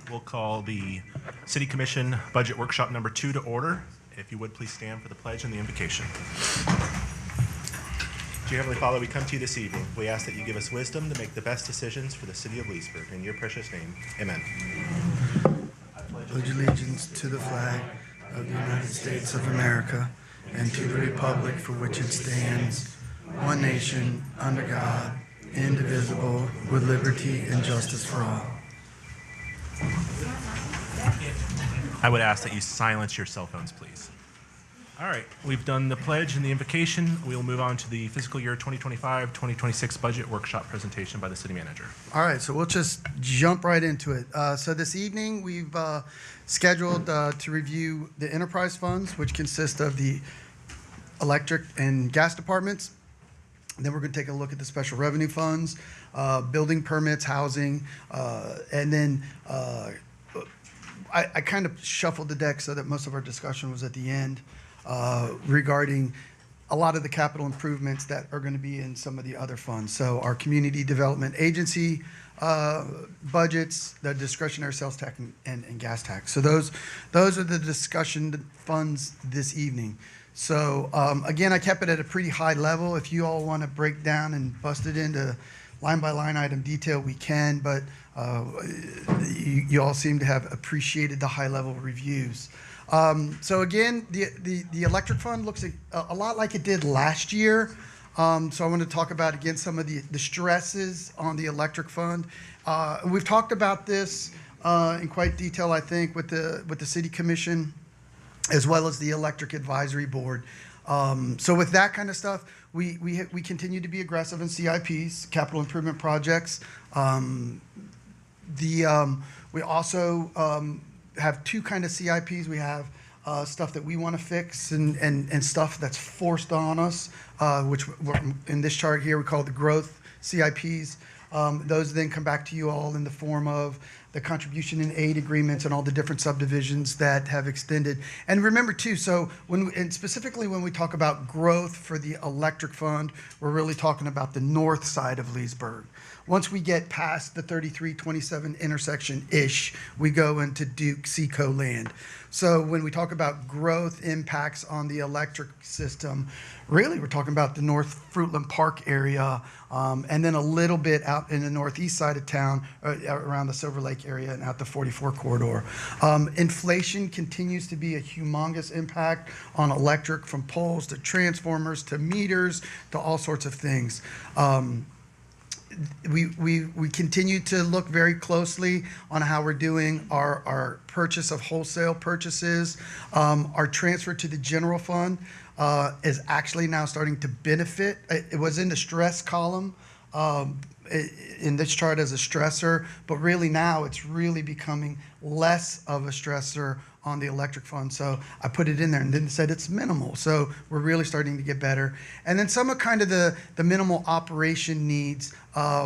We'll call the City Commission Budget Workshop number 2 to order. If you would, please stand for the pledge and the invocation. Dear Heavenly Father, we come to you this evening. We ask that you give us wisdom to make the best decisions for the city of Leesburg. In your precious name, amen. I pledge allegiance to the flag of the United States of America and to the republic for which it stands, one nation, under God, indivisible, with liberty and justice for all. I would ask that you silence your cell phones, please. All right, we've done the pledge and the invocation. We'll move on to the fiscal year 2025-2026 budget workshop presentation by the city manager. All right, so we'll just jump right into it. So this evening, we've scheduled to review the enterprise funds, which consist of the electric and gas departments. Then we're going to take a look at the special revenue funds, building permits, housing, and then I kind of shuffled the deck so that most of our discussion was at the end regarding a lot of the capital improvements that are going to be in some of the other funds. So our community development agency budgets, the discretionary sales tax and gas tax. So those are the discussion funds this evening. So again, I kept it at a pretty high level. If you all want to break down and bust it into line by line item detail, we can, but you all seem to have appreciated the high level reviews. So again, the electric fund looks a lot like it did last year. So I want to talk about, again, some of the stresses on the electric fund. We've talked about this in quite detail, I think, with the City Commission, as well as the Electric Advisory Board. So with that kind of stuff, we continue to be aggressive in CIPs, capital improvement projects. We also have two kind of CIPs. We have stuff that we want to fix and stuff that's forced on us, which in this chart here we call the growth CIPs. Those then come back to you all in the form of the contribution and aid agreements and all the different subdivisions that have extended. And remember too, so specifically when we talk about growth for the electric fund, we're really talking about the north side of Leesburg. Once we get past the 3327 intersection-ish, we go into Duke Seco land. So when we talk about growth impacts on the electric system, really we're talking about the North Fruitland Park area, and then a little bit out in the northeast side of town, around the Silver Lake area and out the 44 corridor. Inflation continues to be a humongous impact on electric, from poles to transformers to meters to all sorts of things. We continue to look very closely on how we're doing our purchase of wholesale purchases. Our transfer to the general fund is actually now starting to benefit. It was in the stress column in this chart as a stressor, but really now it's really becoming less of a stressor on the electric fund. So I put it in there and then said it's minimal. So we're really starting to get better. And then some of kind of the minimal operation needs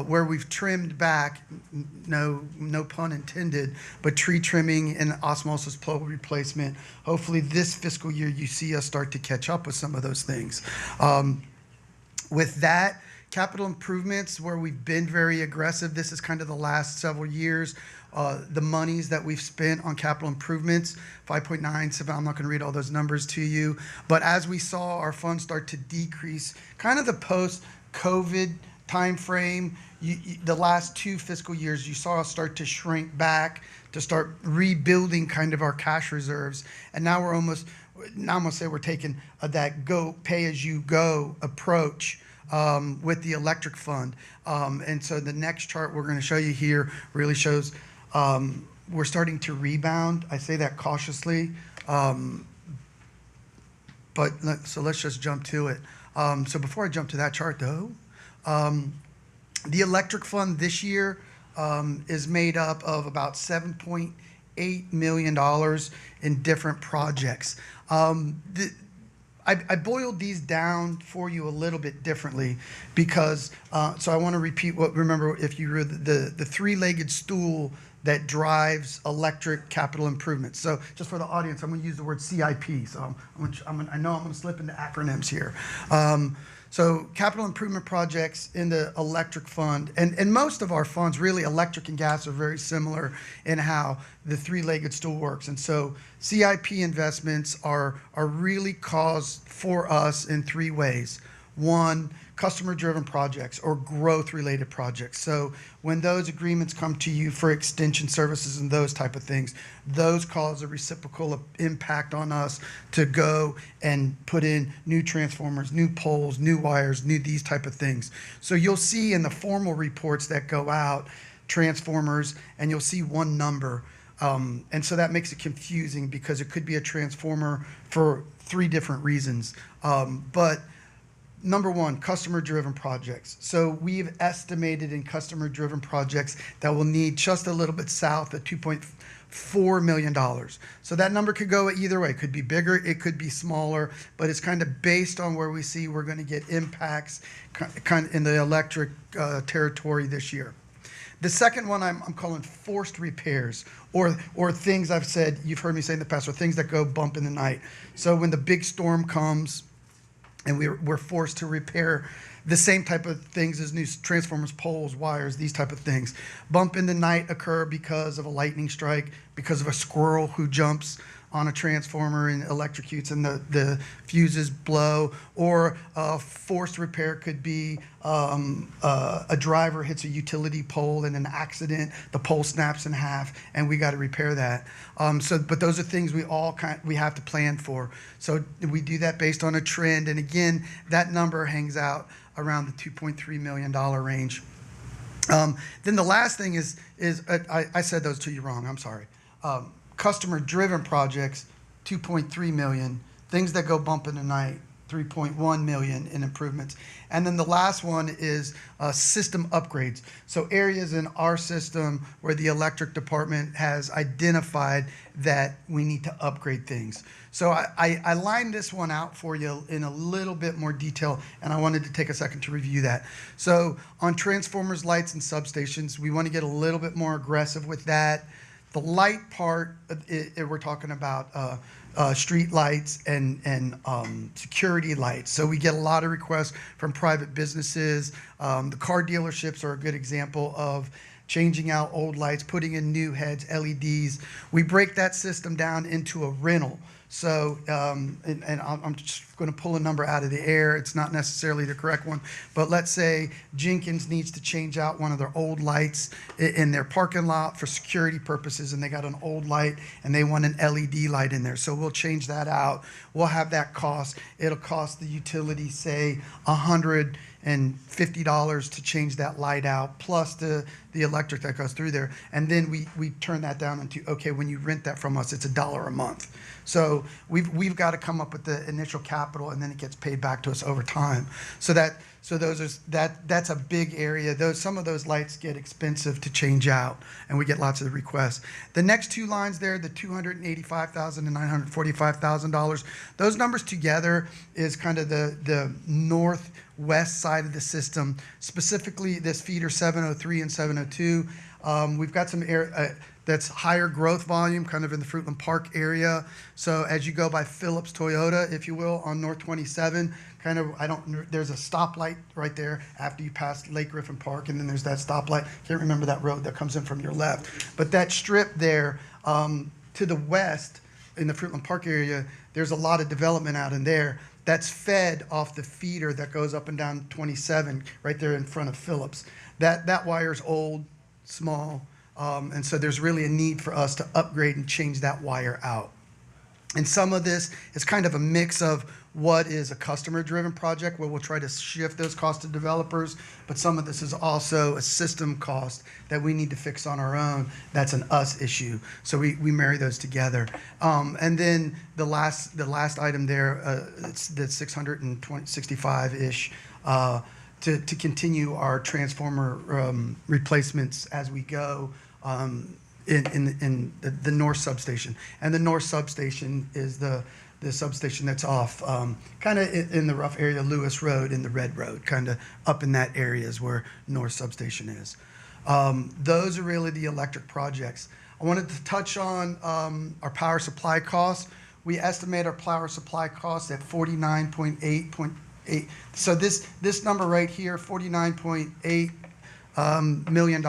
where we've trimmed back, no pun intended, but tree trimming and osmosis pole replacement. Hopefully this fiscal year you see us start to catch up with some of those things. With that, capital improvements, where we've been very aggressive, this is kind of the last several years. The monies that we've spent on capital improvements, 5.97, I'm not going to read all those numbers to you, but as we saw our funds start to decrease, kind of the post-COVID timeframe, the last 2 fiscal years, you saw us start to shrink back, to start rebuilding kind of our cash reserves, and now I'm going to say we're taking that pay-as-you-go approach with the electric fund. And so the next chart we're going to show you here really shows we're starting to rebound. I say that cautiously, so let's just jump to it. So before I jump to that chart though, the electric fund this year is made up of about $7.8 million in different projects. I boiled these down for you a little bit differently because, so I want to repeat remember if you read the three-legged stool that drives electric capital improvements. So just for the audience, I'm going to use the word CIP. So I know I'm going to slip into acronyms here. So capital improvement projects in the electric fund, and most of our funds, really electric and gas, are very similar in how the three-legged stool works. And so CIP investments are really caused for us in three ways. One, customer-driven projects or growth-related projects. So when those agreements come to you for extension services and those type of things, those cause a reciprocal impact on us to go and put in new transformers, new poles, new wires, new these type of things. So you'll see in the formal reports that go out, transformers, and you'll see one number. And so that makes it confusing because it could be a transformer for three different reasons. But number one, customer-driven projects. So we've estimated in customer-driven projects that will need just a little bit south of $2.4 million. So that number could go either way. It could be bigger, it could be smaller, but it's kind of based on where we see we're going to get impacts kind of in the electric territory this year. The second one I'm calling forced repairs, or things I've said, you've heard me say in the past, or things that go bump in the night. So when the big storm comes, and we're forced to repair the same type of things as new transformers, poles, wires, these type of things. Bump in the night occur because of a lightning strike, because of a squirrel who jumps on a transformer and electrocutes and the fuses blow, or a forced repair could be a driver hits a utility pole in an accident, the pole snaps in half, and we got to repair that. But those are things we have to plan for. So we do that based on a trend, and again, that number hangs out around the $2.3 million range. Then the last thing is I said those to you wrong. I'm sorry. Customer-driven projects, $2.3 million. Things that go bump in the night, $3.1 million in improvements. And then the last one is system upgrades. So areas in our system where the electric department has identified that we need to upgrade things. So I lined this one out for you in a little bit more detail, and I wanted to take a second to review that. So on transformers, lights, and substations, we want to get a little bit more aggressive with that. The light part, we're talking about street lights and security lights. So we get a lot of requests from private businesses. The car dealerships are a good example of changing out old lights, putting in new heads, LEDs. We break that system down into a rental. So, and I'm just going to pull a number out of the air. It's not necessarily the correct one, but let's say Jenkins needs to change out one of their old lights in their parking lot for security purposes, and they got an old light and they want an LED light in there. So we'll change that out. We'll have that cost. It'll cost the utility, say, $150 to change that light out, plus the electric that goes through there. And then we turn that down into, okay, when you rent that from us, it's $1 a month. So we've got to come up with the initial capital, and then it gets paid back to us over time. So that's a big area. Some of those lights get expensive to change out, and we get lots of requests. The next two lines there, the $285,000 and $945,000, those numbers together is kind of the northwest side of the system, specifically this feeder 703 and 702. We've got some area that's higher growth volume, kind of in the Fruitland Park area. So as you go by Phillips Toyota, if you will, on North 27, there's a stoplight right there after you pass Lake Griffin Park, and then there's that stoplight. Can't remember that road that comes in from your left. But that strip there, to the west in the Fruitland Park area, there's a lot of development out in there. That's fed off the feeder that goes up and down 27 right there in front of Phillips. That wire's old, small, and so there's really a need for us to upgrade and change that wire out. And some of this is kind of a mix of what is a customer-driven project where we'll try to shift those costs to developers, but some of this is also a system cost that we need to fix on our own. That's an us issue. So we marry those together. And then the last item there, it's the 665-ish, to continue our transformer replacements as we go in the north substation. And the north substation is the substation that's off kind of in the rough area, Lewis Road and the Red Road, kind of up in that area is where north substation is. Those are really the electric projects. I wanted to touch on our power supply costs. We estimate our power supply costs at $49.8 So this number right here, $49.8 million,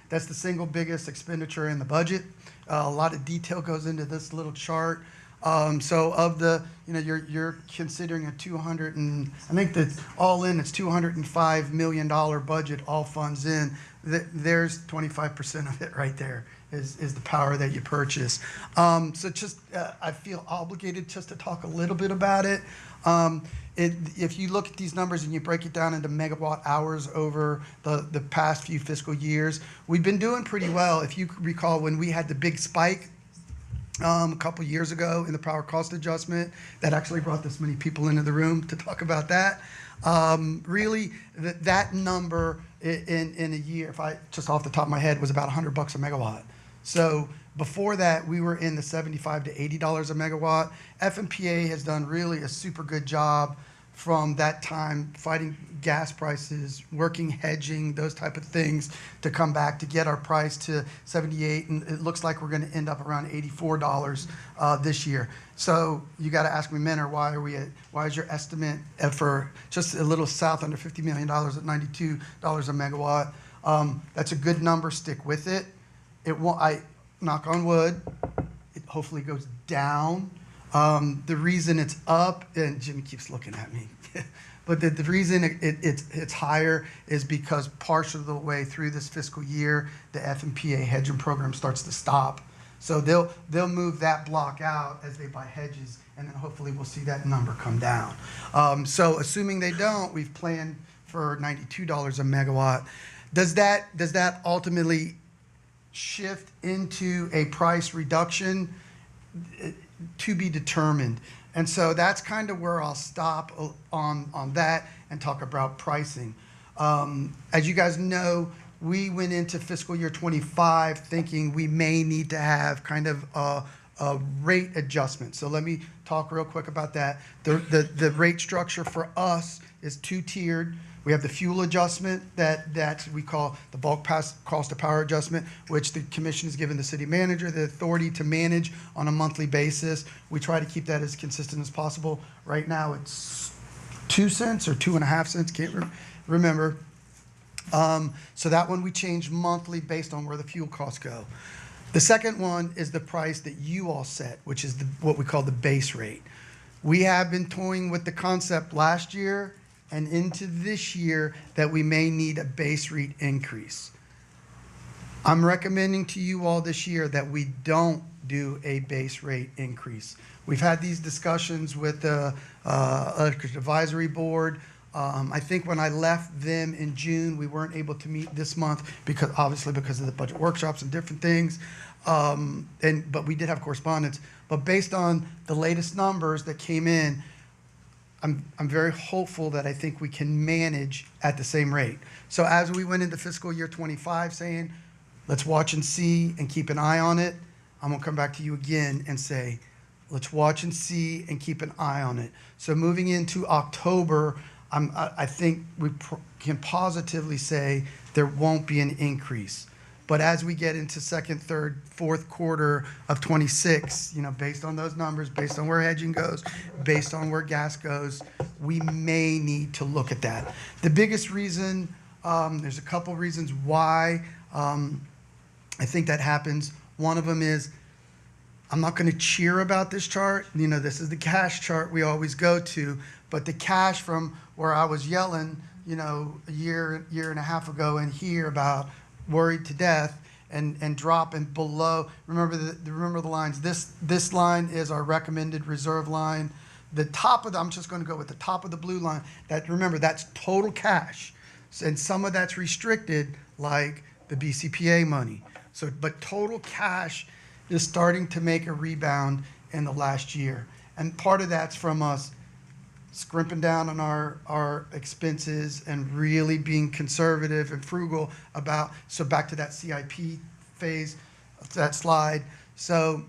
that's the single biggest expenditure in the budget. A lot of detail goes into this little chart. So of the, you're considering a 200 and I think that all in it's $205 million budget, all funds in. There's 25% of it right there is the power that you purchase. So just I feel obligated just to talk a little bit about it. If you look at these numbers and you break it down into megawatt hours over the past few fiscal years, we've been doing pretty well. If you recall when we had the big spike a couple years ago in the power cost adjustment, that actually brought this many people into the room to talk about that. Really, that number in a year, if I just off the top of my head, was about $100 a megawatt. So before that, we were in the $75 to $80 a megawatt. FMPA has done really a super good job from that time, fighting gas prices, working hedging, those type of things to come back to get our price to 78, and it looks like we're going to end up around $84 this year. So you got to ask me, Menor, why is your estimate for just a little south under $50 million at $92 a megawatt? That's a good number. Stick with it. It won't. I knock on wood. It hopefully goes down. The reason it's up, and Jimmy keeps looking at me, but the reason it's higher is because partial of the way through this fiscal year, the FMPA hedging program starts to stop. So they'll move that block out as they buy hedges, and then hopefully we'll see that number come down. So assuming they don't, we've planned for $92 a megawatt. Does that ultimately shift into a price reduction? To be determined. And so that's kind of where I'll stop on that and talk about pricing. As you guys know, we went into fiscal year 25 thinking we may need to have kind of a rate adjustment. So let me talk real quick about that. The rate structure for us is two-tiered. We have the fuel adjustment that we call the bulk cost of power adjustment, which the commission has given the city manager the authority to manage on a monthly basis. We try to keep that as consistent as possible. Right now it's 2 cents or 2.5 cents, can't remember. So that one we change monthly based on where the fuel costs go. The second one is the price that you all set, which is what we call the base rate. We have been toying with the concept last year and into this year that we may need a base rate increase. I'm recommending to you all this year that we don't do a base rate increase. We've had these discussions with the Electric Advisory Board. I think when I left them in June, we weren't able to meet this month because of the budget workshops and different things. But we did have correspondence. But based on the latest numbers that came in, I'm very hopeful that I think we can manage at the same rate. So as we went into fiscal year 25 saying, let's watch and see and keep an eye on it, I'm gonna come back to you again and say, let's watch and see and keep an eye on it. So moving into October, I think we can positively say there won't be an increase. But as we get into second, third, fourth quarter of 26, based on those numbers, based on where hedging goes, based on where gas goes, we may need to look at that. The biggest reason, there's a couple reasons why I think that happens. One of them is, I'm not going to cheer about this chart. This is the cash chart we always go to, but the cash from where I was yelling, a year and a half ago in here about worried to death and dropping below. Remember the lines. This line is our recommended reserve line. The top of I'm just going to go with the top of the blue line. Remember, that's total cash, and some of that's restricted, like the BCPA money. So, but total cash is starting to make a rebound in the last year, and part of that's from us scrimping down on our expenses and really being conservative and frugal about, so back to that CIP phase, that slide. So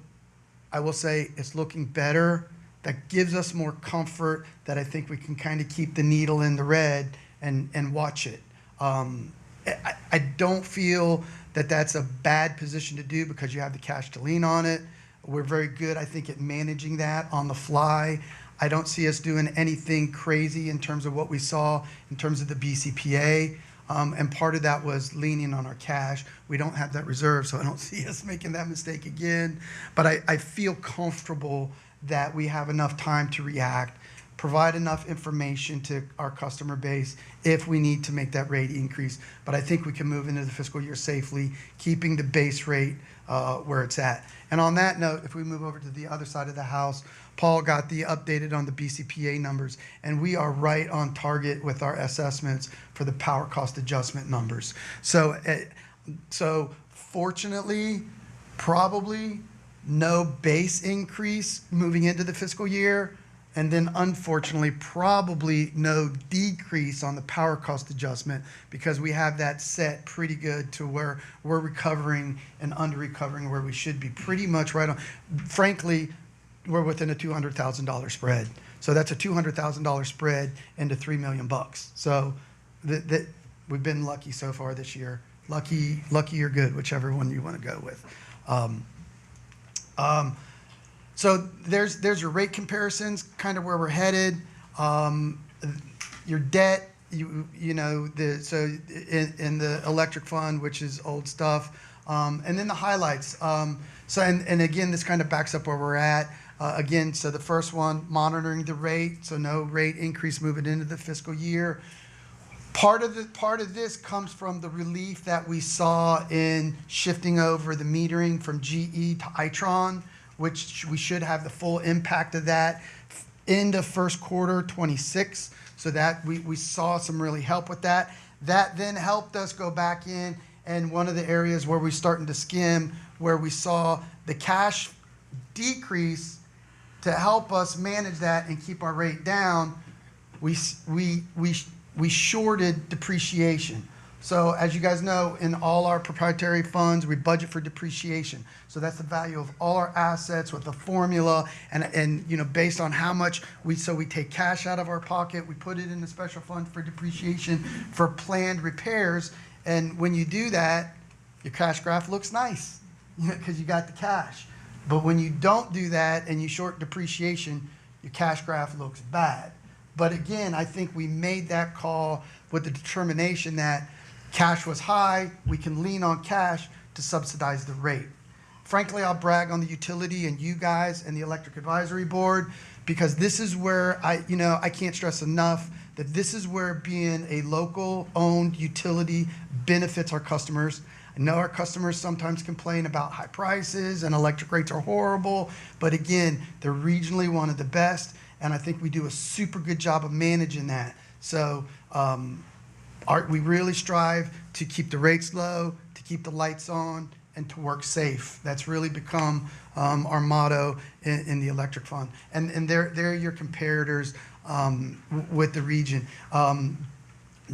I will say it's looking better. That gives us more comfort that I think we can kind of keep the needle in the red and watch it. I don't feel that that's a bad position to do because you have the cash to lean on it. We're very good, I think, at managing that on the fly. I don't see us doing anything crazy in terms of what we saw in terms of the BCPA. And part of that was leaning on our cash. We don't have that reserve, so I don't see us making that mistake again. But I feel comfortable that we have enough time to react, provide enough information to our customer base if we need to make that rate increase. But I think we can move into the fiscal year safely, keeping the base rate where it's at. And on that note, if we move over to the other side of the house, Paul got the updated on the BCPA numbers, and we are right on target with our assessments for the power cost adjustment numbers. So fortunately, probably no base increase moving into the fiscal year, and then unfortunately, probably no decrease on the power cost adjustment, because we have that set pretty good to where we're recovering and under recovering where we should be pretty much right on. Frankly, we're within a $200,000 spread. So that's a $200,000 spread into $3 million. So that we've been lucky so far this year. Lucky or good, whichever one you want to go with. So there's your rate comparisons, kind of where we're headed. Your debt, in the electric fund, which is old stuff, and then the highlights. And again, this kind of backs up where we're at. Again, so the first one, monitoring the rate, so no rate increase moving into the fiscal year. Part of this comes from the relief that we saw in shifting over the metering from GE to Itron, which we should have the full impact of that into first quarter 26. So that we saw some really help with that. That then helped us go back in, and one of the areas where we're starting to skim, where we saw the cash decrease to help us manage that and keep our rate down, we shorted depreciation. So as you guys know, in all our proprietary funds, we budget for depreciation. So that's the value of all our assets with a formula, and based on how much we take cash out of our pocket, we put it in the special fund for depreciation for planned repairs. And when you do that, your cash graph looks nice because you got the cash. But when you don't do that and you short depreciation, your cash graph looks bad. But again, I think we made that call with the determination that cash was high, we can lean on cash to subsidize the rate. Frankly, I'll brag on the utility and you guys and the Electric Advisory Board, because this is where I can't stress enough that this is where being a local owned utility benefits our customers. I know our customers sometimes complain about high prices and electric rates are horrible, but again, they're regionally one of the best, and I think we do a super good job of managing that. So we really strive to keep the rates low, to keep the lights on, and to work safe. That's really become our motto in the electric fund. And they're your comparators with the region.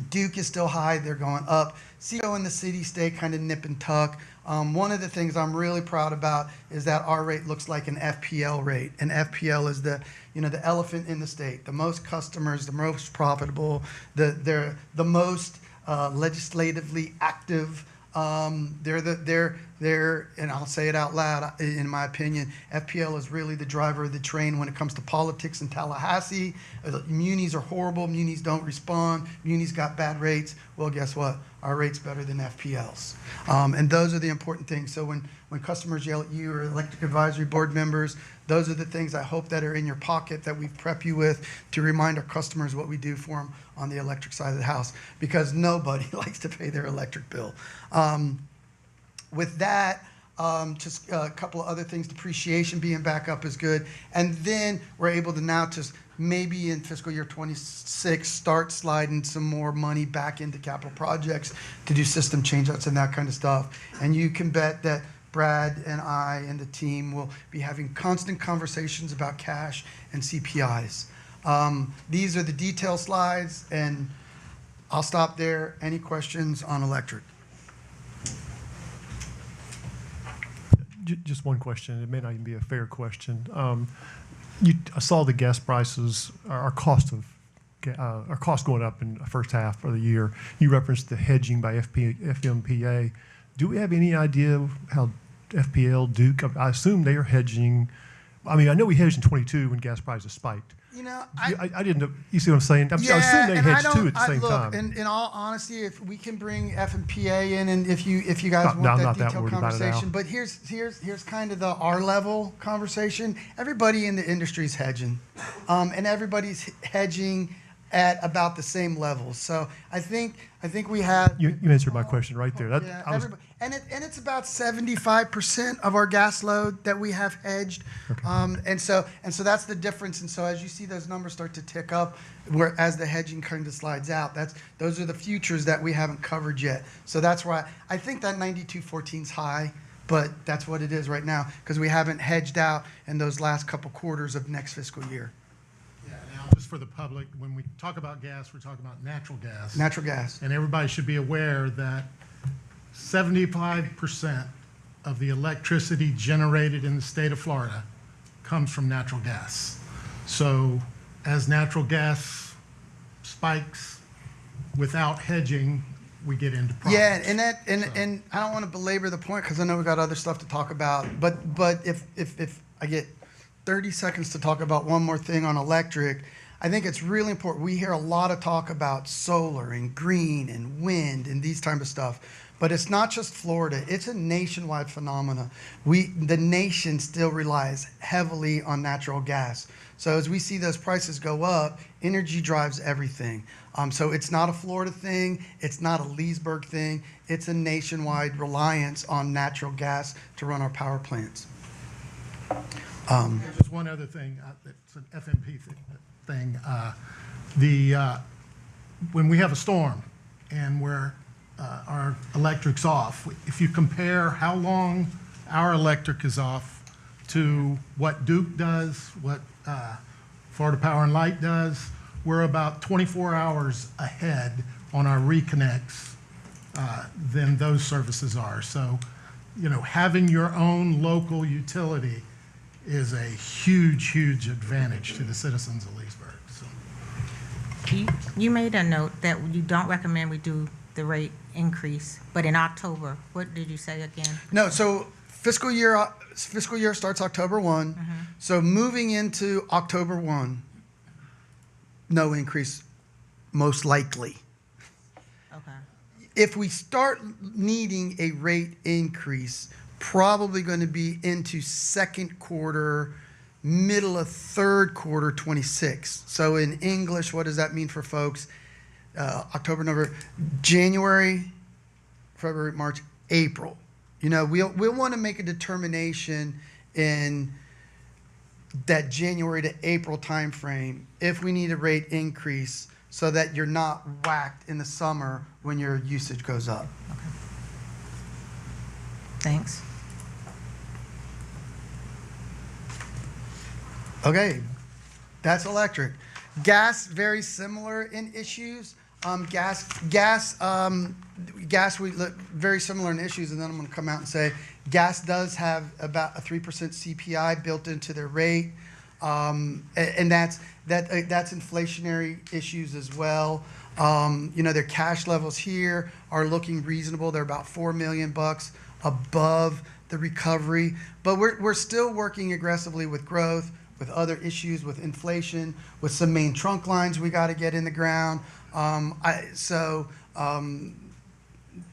Duke is still high, they're going up. CO and the city stay kind of nip and tuck. One of the things I'm really proud about is that our rate looks like an FPL rate. And FPL is the elephant in the state, the most customers, the most profitable, they're the most legislatively active. They're, and I'll say it out loud, in my opinion, FPL is really the driver of the train when it comes to politics in Tallahassee. Munis are horrible. Munis don't respond. Munis got bad rates. Well, guess what? Our rate's better than FPL's. And those are the important things. So when customers yell at you or electric advisory board members, those are the things I hope that are in your pocket that we prep you with to remind our customers what we do for them on the electric side of the house, because nobody likes to pay their electric bill. With that, just a couple of other things. Depreciation being back up is good. And then we're able to now just maybe in fiscal year 26 start sliding some more money back into capital projects to do system changeouts and that kind of stuff. And you can bet that Brad and I and the team will be having constant conversations about cash and CPIs. These are the detail slides, and I'll stop there. Any questions on electric? Just one question. It may not even be a fair question. I saw the gas prices, our cost going up in the first half of the year. You referenced the hedging by FMPA. Do we have any idea how FPL, Duke? I assume they are hedging I mean, I know we hedged in 22 when gas prices spiked. You know, I didn't know. You see what I'm saying? I assume they and hedged too at the same look, time. In all honesty, if we can bring FMPA in, and if you guys I'm want that not that detailed worried about it now. conversation, but here's kind of the our level conversation. Everybody in the industry is hedging, and everybody's hedging at about the same levels. So I think we have. You answered my question right there. Yeah, and it's about 75% of our gas load that we have hedged, and so that's the difference. And so as you see those numbers start to tick up, where as the hedging kind of slides out, those are the futures that we haven't covered yet. So that's why I think that 92.14 is high, but that's what it is right now because we haven't hedged out in those last couple quarters of next fiscal year. Just for the public, when we talk about gas, we're talking about natural gas. Natural gas. And everybody should be aware that 75% of the electricity generated in the state of Florida comes from natural gas. So as natural gas spikes without hedging, we get into problems. Yeah, and I don't want to belabor the point because I know we got other stuff to talk about. But if I get 30 seconds to talk about one more thing on electric, I think it's really important. We hear a lot of talk about solar and green and wind and these type of stuff, but it's not just Florida. It's a nationwide phenomenon. The nation still relies heavily on natural gas. So as we see those prices go up, energy drives everything. So it's not a Florida thing. It's not a Leesburg thing. It's a nationwide reliance on natural gas to run our power plants. Just one other thing, it's an FMP thing. When we have a storm and our electric's off, if you compare how long our electric is off to what Duke does, what Florida Power and Light does, we're about 24 hours ahead on our reconnects than those services are. So, having your own local utility is a huge, huge advantage to the citizens of Leesburg. So. You made a note that you don't recommend we do the rate increase, but in October, what did you say again? No, so fiscal year starts October 1. So moving into October 1, no increase, most likely. Okay. If we start needing a rate increase, probably going to be into second quarter, middle of third quarter 26. So in English, what does that mean for folks? October, November, January, February, March, April. We'll want to make a determination in that January to April timeframe if we need a rate increase so that you're not whacked in the summer when your usage goes up. Okay. Thanks. Okay, that's electric. Gas, very similar in issues. Gas, we look very similar in issues, and then I'm going to come out and say gas does have about a 3% CPI built into their rate, and that's inflationary issues as well. Their cash levels here are looking reasonable. They're about $4 million above the recovery, but we're still working aggressively with growth, with other issues, with inflation, with some main trunk lines we got to get in the ground.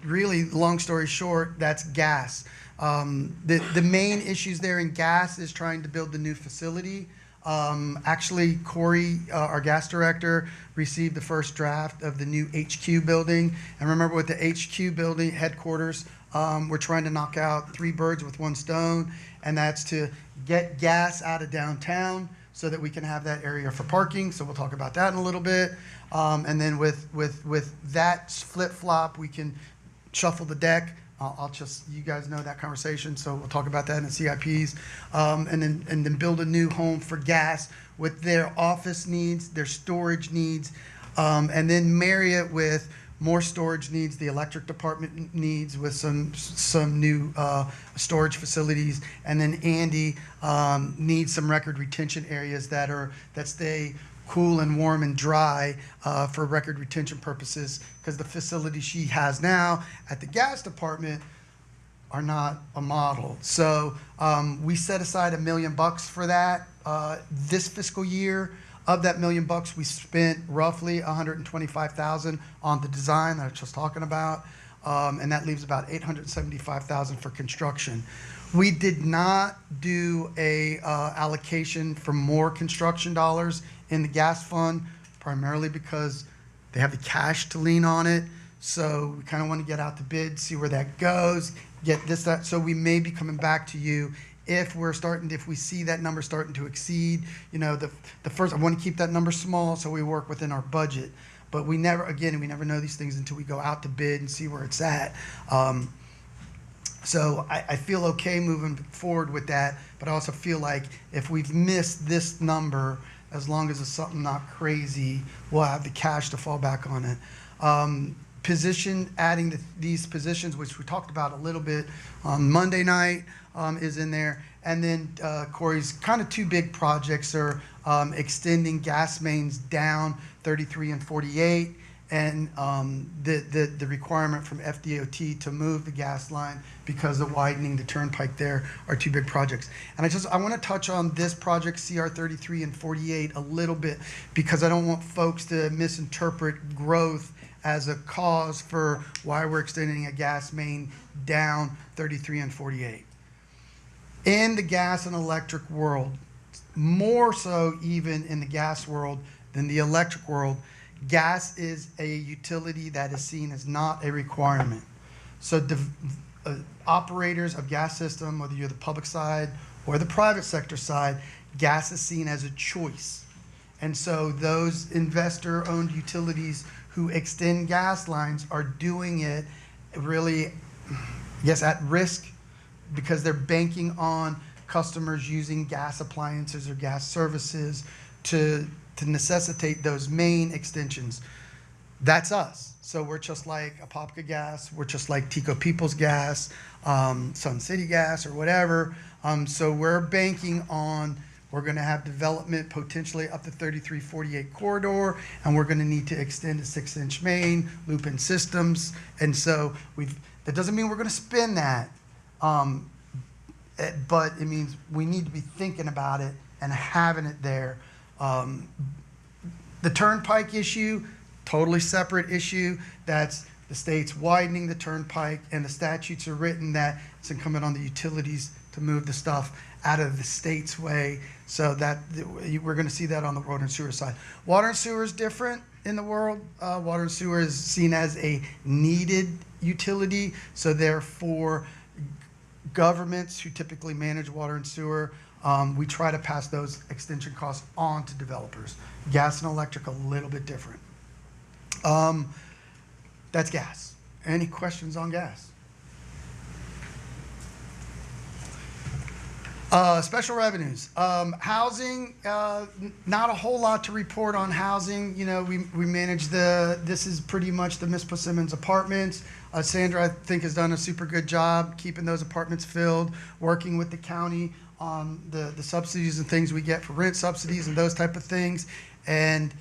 Really, long story short, that's gas. The main issues there in gas is trying to build the new facility. Actually, Corey, our gas director, received the first draft of the new HQ building. And remember, with the HQ building headquarters, we're trying to knock out 3 birds with 1 stone, and that's to get gas out of downtown so that we can have that area for parking. So we'll talk about that in a little bit. And then with that flip-flop, we can shuffle the deck. You guys know that conversation, so we'll talk about that in the CIPs. And then build a new home for gas with their office needs, their storage needs, and then marry it with more storage needs, the electric department needs with some new storage facilities. And then Andy needs some record retention areas that stay cool and warm and dry for record retention purposes, because the facility she has now at the gas department are not a model. So we set aside $1 million for that this fiscal year. Of that $1 million, we spent roughly $125,000 on the design that I was just talking about, and that leaves about $875,000 for construction. We did not do a allocation for more construction dollars in the gas fund, primarily because they have the cash to lean on it. So we kind of want to get out the bid, see where that goes, get this, that. So we may be coming back to you if we see that number starting to exceed, the first, I want to keep that number small so we work within our budget. But we never know these things until we go out to bid and see where it's at. So I feel okay moving forward with that, but I also feel like if we've missed this number, as long as it's something not crazy, we'll have the cash to fall back on it. Adding these positions, which we talked about a little bit on Monday night, is in there. And then Corey's kind of two big projects are extending gas mains down 33 and 48, and the requirement from FDOT to move the gas line because of widening the turnpike there are two big projects. And I want to touch on this project, CR 33 and 48, a little bit, because I don't want folks to misinterpret growth as a cause for why we're extending a gas main down 33 and 48. In the gas and electric world, more so even in the gas world than the electric world, gas is a utility that is seen as not a requirement. So operators of gas system, whether you're the public side or the private sector side, gas is seen as a choice. And so those investor-owned utilities who extend gas lines are doing it really, I guess, at risk, because they're banking on customers using gas appliances or gas services to necessitate those main extensions. That's us. So we're just like Apopka Gas, we're just like Tico Peoples Gas, Sun City Gas, or whatever. So we're banking on, we're going to have development potentially up the 3348 corridor, and we're going to need to extend a 6-inch main, loop in systems. And so that doesn't mean we're going to spend that, but it means we need to be thinking about it and having it there. The turnpike issue, totally separate issue. That's the state's widening the turnpike, and the statutes are written that it's incumbent on the utilities to move the stuff out of the state's way. So that we're going to see that on the water and sewer side. Water and sewer is different in the world. Water and sewer is seen as a needed utility. So therefore, governments who typically manage water and sewer, we try to pass those extension costs on to developers. Gas and electric, a little bit different. That's gas. Any questions on gas? Special revenues. Housing, not a whole lot to report on housing. We manage this is pretty much the Miss Simmons apartments. Sandra, I think, has done a super good job keeping those apartments filled, working with the county on the subsidies and things we get for rent subsidies and those type of things. And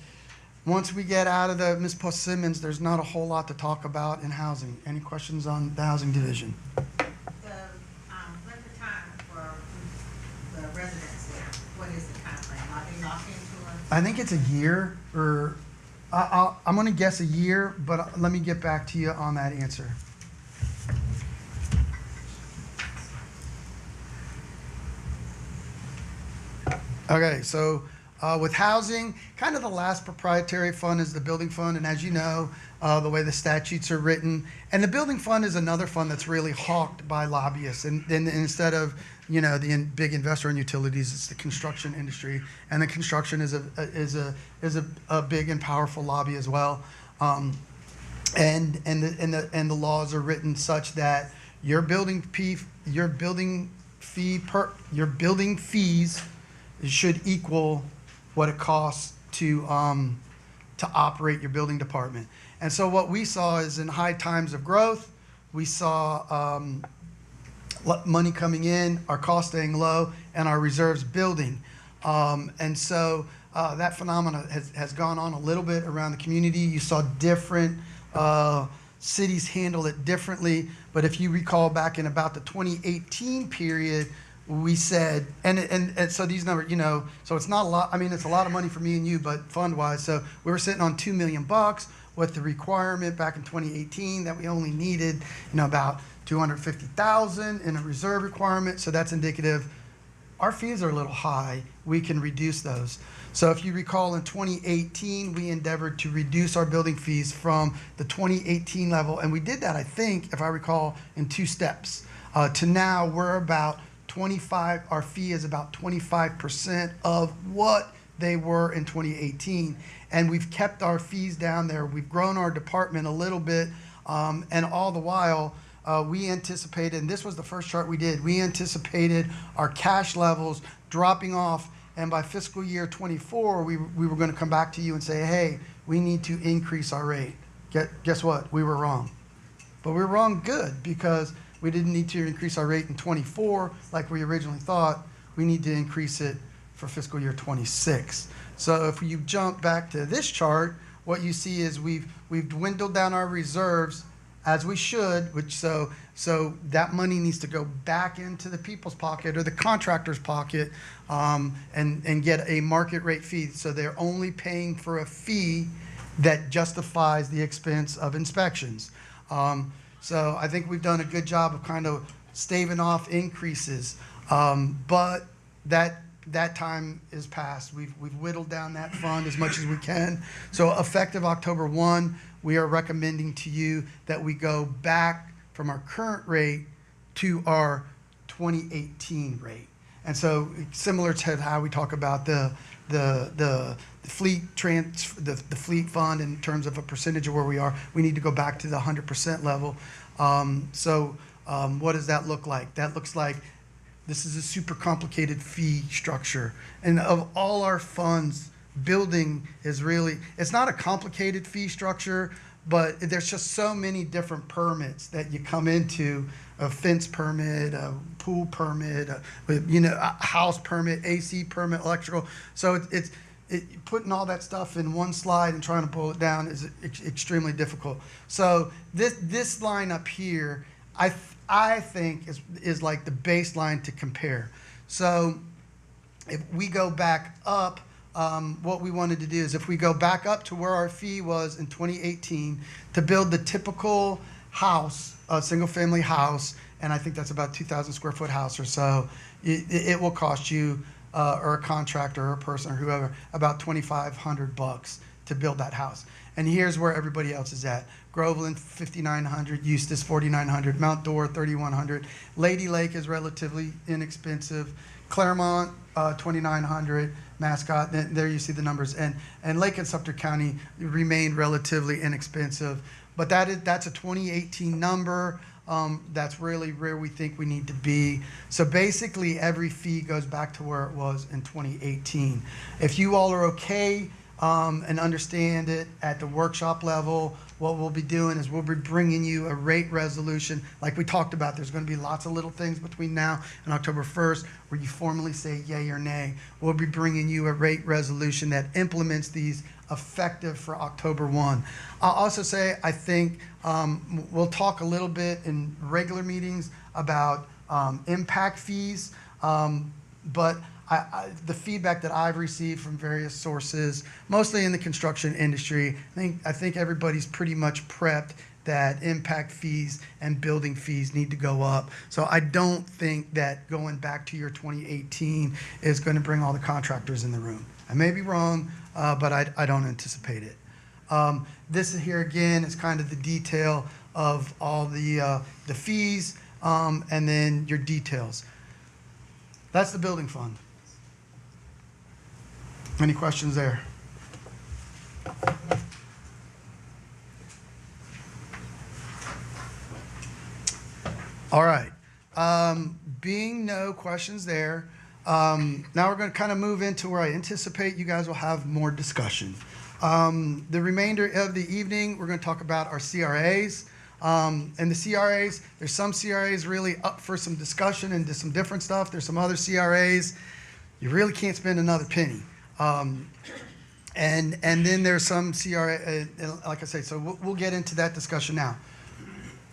once we get out of the Miss Simmons, there's not a whole lot to talk about in housing. Any questions on the housing division? The winter time for the residents there, what is the time frame? Are they locked into a? I think it's a year, or I'm going to guess a year, but let me get back to you on that answer. Okay, so with housing, kind of the last proprietary fund is the building fund, and as you know, the way the statutes are written, and the building fund is another fund that's really hawked by lobbyists, and instead of the big investor in utilities, it's the construction industry, and the construction is a big and powerful lobby as well, and the laws are written such that your building fees should equal what it costs to operate your building department. And so what we saw is in high times of growth, we saw money coming in, our costs staying low, and our reserves building. And so that phenomena has gone on a little bit around the community. You saw different cities handle it differently. But if you recall back in about the 2018 period, we said, and so these numbers, you know, so it's not a lot. I mean, it's a lot of money for me and you, but fund-wise. So we were sitting on $2 million with the requirement back in 2018 that we only needed, you know, about 250,000 in a reserve requirement. So that's indicative. Our fees are a little high. We can reduce those. So if you recall, in 2018, we endeavored to reduce our building fees from the 2018 level. And we did that, I think, if I recall, in 2 steps. To now, we're about 25, our fee is about 25% of what they were in 2018. And we've kept our fees down there. We've grown our department a little bit. And all the while, we anticipated, and this was the first chart we did, we anticipated our cash levels dropping off. And by fiscal year 24, we were going to come back to you and say, hey, we need to increase our rate. Guess what? We were wrong. But we were wrong good, because we didn't need to increase our rate in 24 like we originally thought. We need to increase it for fiscal year 26. So if you jump back to this chart, what you see is we've dwindled down our reserves, as we should, which so that money needs to go back into the people's pocket or the contractor's pocket, and get a market rate fee. So they're only paying for a fee that justifies the expense of inspections. So I think we've done a good job of kind of staving off increases, but that time is past. We've whittled down that fund as much as we can. So effective October 1, we are recommending to you that we go back from our current rate to our 2018 rate. And so similar to how we talk about the fleet the fleet fund in terms of a percentage of where we are, we need to go back to the 100% level. What does that look like? That looks like this is a super complicated fee structure. And of all our funds, building is really, it's not a complicated fee structure, but there's just so many different permits that you come into: a fence permit, a pool permit, a house permit, AC permit, electrical. So it's putting all that stuff in one slide and trying to pull it down is extremely difficult. So this line up here, I think is like the baseline to compare. So if we go back up, what we wanted to do is, if we go back up to where our fee was in 2018 to build the typical house, a single family house, and I think that's about 2,000 square foot house or so, it will cost you, or a contractor or a person or whoever, about $2,500 to build that house. And here's where everybody else is at. Groveland, $5,900, Eustis, $4,900, Mount Dora, $3,100. Lady Lake is relatively inexpensive. Claremont, $2,900. Mascot, there you see the numbers. And Lake and Sumter County remain relatively inexpensive. But that's a 2018 number. That's really where we think we need to be. So basically, every fee goes back to where it was in 2018. If you all are okay and understand it at the workshop level, what we'll be doing is we'll be bringing you a rate resolution. Like we talked about, there's going to be lots of little things between now and October 1st where you formally say yay or nay. We'll be bringing you a rate resolution that implements these effective for October 1. I'll also say, I think we'll talk a little bit in regular meetings about impact fees, but the feedback that I've received from various sources, mostly in the construction industry, I think everybody's pretty much prepped that impact fees and building fees need to go up. So I don't think that going back to your 2018 is going to bring all the contractors in the room. I may be wrong, but I don't anticipate it. This is here again is kind of the detail of all the fees, and then your details. That's the building fund. Any questions there? All right. Being no questions there, now we're going to kind of move into where I anticipate you guys will have more discussion. The remainder of the evening, we're going to talk about our CRAs. And the CRAs, there's some CRAs really up for some discussion and some different stuff. There's some other CRAs you really can't spend another penny. And then there's some CRA, like I say, so we'll get into that discussion now.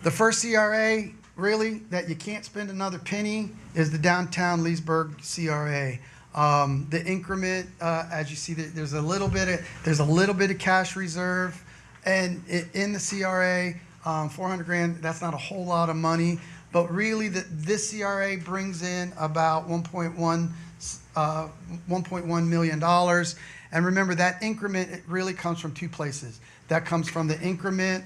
The first CRA, really, that you can't spend another penny is the downtown Leesburg CRA. The increment, as you see, there's a little bit of cash reserve, and in the CRA, 400 grand. That's not a whole lot of money, but really, this CRA brings in about 1.1 million dollars. And remember, that increment, it really comes from two places. That comes from the increment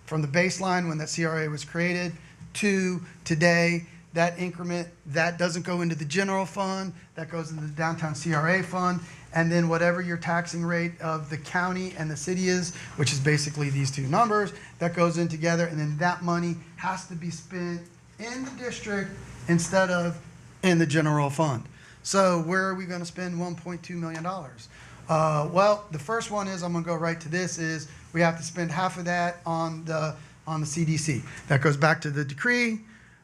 from the baseline when that CRA was created to today. That increment, that doesn't go into the general fund, that goes into the downtown CRA fund, and then whatever your taxing rate of the county and the city is, which is basically these two numbers, that goes in together, and then that money has to be spent in the district instead of in the general fund. So where are we going to spend $1.2 million? Well, the first one is, I'm going to go right to this, is we have to spend half of that on the CDC. That goes back to the decree.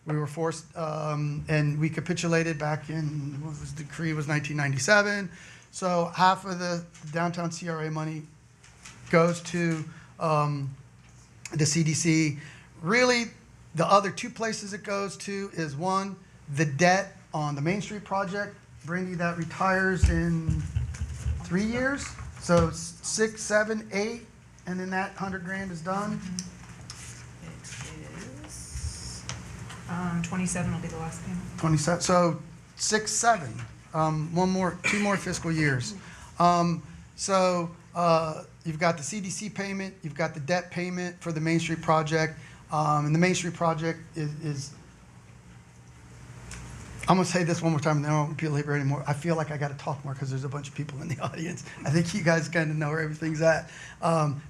We were forced, and we capitulated back in, what was the decree, was 1997. So half of the downtown CRA money goes to the CDC. Really, the other two places it goes to is, one, the debt on the Main Street project. Brandy, that retires in 3 years. So 6, 7, 8, and then that 100 grand is done. It is 27 will be the last payment. 27, so 6, 7, 2 more fiscal years. So you've got the CDC payment, you've got the debt payment for the Main Street project, and the Main Street project is I'm going to say this one more time, and then I won't repeat it anymore. I feel like I got to talk more because there's a bunch of people in the audience. I think you guys kind of know where everything's at.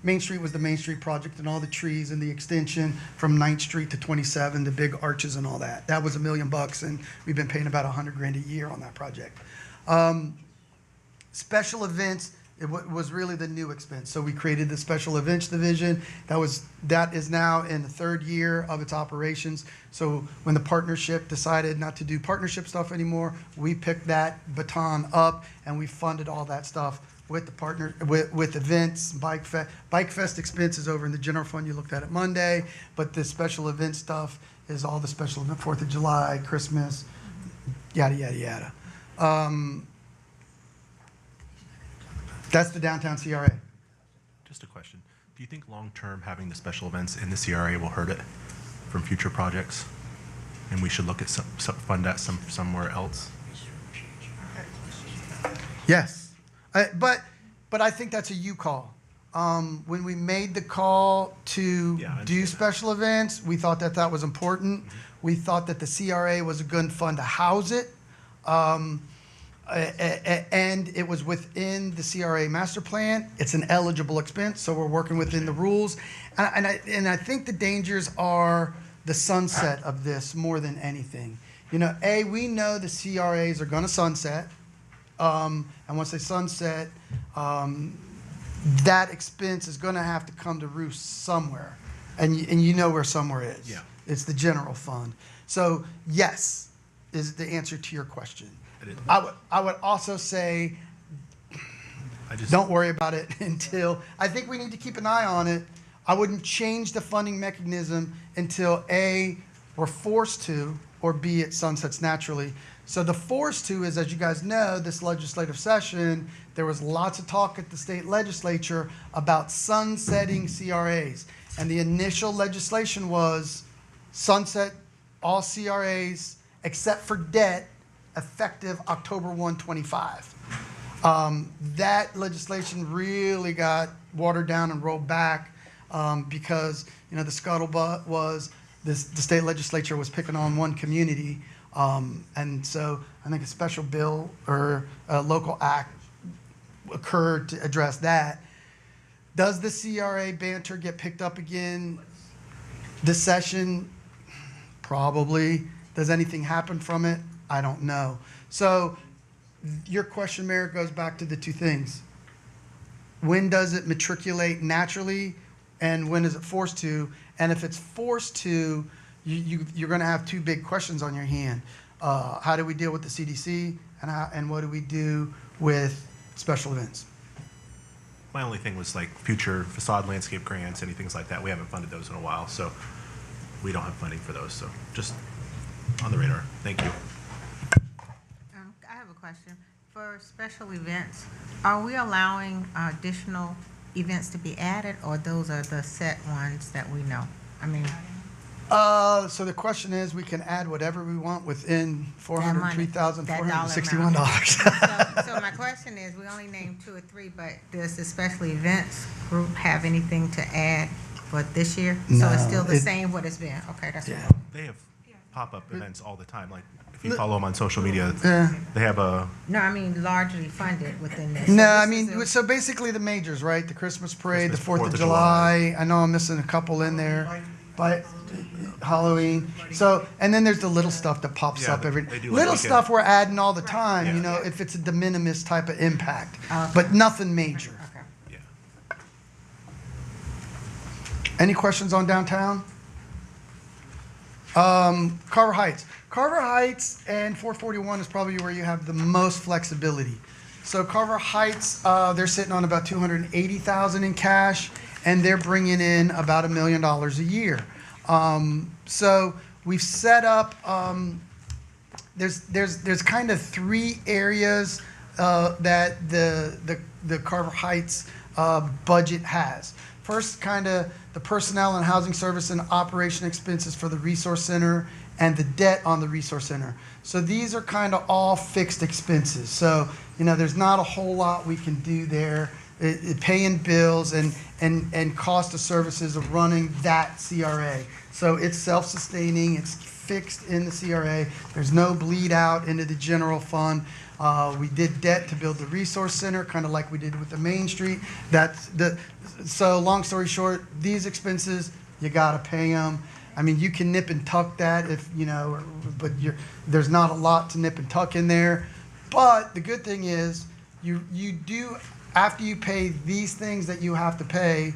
Main Street was the Main Street project, and all the trees and the extension from 9th Street to 27, the big arches and all that. That was $1 million, and we've been paying about 100 grand a year on that project. Special events, it was really the new expense. So we created the special events division. That is now in the 3rd year of its operations. So when the partnership decided not to do partnership stuff anymore, we picked that baton up and we funded all that stuff with the with events, Bike Fest. Bike Fest expenses over in the general fund. You looked at it Monday, but the special event stuff is all the special event, 4th of July, Christmas, yada yada yada. That's the downtown CRA. Just a question. Do you think long-term having the special events in the CRA will hurt it from future projects? And we should look at fund that somewhere else? Yes. But I think that's a you call. When we made the call to do special events, we thought that was important. Mm-hmm. We thought that the CRA was a good fund to house it. And it was within the CRA master plan. It's an eligible expense, so we're working within the rules. And I think the dangers are the sunset of this more than anything. You know, we know the CRAs are going to sunset, and once they sunset, that expense is going to have to come to roost somewhere, and you know where somewhere is. Yeah. It's the general fund. So yes, is the answer to your question. I would also say, don't worry about it until, I think we need to keep an eye on it. I wouldn't change the funding mechanism until A, we're forced to, or B, it sunsets naturally. So the forced to is, as you guys know, this legislative session, there was lots of talk at the state legislature about sunsetting CRAs. And the initial legislation was sunset all CRAs except for debt, effective October 1, 25. That legislation really got watered down and rolled back because, you know, the scuttlebutt was the state legislature was picking on one community. And so I think a special bill or a local act occurred to address that. Does the CRA banter get picked up again this session? Probably. Does anything happen from it? I don't know. So your question, Mayor, goes back to the two things. When does it matriculate naturally, and when is it forced to? And if it's forced to, you're going to have two big questions on your hand. How do we deal with the CDC, and what do we do with special events? My only thing was like future facade landscape grants, any things like that. We haven't funded those in a while, so we don't have funding for those, so just on the radar. Thank you. I have a question. For special events, are we allowing additional events to be added, or those are the set ones that we know? I mean, So the question is, we can add whatever we want within that money, that dollar amount. $403,461. So my question is, we only named 2 or 3, but does the special events group have anything to add for this year? So No, it's still the it- same what it's been? Okay, that's Yeah. what. They have pop-up events all the time. Like if you follow them on social media, Yeah. they have a No, I mean largely funded within this. No, So I this mean, is a- so basically the majors, right? The Christmas parade, the Christmas, 4th of July. I know I'm missing a couple in there, but Halloween. So, and then there's the little stuff that pops Yeah, up every, they do like little weekend. stuff we're adding all the time, Yeah. you know, if it's a de minimis type of impact, Okay. but nothing major. Okay. yeah. Any questions on downtown? Carver Heights. Carver Heights and 441 is probably where you have the most flexibility. So Carver Heights, they're sitting on about 280,000 in cash, and they're bringing in about $1 million a year. So we've set up. There's kind of 3 areas that the Carver Heights budget has. First, kind of the personnel and housing service and operation expenses for the resource center and the debt on the resource center. So these are kind of all fixed expenses. So, you know, there's not a whole lot we can do there. Paying bills and cost of services of running that CRA. So it's self-sustaining, it's fixed in the CRA. There's no bleed out into the general fund. We did debt to build the resource center, kind of like we did with the Main Street. So long story short, these expenses, you gotta pay them. I mean, you can nip and tuck that if, you know, but there's not a lot to nip and tuck in there. But the good thing is, you do, after you pay these things that you have to pay,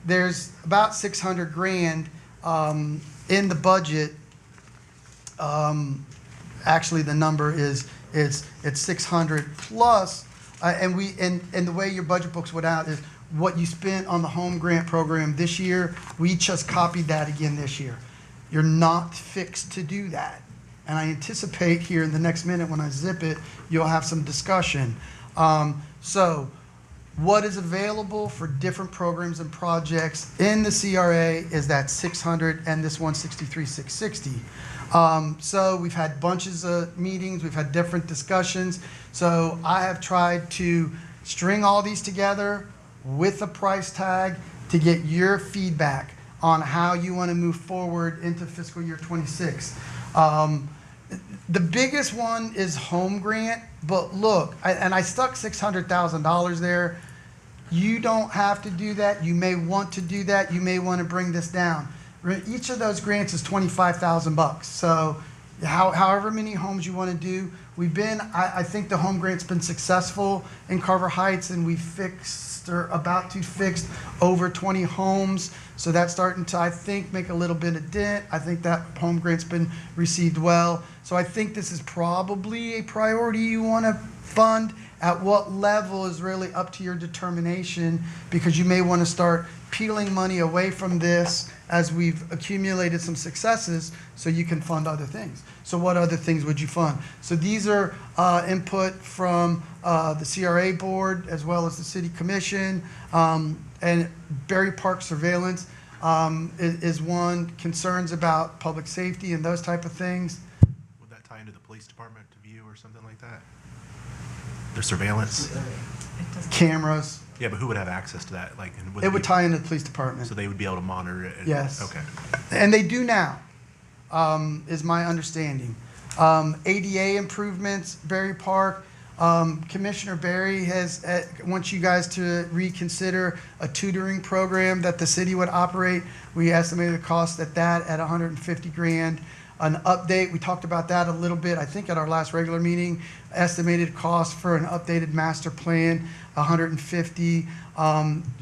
there's about 600 grand in the budget. Actually, the number is it's 600 plus, and the way your budget books went out is what you spent on the home grant program this year. We just copied that again this year. You're not fixed to do that, and I anticipate here in the next minute when I zip it, you'll have some discussion. So, what is available for different programs and projects in the CRA is that 600 and this 163,660. So we've had bunches of meetings, we've had different discussions. So I have tried to string all these together with a price tag to get your feedback on how you want to move forward into fiscal year 26. The biggest one is home grant, but look, I stuck $600,000 there. You don't have to do that. You may want to do that. You may want to bring this down. Each of those grants is $25,000. So however many homes you want to do, I think the home grant's been successful in Carver Heights, and we fixed or about to fix over 20 homes. So that's starting to, I think, make a little bit of dent. I think that home grant's been received well. So I think this is probably a priority you want to fund. At what level is really up to your determination, because you may want to start peeling money away from this as we've accumulated some successes so you can fund other things. So what other things would you fund? So these are input from the CRA board as well as the city commission, and Berry Park surveillance is one. Concerns about public safety and those type of things. Would that tie into the police department to view or something like that? The surveillance? Cameras. Yeah, but who would have access to that? Like, and It would tie into the police department. So they would be able to monitor it? Yes. Okay. And they do now, is my understanding. ADA improvements, Berry Park. Commissioner Berry wants you guys to reconsider a tutoring program that the city would operate. We estimated the cost at 150 grand. An update, we talked about that a little bit, I think at our last regular meeting. Estimated cost for an updated master plan, 150.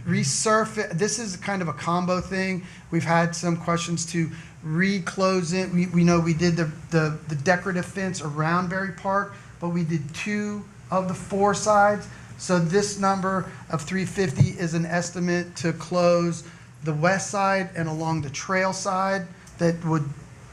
Resurface, this is kind of a combo thing. We've had some questions to reclose it. We know we did the decorative fence around Berry Park, but we did 2 of the 4 sides. So this number of 350 is an estimate to close the west side and along the trail side that would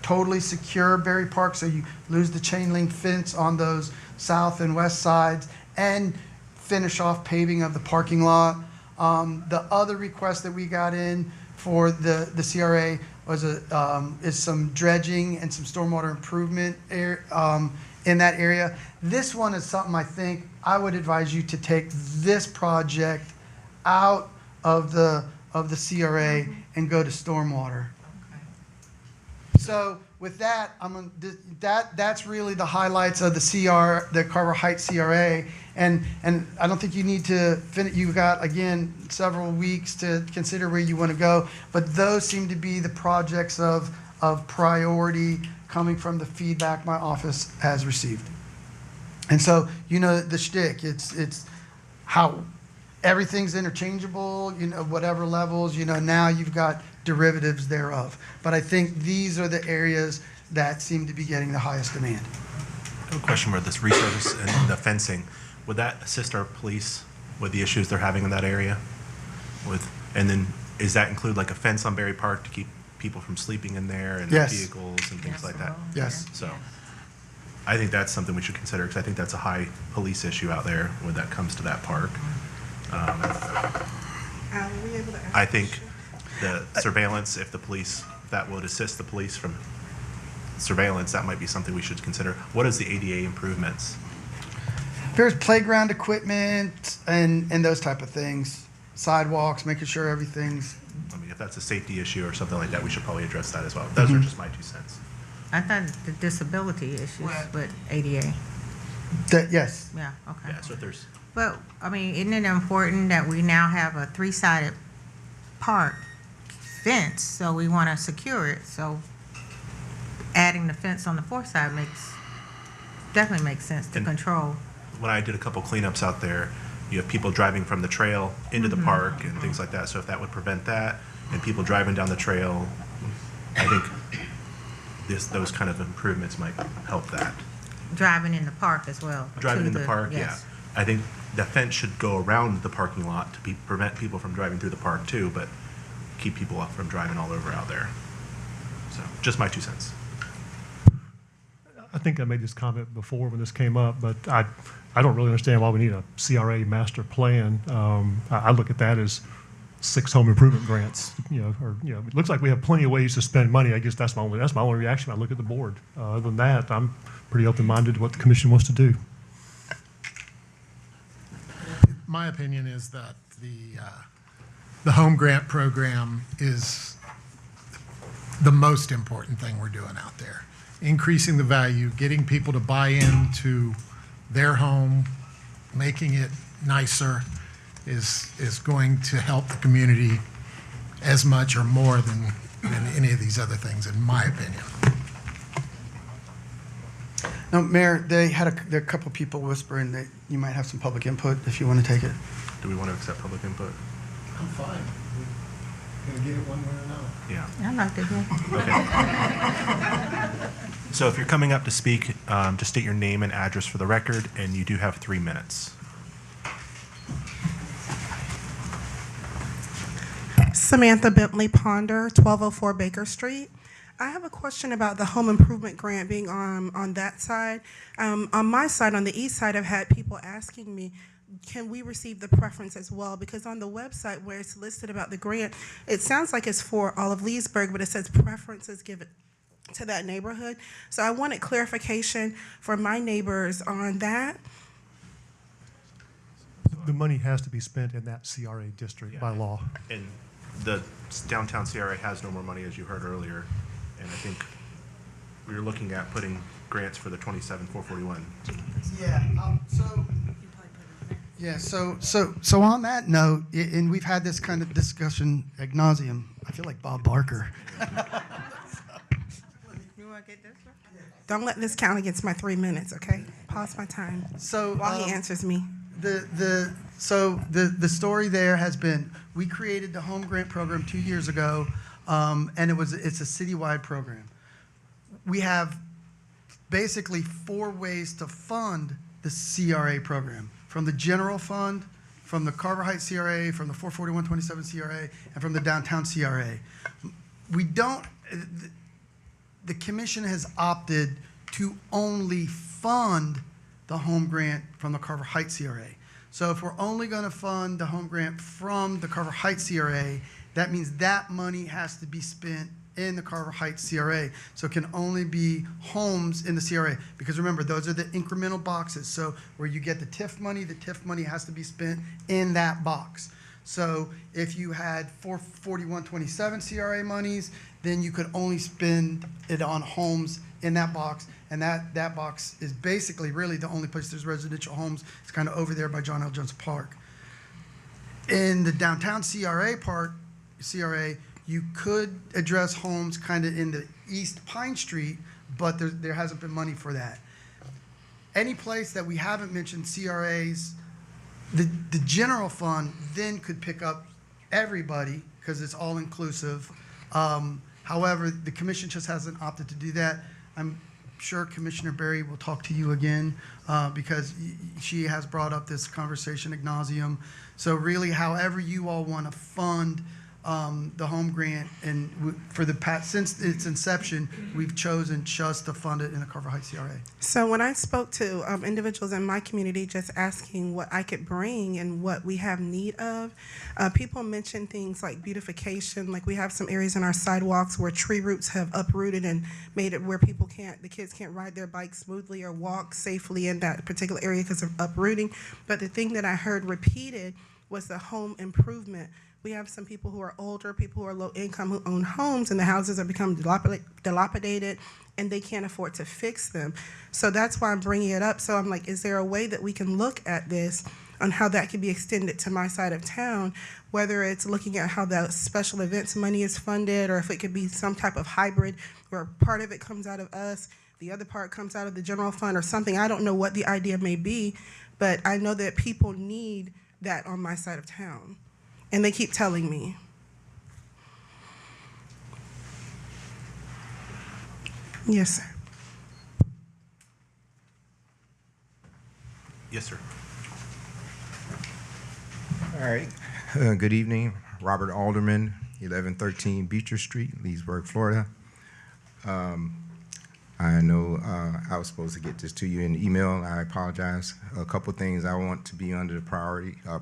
totally secure Berry Park, so you lose the chain link fence on those south and west sides, and finish off paving of the parking lot. The other request that we got in for the CRA was is some dredging and some stormwater improvement in that area. This one is something I think I would advise you to take this project out of the CRA and go to stormwater. So with that, that's really the highlights of the Carver Heights CRA, and I don't think you need to finish. You've got, again, several weeks to consider where you want to go, but those seem to be the projects of priority coming from the feedback my office has received. And so, you know, the shtick, it's how everything's interchangeable, you know, whatever levels, you know, now you've got derivatives thereof. But I think these are the areas that seem to be getting the highest demand. I have a question about this resurface and the fencing. Would that assist our police with the issues they're having in that area? And then, does that include like a fence on Berry Park to keep people from sleeping in there and Yes. vehicles and things like that? Yes. So I think that's something we should consider, because I think that's a high police issue out there when that comes to that park. I think the surveillance, if that would assist the police from surveillance, that might be something we should consider. What is the ADA improvements? There's playground equipment and those type of things, sidewalks, making sure everything's. I mean, if that's a safety issue or something like that, we should probably address that as well. Those are just my 2 cents. I thought the disability issues with ADA. Yes. Yeah, okay. Yeah, so if there's, But, I mean, isn't it important that we now have a 3-sided park fence, so we want to secure it, so adding the fence on the 4th side definitely makes sense to And- control. when I did a couple cleanups out there, you have people driving from the trail into the park and things like that. So if that would prevent that, and people driving down the trail, I think those kind of improvements might help that. Driving in the park as well. Driving to in the park, yeah. yes. I think the fence should go around the parking lot to prevent people from driving through the park too, but keep people up from driving all over out there. So, just my 2 cents. I think I made this comment before when this came up, but I don't really understand why we need a CRA master plan. I look at that as 6 home improvement grants, it looks like we have plenty of ways to spend money. I guess that's my only reaction when I look at the board. Other than that, I'm pretty open-minded to what the commission wants to do. My opinion is that the home grant program is the most important thing we're doing out there. Increasing the value, getting people to buy into their home, making it nicer is going to help the community as much or more than any of these other things, in my opinion. No, Mayor, there are a couple of people whispering that you might have some public input if you want to take it. Do we want to accept public input? I'm fine. We're going to get it one way or another. Yeah. I like to hear. Okay. So if you're coming up to speak, just state your name and address for the record, and you do have 3 minutes. Samantha Bentley Ponder, 1204 Baker Street. I have a question about the home improvement grant being on that side. On my side, on the east side, I've had people asking me, can we receive the preference as well? Because on the website where it's listed about the grant, it sounds like it's for all of Leesburg, but it says preference is given to that neighborhood. So I wanted clarification for my neighbors on that. The money has to be spent in that CRA district by law. And the downtown CRA has no more money, as you heard earlier, and I think we were looking at putting grants for the 27-441. So on that note, and we've had this kind of discussion ad nauseum. I feel like Bob Barker. You want to get this one? Don't let this count against my 3 minutes, okay? Pause my time So while he answers me. The story there has been, we created the home grant program 2 years ago, and it's a citywide program. We have basically 4 ways to fund the CRA program: from the general fund, from the Carver Heights CRA, from the 44127 CRA, and from the downtown CRA. We don't. the commission has opted to only fund the home grant from the Carver Heights CRA. So if we're only going to fund the home grant from the Carver Heights CRA, that means that money has to be spent in the Carver Heights CRA. So it can only be homes in the CRA. Because remember, those are the incremental boxes. So where you get the TIF money has to be spent in that box. So if you had 4127 CRA monies, then you could only spend it on homes in that box. And that box is basically really the only place there's residential homes. It's kind of over there by John L. Jones Park. In the downtown CRA, you could address homes kind of in the East Pine Street, but there hasn't been money for that. Any place that we haven't mentioned CRAs, the general fund then could pick up everybody because it's all inclusive. However, the commission just hasn't opted to do that. I'm sure Commissioner Berry will talk to you again because she has brought up this conversation ad nauseum. So really, however you all want to fund the home grant, and since its inception, we've chosen just to fund it in the Carver Heights CRA. So when I spoke to individuals in my community just asking what I could bring and what we have need of, people mentioned things like beautification. Like we have some areas in our sidewalks where tree roots have uprooted and made it where the kids can't ride their bikes smoothly or walk safely in that particular area because of uprooting. But the thing that I heard repeated was the home improvement. We have some people who are older, people who are low income who own homes, and the houses have become dilapidated and they can't afford to fix them. So that's why I'm bringing it up. So I'm like, is there a way that we can look at this on how that can be extended to my side of town, whether it's looking at how the special events money is funded, or if it could be some type of hybrid where part of it comes out of us, the other part comes out of the general fund or something. I don't know what the idea may be, but I know that people need that on my side of town. And they keep telling me. Yes, sir. Yes, sir. All right. Good evening. Robert Alderman, 1113 Beecher Street, Leesburg, Florida. I know I was supposed to get this to you in email. I apologize. A couple things I want to be under the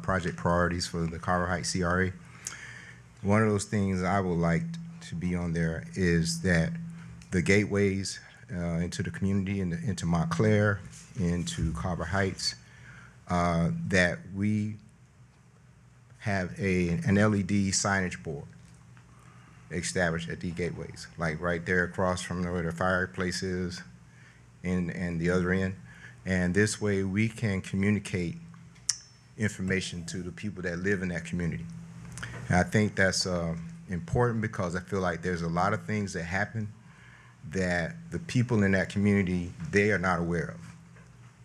project priorities for the Carver Heights CRA. One of those things I would like to be on there is that the gateways into the community, into Montclair, into Carver Heights, that we have an LED signage board established at the gateways, like right there across from where the fireplace is and the other end. And this way we can communicate information to the people that live in that community. And I think that's important because I feel like there's a lot of things that happen that the people in that community, they are not aware of.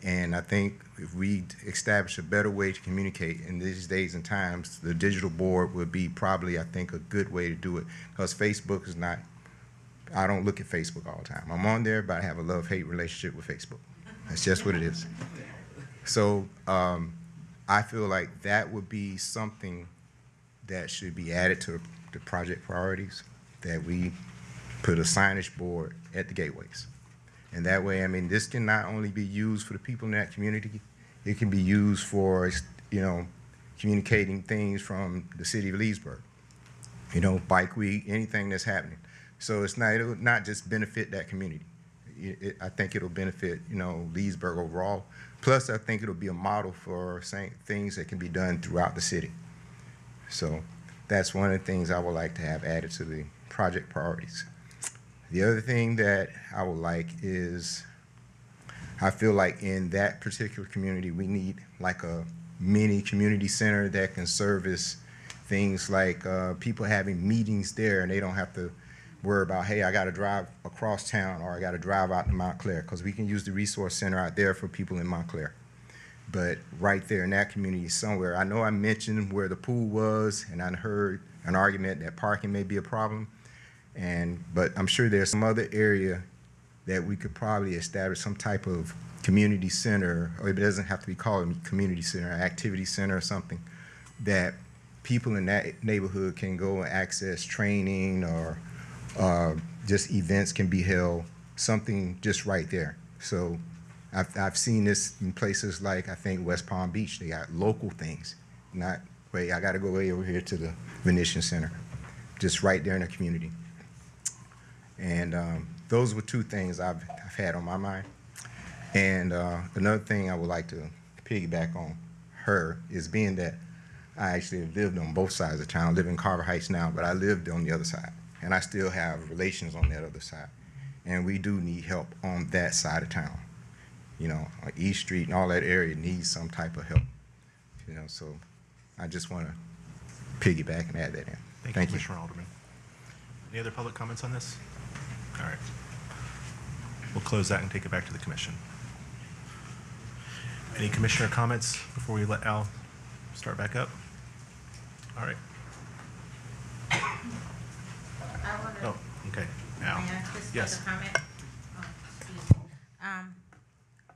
And I think if we establish a better way to communicate in these days and times, the digital board would be probably, I think, a good way to do it. Because Facebook is not, I don't look at Facebook all the time. I'm on there, but I have a love-hate relationship with Facebook. That's just what it is. So I feel like that would be something that should be added to the project priorities, that we put a signage board at the gateways. And that way, I mean, this can not only be used for the people in that community, it can be used for, communicating things from the city of Leesburg. Bike week, anything that's happening. So it'll not just benefit that community. I think it'll benefit, Leesburg overall. Plus, I think it'll be a model for things that can be done throughout the city. So that's one of the things I would like to have added to the project priorities. The other thing that I would like is, I feel like in that particular community, we need like a mini community center that can service things like people having meetings there and they don't have to worry about, hey, I got to drive across town or I got to drive out to Montclair, because we can use the resource center out there for people in Montclair. But right there in that community somewhere, I know I mentioned where the pool was and I heard an argument that parking may be a problem. But I'm sure there's some other area that we could probably establish some type of community center, or it doesn't have to be called a community center, activity center or something, that people in that neighborhood can go and access training or just events can be held, something just right there. So I've seen this in places like, I think, West Palm Beach. They got local things, not, wait, I got to go way over here to the Venetian Center, just right there in the community. And those were two things I've had on my mind. And another thing I would like to piggyback on her is being that I actually have lived on both sides of town. I live in Carver Heights now, but I lived on the other side. And I still have relations on that other side. And we do need help on that side of town. You know, like East Street and all that area needs some type of help. You know, so I just want to piggyback and add that in. Thank you, Commissioner Alderman. Any other public comments on this? All right. We'll close that and take it back to the commission. Any commissioner comments before we let Al start back up? All right. Oh, okay. Al. May I just Yes. make a comment? Oh, excuse me.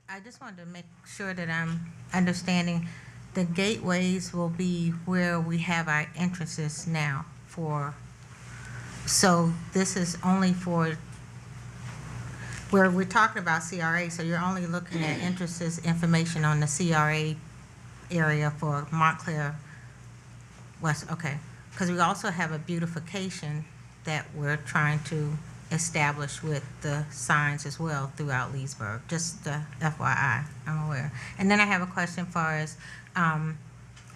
I just wanted to make sure that I'm understanding the gateways will be where we have our entrances now for, so this is only for, where we're talking about CRA, so you're only looking at entrances information on the CRA area for Montclair West, okay. Because we also have a beautification that we're trying to establish with the signs as well throughout Leesburg, just FYI, I'm aware. And then I have a question far as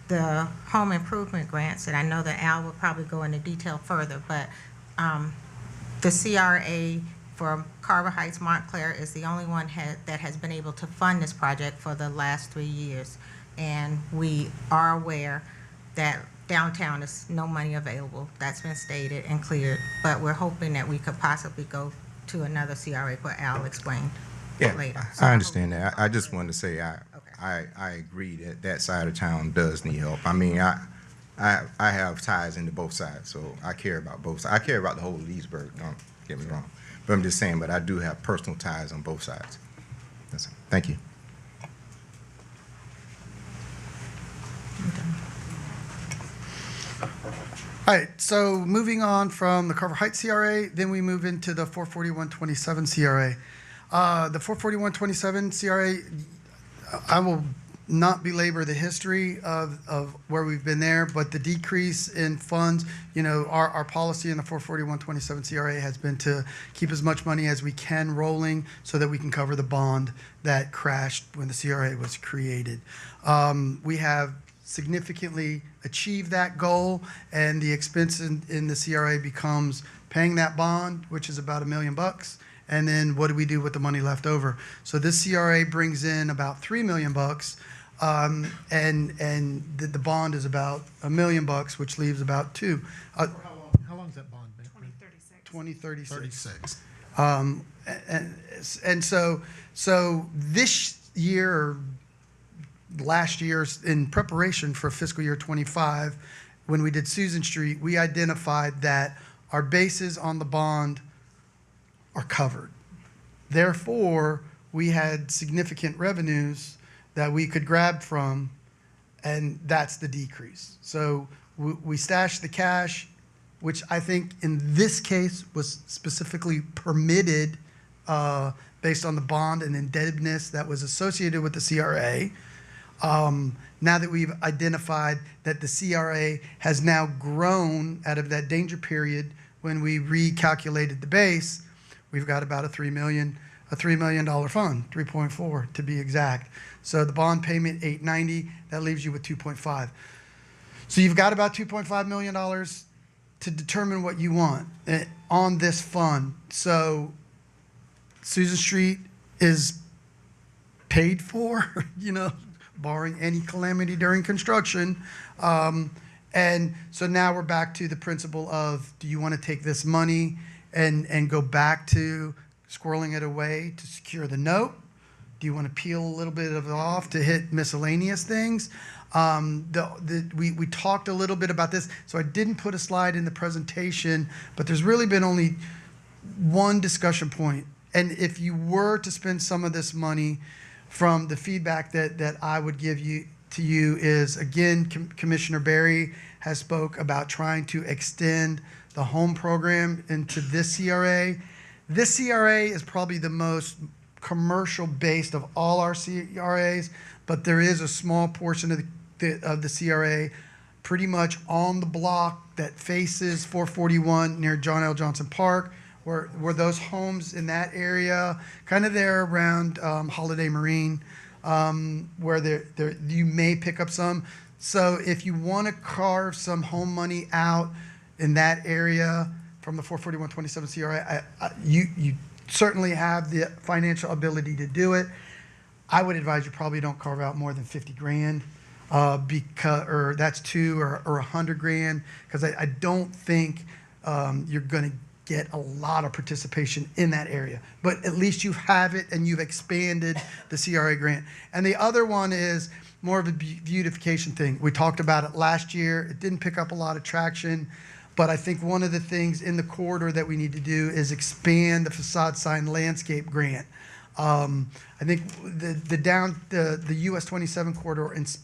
the home improvement grants, and I know that Al will probably go into detail further, but the CRA for Carver Heights, Montclair is the only one that has been able to fund this project for the last 3 years. And we are aware that downtown is no money available. That's been stated and cleared, but we're hoping that we could possibly go to another CRA, but Al explained later. So I understand that. I just wanted to say I agree that that side of town does need help. I mean, I have ties into both sides, so I care about both sides. I care about the whole of Leesburg, don't get me wrong. But I'm just saying, but I do have personal ties on both sides. That's it. Thank you. All right, so moving on from the Carver Heights CRA, then we move into the 44127 CRA. The 44127 CRA, I will not belabor the history of where we've been there, but the decrease in funds, you know, our policy in the 44127 CRA has been to keep as much money as we can rolling so that we can cover the bond that crashed when the CRA was created. We have significantly achieved that goal, and the expense in the CRA becomes paying that bond, which is about $1 million, and then what do we do with the money left over? So this CRA brings in about $3 million, and the bond is about $1 million, which leaves about $2 million. How long's that bond been? 2036. 2036. And so this year, or last year, in preparation for fiscal year 25, when we did Susan Street, we identified that our bases on the bond are covered. Therefore, we had significant revenues that we could grab from, and that's the decrease. So we stashed the cash, which I think in this case was specifically permitted based on the bond and indebtedness that was associated with the CRA. Now that we've identified that the CRA has now grown out of that danger period when we recalculated the base, we've got about a $3 million fund, 3.4 to be exact. So the bond payment, $890, that leaves you with 2.5. So you've got about $2.5 million to determine what you want on this fund. So Susan Street is paid for, you know, barring any calamity during construction. And so now we're back to the principle of, do you want to take this money and go back to squirreling it away to secure the note? Do you want to peel a little bit of it off to hit miscellaneous things? We talked a little bit about this, so I didn't put a slide in the presentation, but there's really been only one discussion point. And if you were to spend some of this money, from the feedback that I would give you to you is, again, Commissioner Berry has spoke about trying to extend the home program into this CRA. This CRA is probably the most commercial based of all our CRAs, but there is a small portion of the CRA pretty much on the block that faces 441 near John L. Johnson Park, where those homes in that area, kind of there around Holiday Marine, where you may pick up some. So if you want to carve some home money out in that area from the 44127 CRA, you certainly have the financial ability to do it. I would advise you probably don't carve out more than 50 grand, or that's two or 100 grand, because I don't think you're going to get a lot of participation in that area. But at least you have it and you've expanded the CRA grant. And the other one is more of a beautification thing. We talked about it last year. It didn't pick up a lot of traction. But I think one of the things in the corridor that we need to do is expand the facade sign landscape grant. I think the US 27 corridor is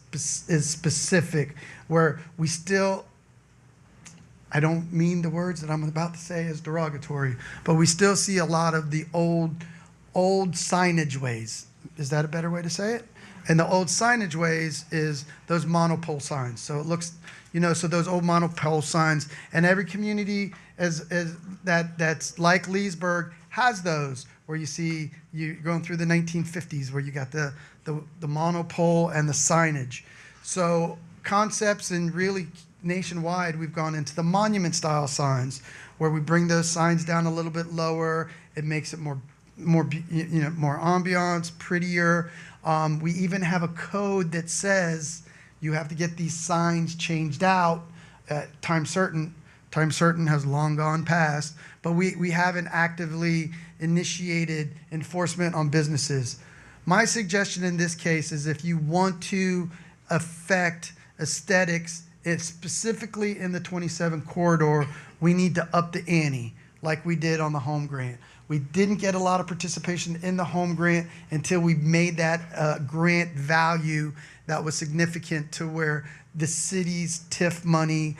specific, where we still, I don't mean the words that I'm about to say as derogatory, but we still see a lot of the old signage ways. Is that a better way to say it? And the old signage ways is those monopole signs. So it looks, so those old monopole signs, and every community that's like Leesburg has those, where you see you going through the 1950s, where you got the monopole and the signage. So concepts, and really nationwide, we've gone into the monument style signs, where we bring those signs down a little bit lower. It makes it more ambiance, prettier. We even have a code that says you have to get these signs changed out at time certain. Time certain has long gone past, but we haven't actively initiated enforcement on businesses. My suggestion in this case is, if you want to affect aesthetics, it's specifically in the 27 corridor, we need to up the ante like we did on the home grant. We didn't get a lot of participation in the home grant until we made that grant value that was significant to where the city's TIF money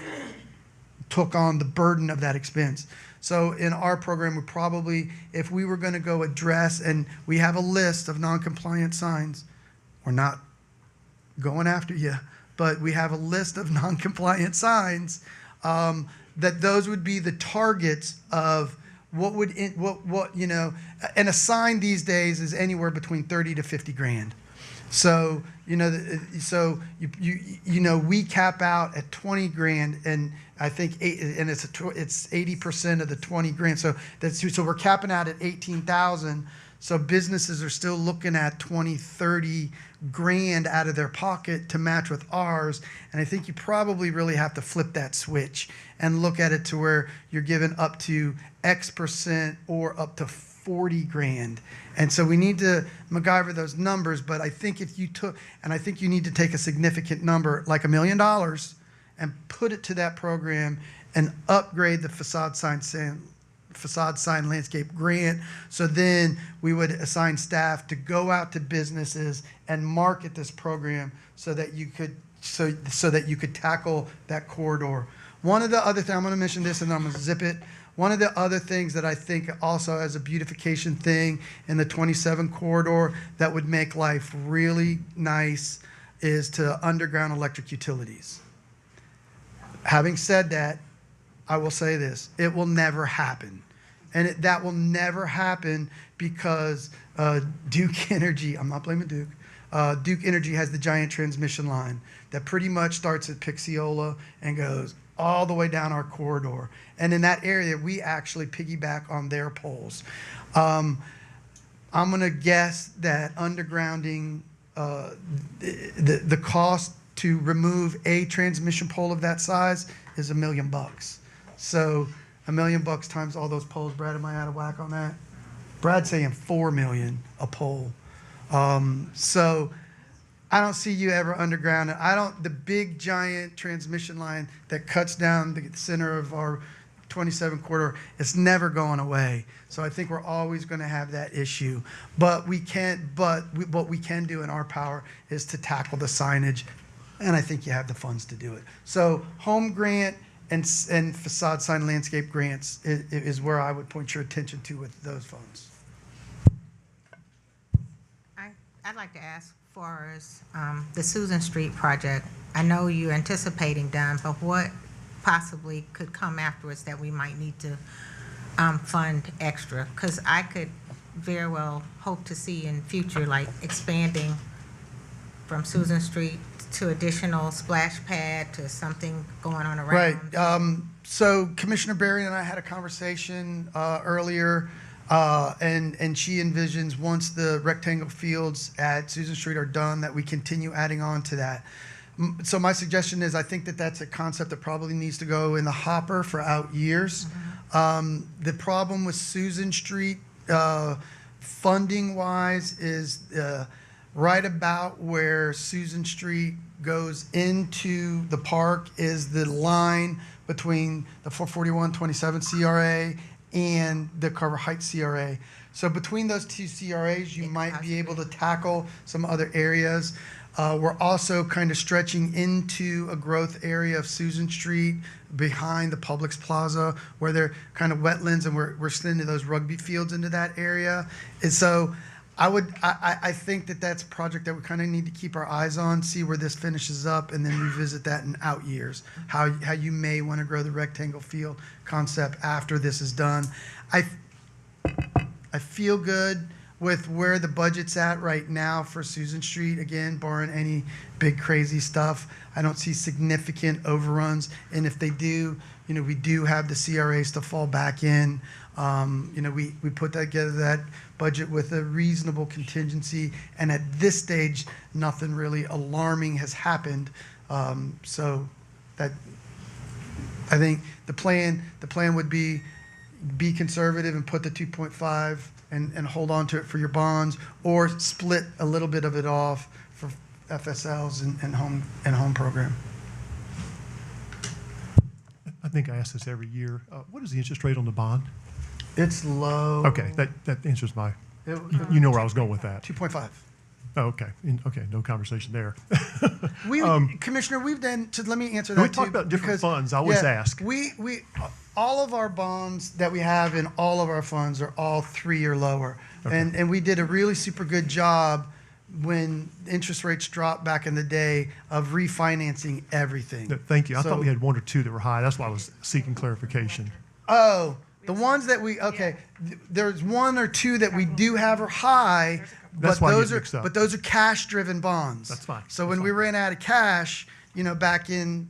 took on the burden of that expense. So in our program, we probably, if we were going to go address, and we have a list of non-compliant signs, we're not going after you, but we have a list of non-compliant signs, that those would be the targets of what and a sign these days is anywhere between 30 to 50 grand. So, we cap out at 20 grand, and I think it's 80% of the 20 grand. So we're capping out at 18,000. So businesses are still looking at 20, 30 grand out of their pocket to match with ours. And I think you probably really have to flip that switch and look at it to where you're given up to X percent or up to 40 grand. And so we need to MacGyver those numbers. But I think if you took, and I think you need to take a significant number, like $1 million, and put it to that program and upgrade the facade sign landscape grant. So then we would assign staff to go out to businesses and market this program so that you could tackle that corridor. One of the other things, I'm going to mention this and then I'm going to zip it. One of the other things that I think also as a beautification thing in the 27 corridor that would make life really nice is to underground electric utilities. Having said that, I will say this: it will never happen. And that will never happen because Duke Energy, I'm not blaming Duke, Duke Energy has the giant transmission line that pretty much starts at Pixiola and goes all the way down our corridor. And in that area, we actually piggyback on their poles. I'm going to guess that undergrounding, the cost to remove a transmission pole of that size is $1 million. So $1 million times all those poles. Brad, am I out of whack on that? Brad's saying $4 million a pole. So I don't see you ever underground it. The big giant transmission line that cuts down the center of our 27 corridor, it's never going away. So I think we're always going to have that issue. But what we can do in our power is to tackle the signage, and I think you have the funds to do it. So home grant and facade sign landscape grants is where I would point your attention to with those funds. I'd like to ask for the Susan Street project. I know you're anticipating done, but what possibly could come afterwards that we might need to fund extra? Because I could very well hope to see in future, like expanding from Susan Street to additional splash pad to something going on around. Right. So Commissioner Berry and I had a conversation earlier, and she envisions once the rectangle fields at Susan Street are done, that we continue adding on to that. So my suggestion is, I think that that's a concept that probably needs to go in the hopper for out years. The problem with Susan Street, funding-wise, is right about where Susan Street goes into the park is the line between the 441-27 CRA and the Carver Heights CRA. So between those two CRAs, you might be able to tackle some other areas. We're also kind of stretching into a growth area of Susan Street behind the Publix Plaza, where they're kind of wetlands, and we're sending those rugby fields into that area. And so I think that that's a project that we kind of need to keep our eyes on, see where this finishes up, and then revisit that in out years, how you may want to grow the rectangle field concept after this is done. I feel good with where the budget's at right now for Susan Street, again, barring any big crazy stuff. I don't see significant overruns, and if they do, we do have the CRAs to fall back in. We put together that budget with a reasonable contingency, and at this stage, nothing really alarming has happened. So that, I think the plan would be conservative and put the 2.5 and hold on to it for your bonds, or split a little bit of it off for FSLs and home program. I think I ask this every year. What is the interest rate on the bond? It's low. Okay, that answers my, you know where I was going with that. 2.5. Oh, okay, okay, no conversation there. Commissioner, we've done. So let me answer We that talk too, about different because, funds. I always yeah, ask. We all of our bonds that we have in all of our funds are all 3 or lower, Okay. and we did a really super good job when interest rates dropped back in the day of refinancing everything. Thank you. I So- thought we had 1 or 2 that were high. That's why I was seeking clarification. Oh, the ones that there's 1 or 2 that we do have are high, That's but why I those get are mixed up. but those are cash-driven bonds. That's fine. So That's when we fine. ran out of cash, back in,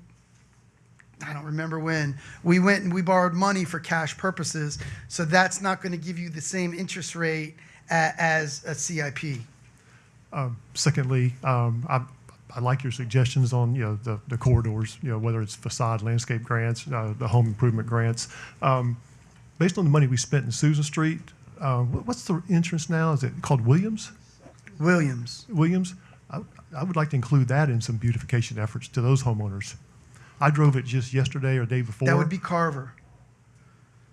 I don't remember when, we went and we borrowed money for cash purposes. So that's not going to give you the same interest rate as a CIP. Secondly, I like your suggestions on the corridors, whether it's facade landscape grants, the home improvement grants. Based on the money we spent in Susan Street, what's the entrance now? Is it called Williams? Williams. Williams? I would like to include that in some beautification efforts to those homeowners. I drove it just yesterday or day before. That would be Carver.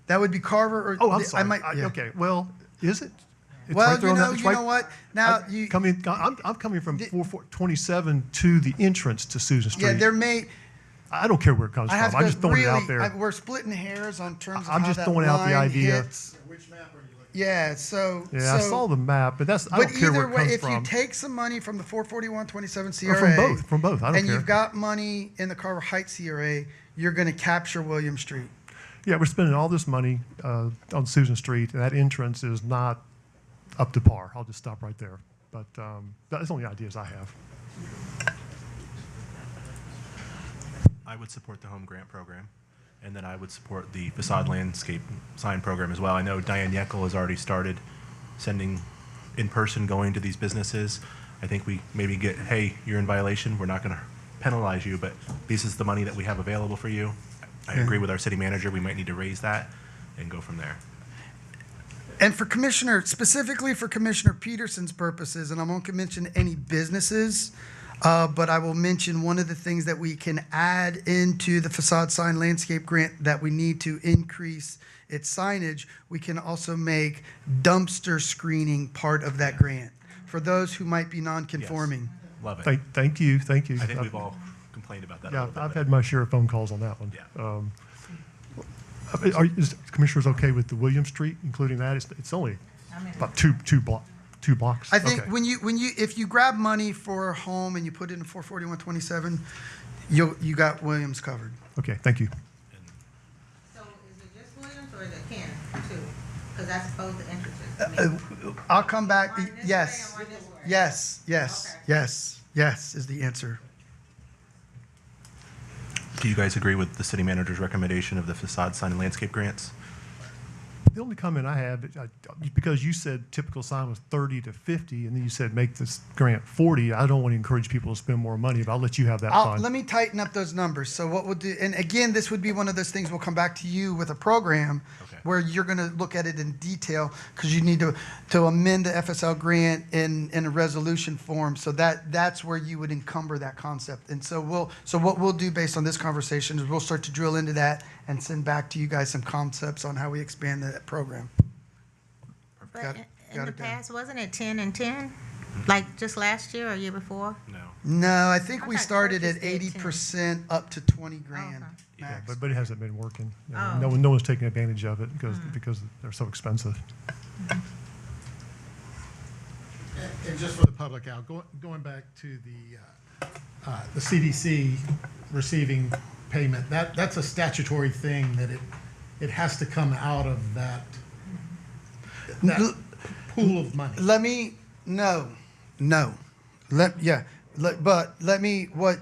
That would be Carver. Or Oh, I'm sorry. yeah. Okay. Well, is it? It's Well, right there on that- it's right- know what? Now I'm coming from 427 to the entrance to Susan Street. yeah, there may. I don't care where it comes I have from. I'm to just throwing it out really. there. We're splitting hairs on terms of I'm how just that throwing out the line idea. hits. Yeah. So. Yeah, I so- saw the map, but I But don't care where either it way, comes if you from. take some money from the 441-27 Or CRA, from both. I don't and care. you've got money in the Carver Heights CRA, you're going to capture William Street. Yeah, we're spending all this money on Susan Street, and that entrance is not up to par. I'll just stop right there. But that's the only ideas I have. I would support the home grant program, and then I would support the facade landscape sign program as well. I know Diane Yeckel has already started sending in person, going to these businesses. I think we maybe get, hey, you're in violation. We're not going to penalize you, but this is the money that we have available for you. I agree with our city manager. We might need to raise that and go from there. And specifically for Commissioner Peterson's purposes, and I won't mention any businesses, but I will mention one of the things that we can add into the facade sign landscape grant that we need to increase its signage. We can also make dumpster screening part of that grant for those who might be non-conforming. Love it. Thank you. I think we've all complained about that a Yeah, little bit. I've had my share of phone calls on that one. Yeah. Is commissioners okay with the William Street, including that? It's only about two blocks. I think Okay. when you if you grab money for a home and you put it in 44127, you got Williams covered. Okay, thank you. So is it just Williams or is it Ken too? Because that's both the entrances. I'll come back. One this way Yes, and one this way. yes, Okay. yes is the answer. Do you guys agree with the city manager's recommendation of the facade sign and landscape grants? The only comment I have, because you said typical sign was 30 to 50, and then you said make this grant 40, I don't want to encourage people to spend more money, but I'll let you have that fine. Let me tighten up those numbers. So what we'll do, and again, this would be one of those things we'll come back to you with a program Okay. where you're going to look at it in detail because you need to amend the FSL grant in a resolution form. So that's where you would encumber that concept. And so what we'll do based on this conversation is we'll start to drill into that and send back to you guys some concepts on how we expand that program. But Got- in got the it down. past, wasn't it 10 and 10? Like just last year or year before? No. No, I think I we thought started churches at did 80% up to 20 grand Okay. Yeah, max. but it hasn't been working. Oh. No one's taking advantage of it because they're so expensive. And just for the public out, going back to the CDC receiving payment, that's a statutory thing that it has to come out of that pool of money. Let me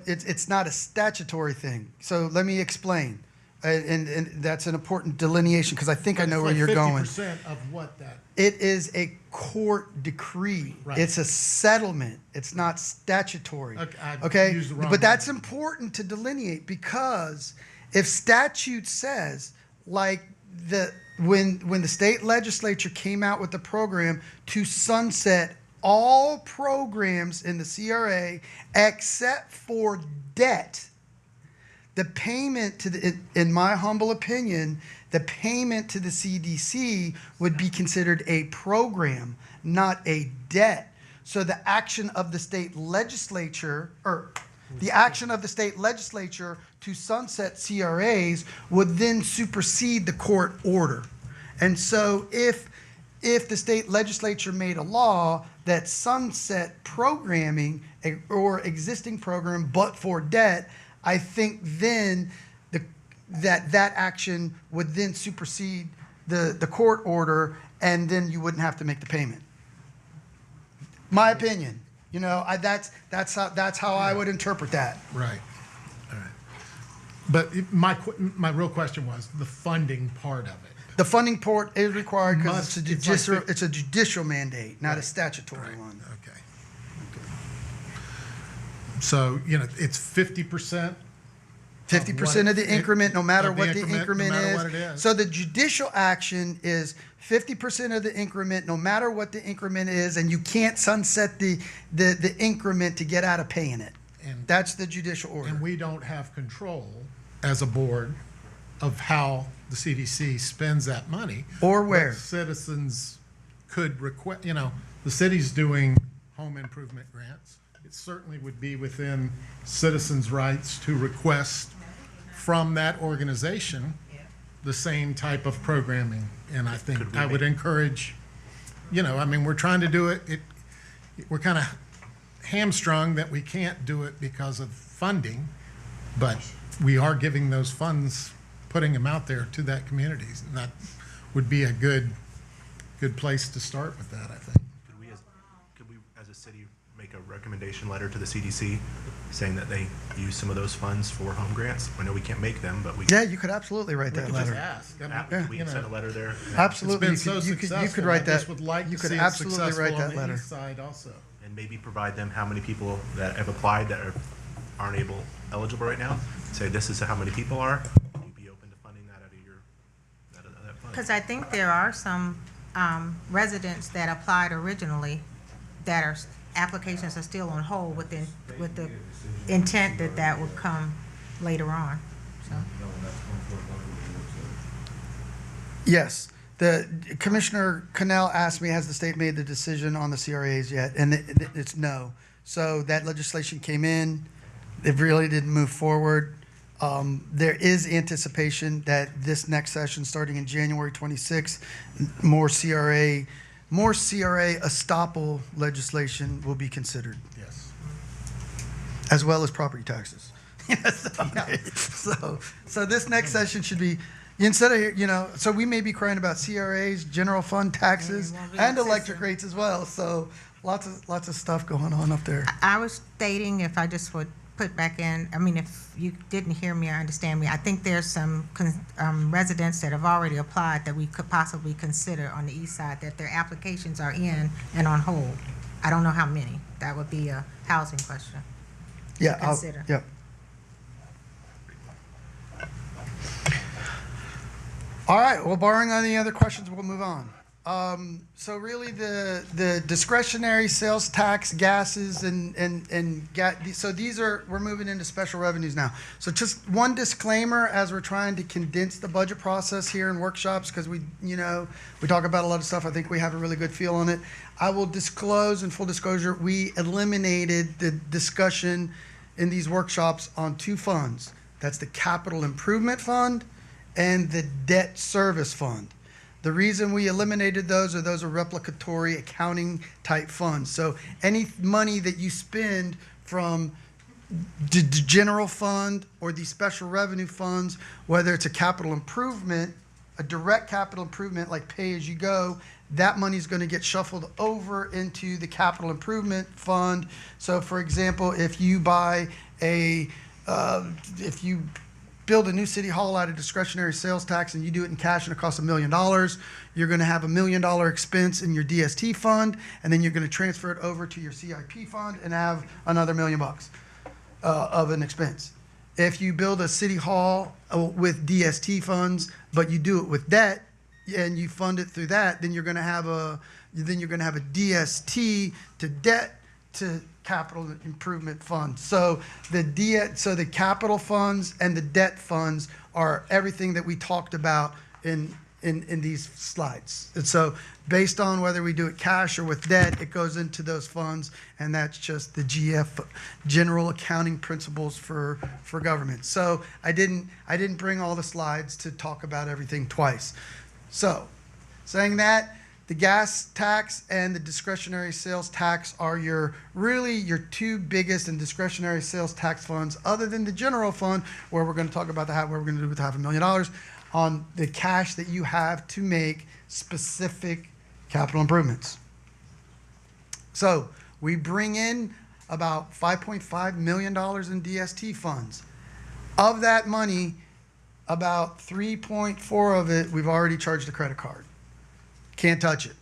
it's not a statutory thing. So let me explain, and that's an important delineation because I think I know where you're going. 50% of what that, It is a court decree. Right. It's a settlement. It's not statutory. Okay, I Okay? used the wrong But that's word. important to delineate because if statute says, like when the state legislature came out with the program to sunset all programs in the CRA except for debt, the payment to in my humble opinion, the payment to the CDC would be considered a program, not a debt. So the action of the state legislature, to sunset CRAs would then supersede the court order. And so if the state legislature made a law that sunset programming or existing program but for debt, I think then that action would then supersede the court order, and then you wouldn't have to make the payment. My opinion, that's how I would interpret that. right, all right. But my real question was the funding part of it. The funding part is required because Must- it's it's a judicial mandate, not a Right. statutory Right, one. okay. So, it's 50%? 50% of the increment, no matter of the what the increment, increment no matter is. what it is. So the judicial action is 50% of the increment, no matter what the increment is, and you can't sunset the increment to get out of paying it. And- That's the judicial order. And we don't have control as a board of how the CDC spends that money. Or where. But citizens could request, the city's doing home improvement grants. It certainly would be within citizens' rights to request from that organization the same type of programming. And I think Could we I would make- encourage, we're trying to do it, we're kind of hamstrung that we can't do it because of funding, but we are giving those funds, putting them out there to that community. And that would be a good place to start with that, I think. Could we as a city make a recommendation letter to the CDC saying that they use some of those funds for home grants? I know we can't make them, but we Yeah, you could absolutely write that We could just letter. ask. I mean, we can send a letter there. Absolutely. It's been so You could successful. write I that. just would like You to could see it absolutely successful write on that the letter. east side also. And maybe provide them how many people that have applied that aren't eligible right now. Say this is how many people are. Would you be open to funding that out of that fund? Because I think there are some residents that applied originally that applications are still on hold with the intent that would come later on. So, Yes. The Commissioner Cannell asked me, has the state made the decision on the CRAs yet? And it's no. So that legislation came in. It really didn't move forward. There is anticipation that this next session, starting in January 26th, more CRA estoppel legislation will be considered, Yes. as well as property taxes. So this next session should be, instead of, so we may be crying about CRAs, general fund taxes, Yeah, well, we and got electric system. rates as well. So lots of stuff going on up there. I was stating, if I just would put back in, I mean, if you didn't hear me or understand me, I think there's some residents that have already applied that we could possibly consider on the east side, that their applications are in and on hold. I don't know how many. That would be a housing question. Yeah, consider. Yep. All right, well, barring any other questions, we'll move on. So really the discretionary sales tax, gases, so we're moving into special revenues now. So just one disclaimer as we're trying to condense the budget process here in workshops, because we talk about a lot of stuff. I think we have a really good feel on it. I will disclose, in full disclosure, we eliminated the discussion in these workshops on two funds. That's the capital improvement fund and the debt service fund. The reason we eliminated those are replicatory accounting type funds. So any money that you spend from the general fund or the special revenue funds, whether it's a capital improvement, a direct capital improvement like pay as you go, that money is going to get shuffled over into the capital improvement fund. So for example, if you buy if you build a new city hall out of discretionary sales tax and you do it in cash and it costs $1 million, you're going to have $1 million expense in your DST fund, and then you're going to transfer it over to your CIP fund and have another $1 million of an expense. If you build a city hall with DST funds, but you do it with debt and you fund it through that, then you're going to have a DST to debt to capital improvement fund. So the capital funds and the debt funds are everything that we talked about in these slides. And so based on whether we do it cash or with debt, it goes into those funds, and that's just the GF, general accounting principles for government. So I didn't bring all the slides to talk about everything twice. So saying that, the gas tax and the discretionary sales tax are your two biggest and discretionary sales tax funds, other than the general fund, where we're going to talk about what we're going to do with $500,000 on the cash that you have to make specific capital improvements. So we bring in about $5.5 million in DST funds. Of that money, about 3.4 of it, we've already charged a credit card. Can't touch it,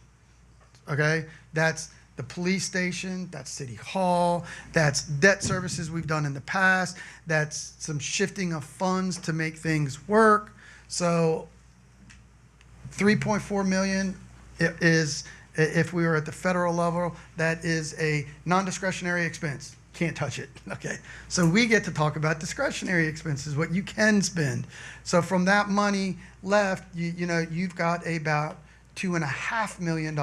okay? That's the police station, that's City Hall, that's debt services we've done in the past, that's some shifting of funds to make things work. So 3.4 million is, if we were at the federal level, that is a non-discretionary expense. Can't touch it, okay? So we get to talk about discretionary expenses, what you can spend. So from that money left, you've got about $2.5 million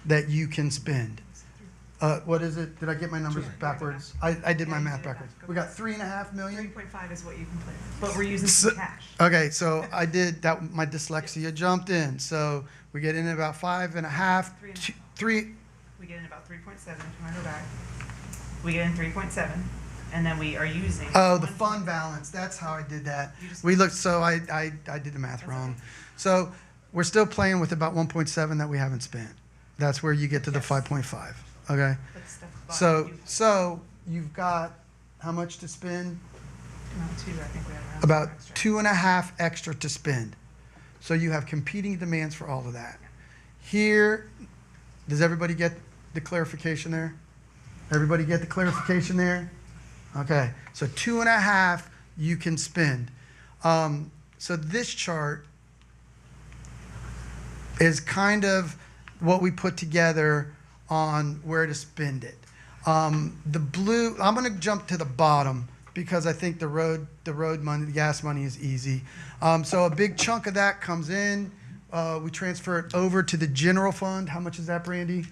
that you can spend. What is it? Did I get my numbers backwards? I did my math backwards. We got $3.5 million. 3.5 is what you can put in, but we're using some cash. Okay, so I did that. My dyslexia jumped in. So we get in at about 5.5. Three. We get in about 3.7. If you want to go back, we get in 3.7, and then we are using. Oh, the fund balance. That's how I did that. We looked. So I did the math wrong. Okay. So we're still playing with about 1.7 that we haven't spent. That's where you get to the 5.5. Okay. But the stuff above, So you've got how much to spend? I think we have around About extra. 2.5 extra to spend. So you have competing demands for all of that. Here, does everybody get the clarification there? Everybody get the clarification there? Okay. So 2.5 you can spend. So this chart is kind of what we put together on where to spend it. The blue, I'm going to jump to the bottom because I think the road money, the gas money is easy. So a big chunk of that comes in. We transfer it over to the general fund. How much is that, Brandy?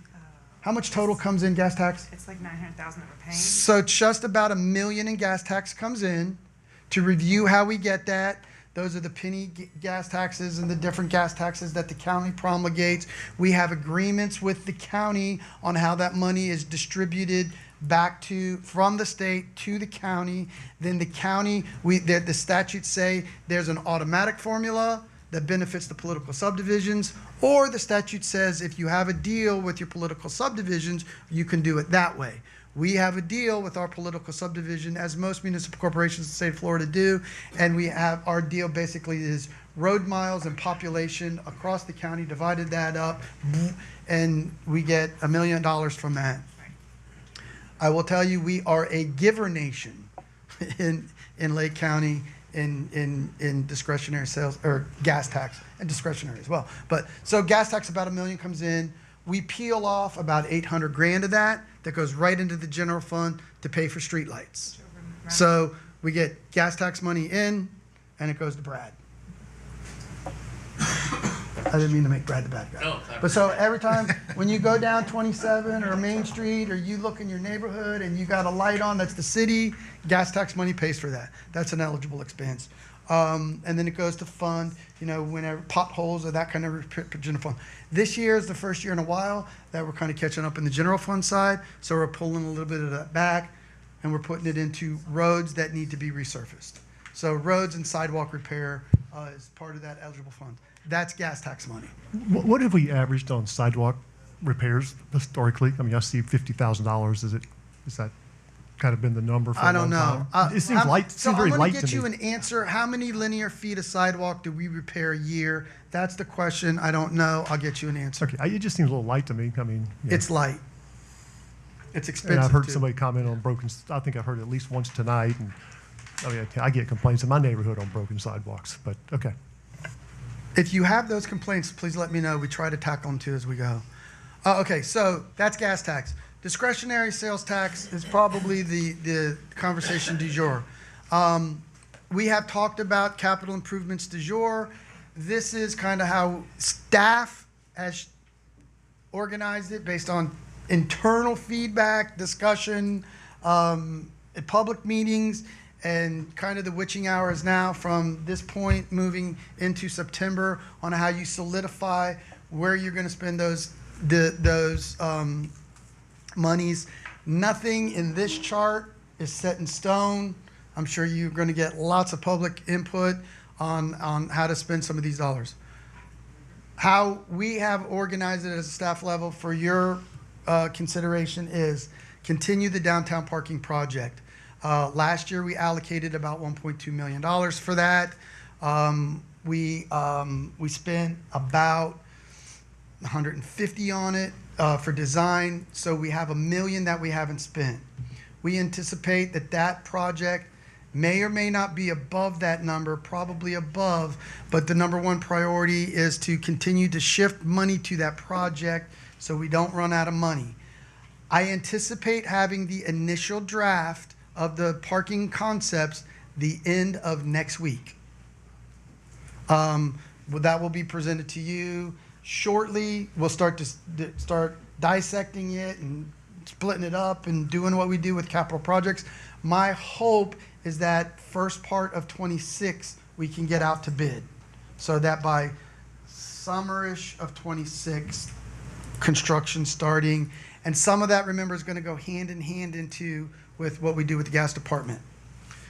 How much total comes in gas tax? It's like 900,000 that we're paying. So just about $1 million in gas tax comes in. To review how we get that, those are the penny gas taxes and the different gas taxes that the county promulgates. We have agreements with the county on how that money is distributed back from the state to the county. Then the county, the statutes say there's an automatic formula that benefits the political subdivisions, or the statute says if you have a deal with your political subdivisions, you can do it that way. We have a deal with our political subdivision, as most municipal corporations in the state of Florida do, and we have our deal basically is road miles and population across the county, divided that up, and we get $1 million from that. I will tell you, we are a giver nation in Lake County in discretionary sales, or gas tax, and discretionary as well. But so gas tax, about $1 million comes in. We peel off about 800 grand of that goes right into the general fund to pay for streetlights. So we get gas tax money in, and it goes to Brad. I didn't mean to make Brad the bad guy. No, but so every time when you go down 27 or Main Street, or you look in your neighborhood and you got a light on that's the city, gas tax money pays for that. That's an eligible expense. And then it goes to fund, whenever potholes or that kind of general fund. This year is the first year in a while that we're kind of catching up in the general fund side. So we're pulling a little bit of that back, and we're putting it into roads that need to be resurfaced. So roads and sidewalk repair is part of that eligible fund. That's gas tax money. What have we averaged on sidewalk repairs historically? I mean, I see $50,000. Is that kind of been the number for a long time? I don't know. It seems light. So very I'm light going to to get me. you an answer. How many linear feet of sidewalk do we repair a year? That's the question. I don't know. I'll get you an answer. Okay, it just seems a little light to me. I mean, It's light. It's expensive. and I've heard too. somebody comment on broken. I think I've heard it at least once tonight. And I mean, I get complaints in my neighborhood on broken sidewalks. But okay. If you have those complaints, please let me know. We try to tackle them too as we go. Okay, so that's gas tax. Discretionary sales tax is probably the conversation du jour. We have talked about capital improvements du jour. This is kind of how staff has organized it based on internal feedback, discussion, at public meetings, and kind of the witching hours now from this point moving into September on how you solidify where you're going to spend those monies. Nothing in this chart is set in stone. I'm sure you're going to get lots of public input on how to spend some of these dollars. How we have organized it as a staff level for your consideration is continue the downtown parking project. Last year we allocated about $1.2 million for that. We spent about 150 on it for design, so we have $1 million that we haven't spent. We anticipate that project may or may not be above that number, probably above, but the number one priority is to continue to shift money to that project so we don't run out of money. I anticipate having the initial draft of the parking concepts the end of next week. That will be presented to you shortly. We'll start dissecting it and splitting it up and doing what we do with capital projects. My hope is that first part of 26 we can get out to bid, so that by summerish of 26 construction starting, and some of that, remember, is going to go hand in hand with what we do with the gas department.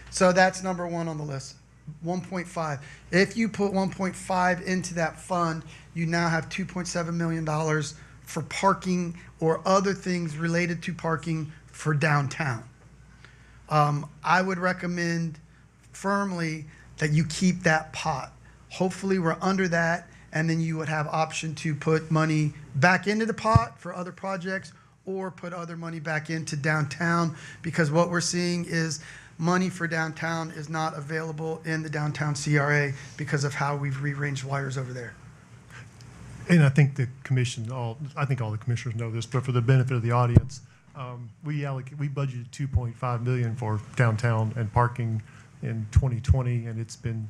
So that's number one on the list. 1.5. If you put 1.5 into that fund, you now have $2.7 million for parking or other things related to parking for downtown. I would recommend firmly that you keep that pot. Hopefully we're under that, and then you would have option to put money back into the pot for other projects or put other money back into downtown, because what we're seeing is money for downtown is not available in the downtown CRA because of how we've rearranged wires over there. And I think the commission, I think all the commissioners know this, but for the benefit of the audience, we budgeted $2.5 million for downtown and parking in 2020, and it's been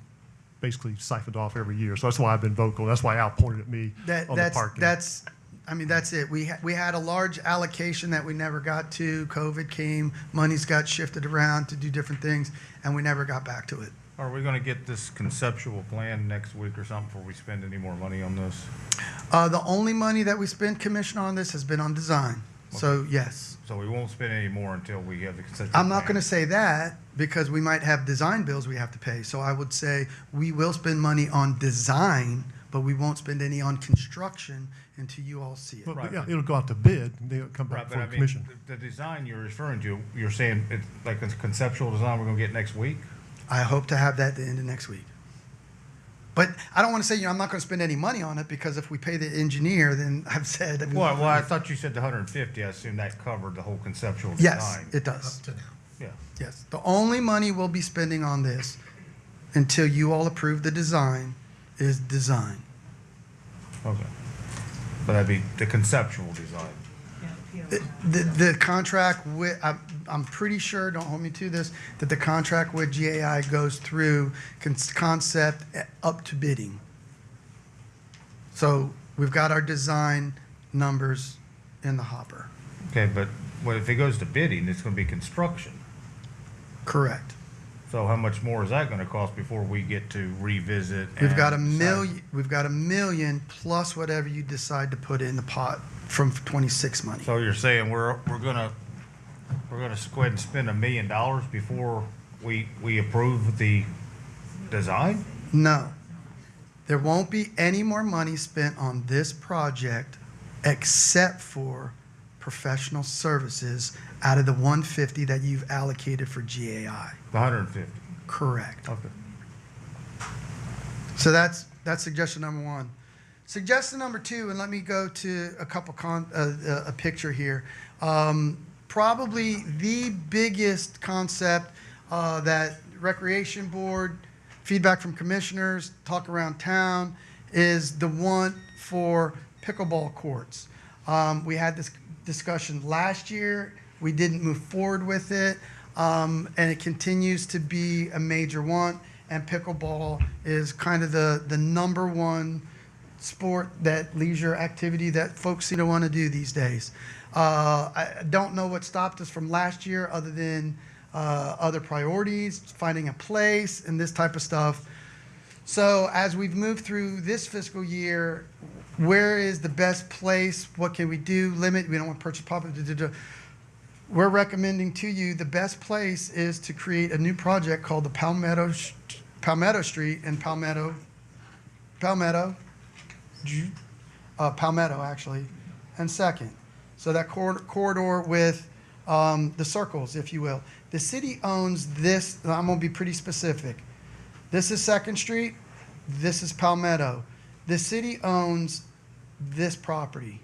basically siphoned off every year. So that's why I've been vocal. That's why Al pointed at me on the parking. That's I mean, that's it. We had a large allocation that we never got to. COVID came, monies got shifted around to do different things, and we never got back to it. Are we gonna get this conceptual plan next week or something before we spend any more money on this? The only money that we spent, Commissioner, on this has been on design. So, yes. So we won't spend any more until we have the conceptual I'm not plan. going to say that because we might have design bills we have to pay. So I would say we will spend money on design, but we won't spend any on construction until you all see it. But yeah, it'll go out to bid, and then it'll come Right, back but for I the mean, commission. the design you're referring to, you're saying it's like a conceptual design we're gonna get next week? I hope to have that at the end of next week. But I don't want to say, I'm not going to spend any money on it because if we pay the engineer, then I've said. Well, I thought you said the 150, I assumed that covered the whole conceptual design. Yes, it does. Up to now. Yeah. Yes. The only money we'll be spending on this until you all approve the design is design. Okay. But that'd be the conceptual design. The contract with, I'm pretty sure, don't hold me to this, that the contract with GAI goes through concept up to bidding. So we've got our design numbers in the hopper. Okay, but if it goes to bidding, it's gonna be construction. Correct. So how much more is that gonna cost before we get to revisit? We've got and decide? we've got $1 million plus whatever you decide to put in the pot from 26 money. So you're saying we're gonna go ahead and spend $1 million before we approve the design? No. There won't be any more money spent on this project except for professional services out of the 150 that you've allocated for GAI. The 150? Correct. Okay. So that's suggestion number one. Suggestion number two, and let me go to a couple a picture here. Probably the biggest concept that Recreation Board, feedback from commissioners, talk around town, is the one for pickleball courts. We had this discussion last year. We didn't move forward with it, and it continues to be a major one. And pickleball is kind of the number one sport, that leisure activity that folks seem to want to do these days. I don't know what stopped us from last year other than other priorities, finding a place, and this type of stuff. So as we've moved through this fiscal year, where is the best place? What can we do? Limit, we don't want to purchase property. We're recommending to you the best place is to create a new project called the Palmetto Street and Palmetto actually, and Second. So that corridor with the circles, if you will. The city owns this. I'm going to be pretty specific. This is Second Street. This is Palmetto. The city owns this property.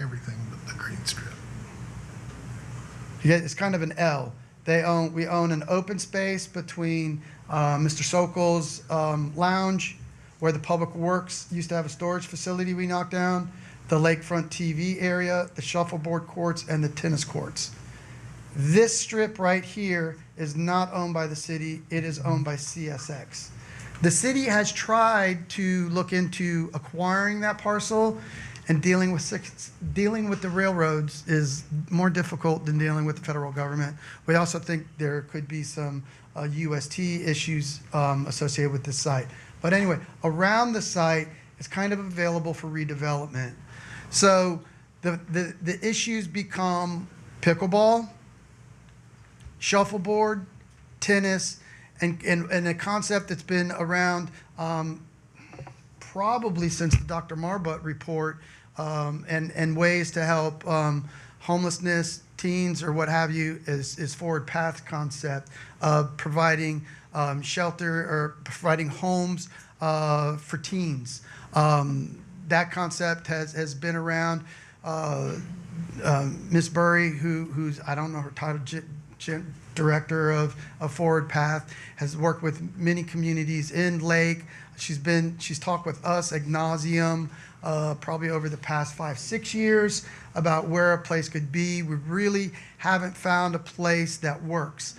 Everything but the green strip. Yeah, it's kind of an L. We own an open space between Mr. Sokol's lounge, where the Public Works used to have a storage facility we knocked down, the lakefront TV area, the shuffleboard courts, and the tennis courts. This strip right here is not owned by the city. It is owned by CSX. The city has tried to look into acquiring that parcel, and dealing with the railroads is more difficult than dealing with the federal government. We also think there could be some UST issues associated with this site. But anyway, around the site, it's kind of available for redevelopment. So the issues become pickleball, shuffleboard, tennis, and a concept that's been around probably since the Dr. Marbutt report, and ways to help homelessness, teens, or what have you, is forward path concept of providing shelter or providing homes for teens. That concept has been around. Ms. Burry, who's, I don't know her title, director of Forward Path, has worked with many communities in Lake. She's talked with us ad nauseum, probably over the past 5-6 years, about where a place could be. We really haven't found a place that works.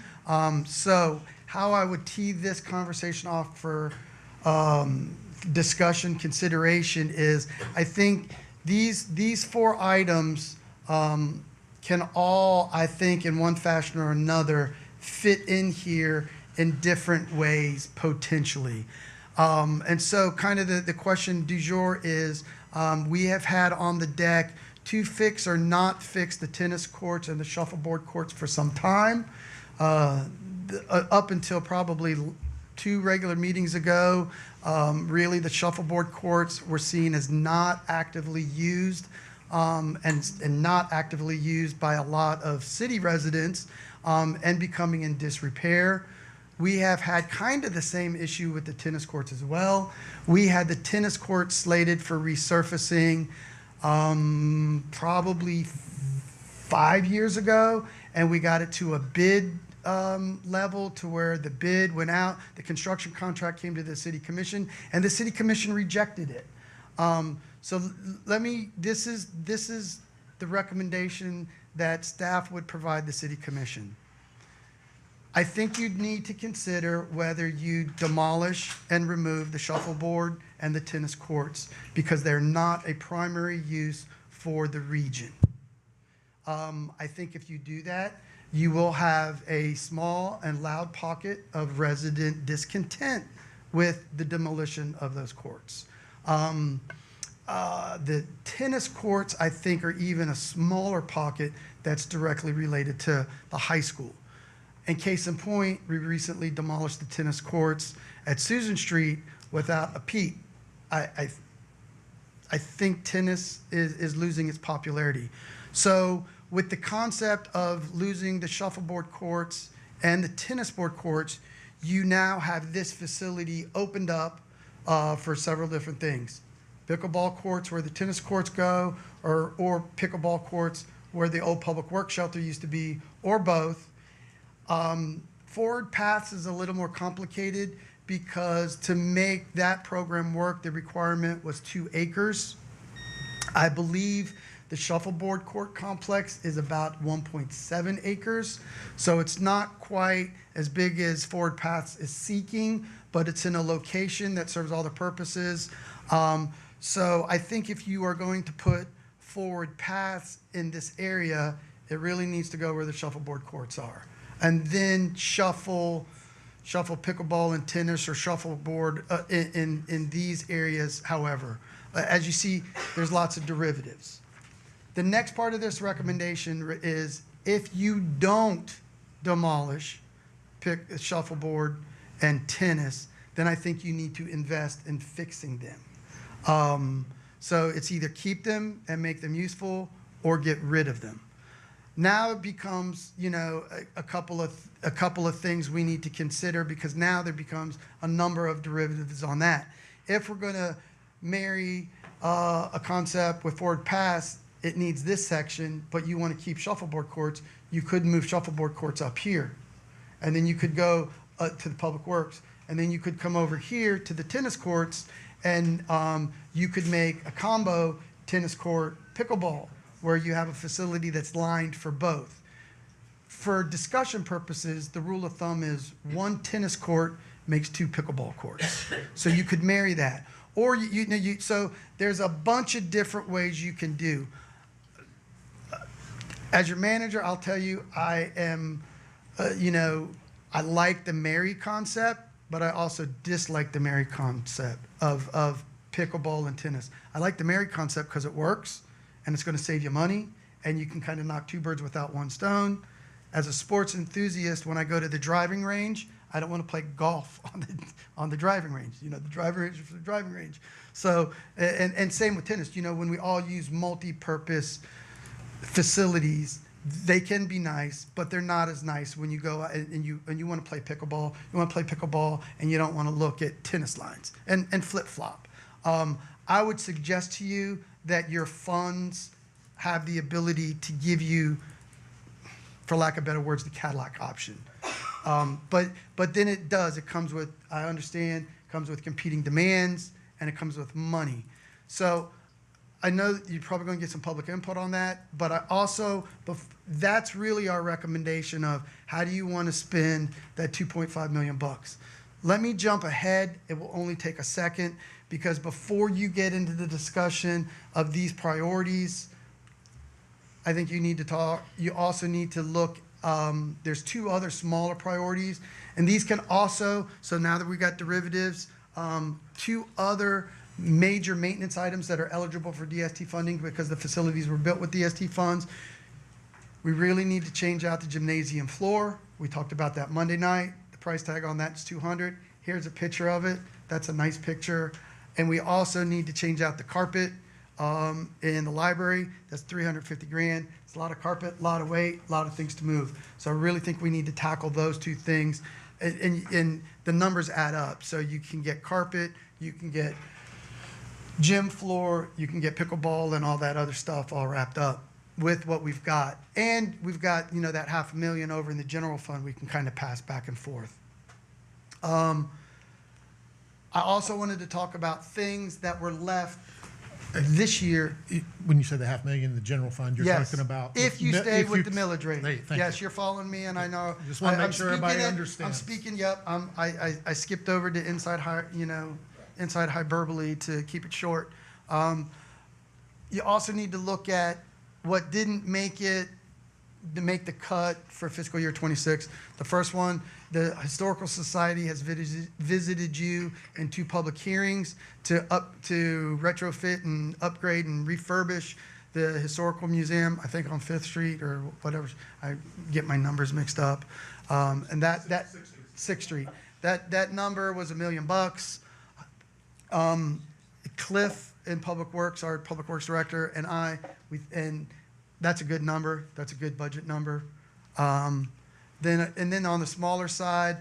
So how I would tee this conversation off for discussion, consideration is, I think these four items can all, I think, in one fashion or another, fit in here in different ways potentially. And so kind of the question du jour is, we have had on the deck to fix or not fix the tennis courts and the shuffleboard courts for some time. Up until probably 2 regular meetings ago, really the shuffleboard courts were seen as not actively used, and not actively used by a lot of city residents, and becoming in disrepair. We have had kind of the same issue with the tennis courts as well. We had the tennis courts slated for resurfacing probably 5 years ago, and we got it to a bid level to where the bid went out, the contract came to the city commission, and the city commission rejected it. So this is the recommendation that staff would provide the city commission. I think you'd need to consider whether you demolish and remove the shuffleboard and the tennis courts because they're not a primary use for the region. I think if you do that, you will have a small and loud pocket of resident discontent with the demolition of those courts. The tennis courts, I think, are even a smaller pocket that's directly related to the high school. In case in point, we recently demolished the tennis courts at Susan Street without a peep. I think tennis is losing its popularity. So with the concept of losing the shuffleboard courts and the tennis board courts, you now have this facility opened up for several different things. Pickleball courts where the tennis courts go, or pickleball courts where the old public works shelter used to be, or both. Forward Paths is a little more complicated because to make that program work, the requirement was 2 acres. I believe the shuffleboard court complex is about 1.7 acres. So it's not quite as big as Forward Paths is seeking, but it's in a location that serves all the purposes. So I think if you are going to put Forward Paths in this area, it really needs to go where the shuffleboard courts are. And then shuffle pickleball and tennis or shuffleboard in these areas, however. As you see, there's lots of derivatives. The next part of this recommendation is if you don't demolish shuffleboard and tennis, then I think you need to invest in fixing them. So it's either keep them and make them useful or get rid of them. Now it becomes, a couple of things we need to consider because now there becomes a number of derivatives on that. If we're going to marry a concept with Forward Paths, it needs this section, but you want to keep shuffleboard courts, you could move shuffleboard courts up here. And then you could go to the public works. And then you could come over here to the tennis courts and you could make a combo tennis court pickleball where you have a facility that's lined for both. For discussion purposes, the rule of thumb is 1 tennis court makes 2 pickleball courts. So you could marry that. Or so there's a bunch of different ways you can do. As your manager, I'll tell you, I am, I like the marry concept, but I also dislike the marry concept of pickleball and tennis. I like the marry concept because it works and it's going to save you money and you can kind of knock 2 birds without 1 stone. As a sports enthusiast, when I go to the driving range, I don't want to play golf on the driving range. The driving range is for the driving range. So, and same with tennis. When we all use multi-purpose facilities, they can be nice, but they're not as nice when you go and you want to play pickleball. You want to play pickleball, and you don't want to look at tennis lines and flip-flop. I would suggest to you that your funds have the ability to give you, for lack of better words, the Cadillac option. But then it comes with, I understand, comes with competing demands, and it comes with money. So I know that you're probably going to get some public input on that, but that's really our recommendation of how do you want to spend that $2.5 million bucks. Let me jump ahead. It will only take a second because before you get into the discussion of these priorities, I think you also need to look, there's two other smaller priorities, and these can also, so now that we got derivatives, two other major maintenance items that are eligible for DST funding because the facilities were built with DST funds. We really need to change out the gymnasium floor. We talked about that Monday night. The price tag on that is $200. Here's a picture of it. That's a nice picture. And we also need to change out the carpet in the library. That's $350,000. It's a lot of carpet, a lot of weight, a lot of things to move. So I really think we need to tackle those two things. And the numbers add up. So you can get carpet, you can get gym floor, you can get pickleball and all that other stuff all wrapped up with what we've got. And we've got, that $500,000 over in the general fund we can kind of pass back and forth. I also wanted to talk about things that were left this year. When you say the $500,000 in the general fund, you're Yes, talking about. if you stay with the millage rate. Hey, thank Yes, you. you're following me, and I know. Just wanna make I'm sure speaking everybody I'm understands. speaking, yep, I skipped over to inside hyperbole to keep it short. You also need to look at what didn't make the cut for fiscal year 26. The first one, the Historical Society has visited you in 2 public hearings to retrofit and upgrade and refurbish the Historical Museum, I think on 5th Street or whatever. I get my numbers mixed up. And that 6th Street. That number was $1 million. Cliff in Public Works, our Public Works Director, and and that's a good number. That's a good budget number. Then on the smaller side,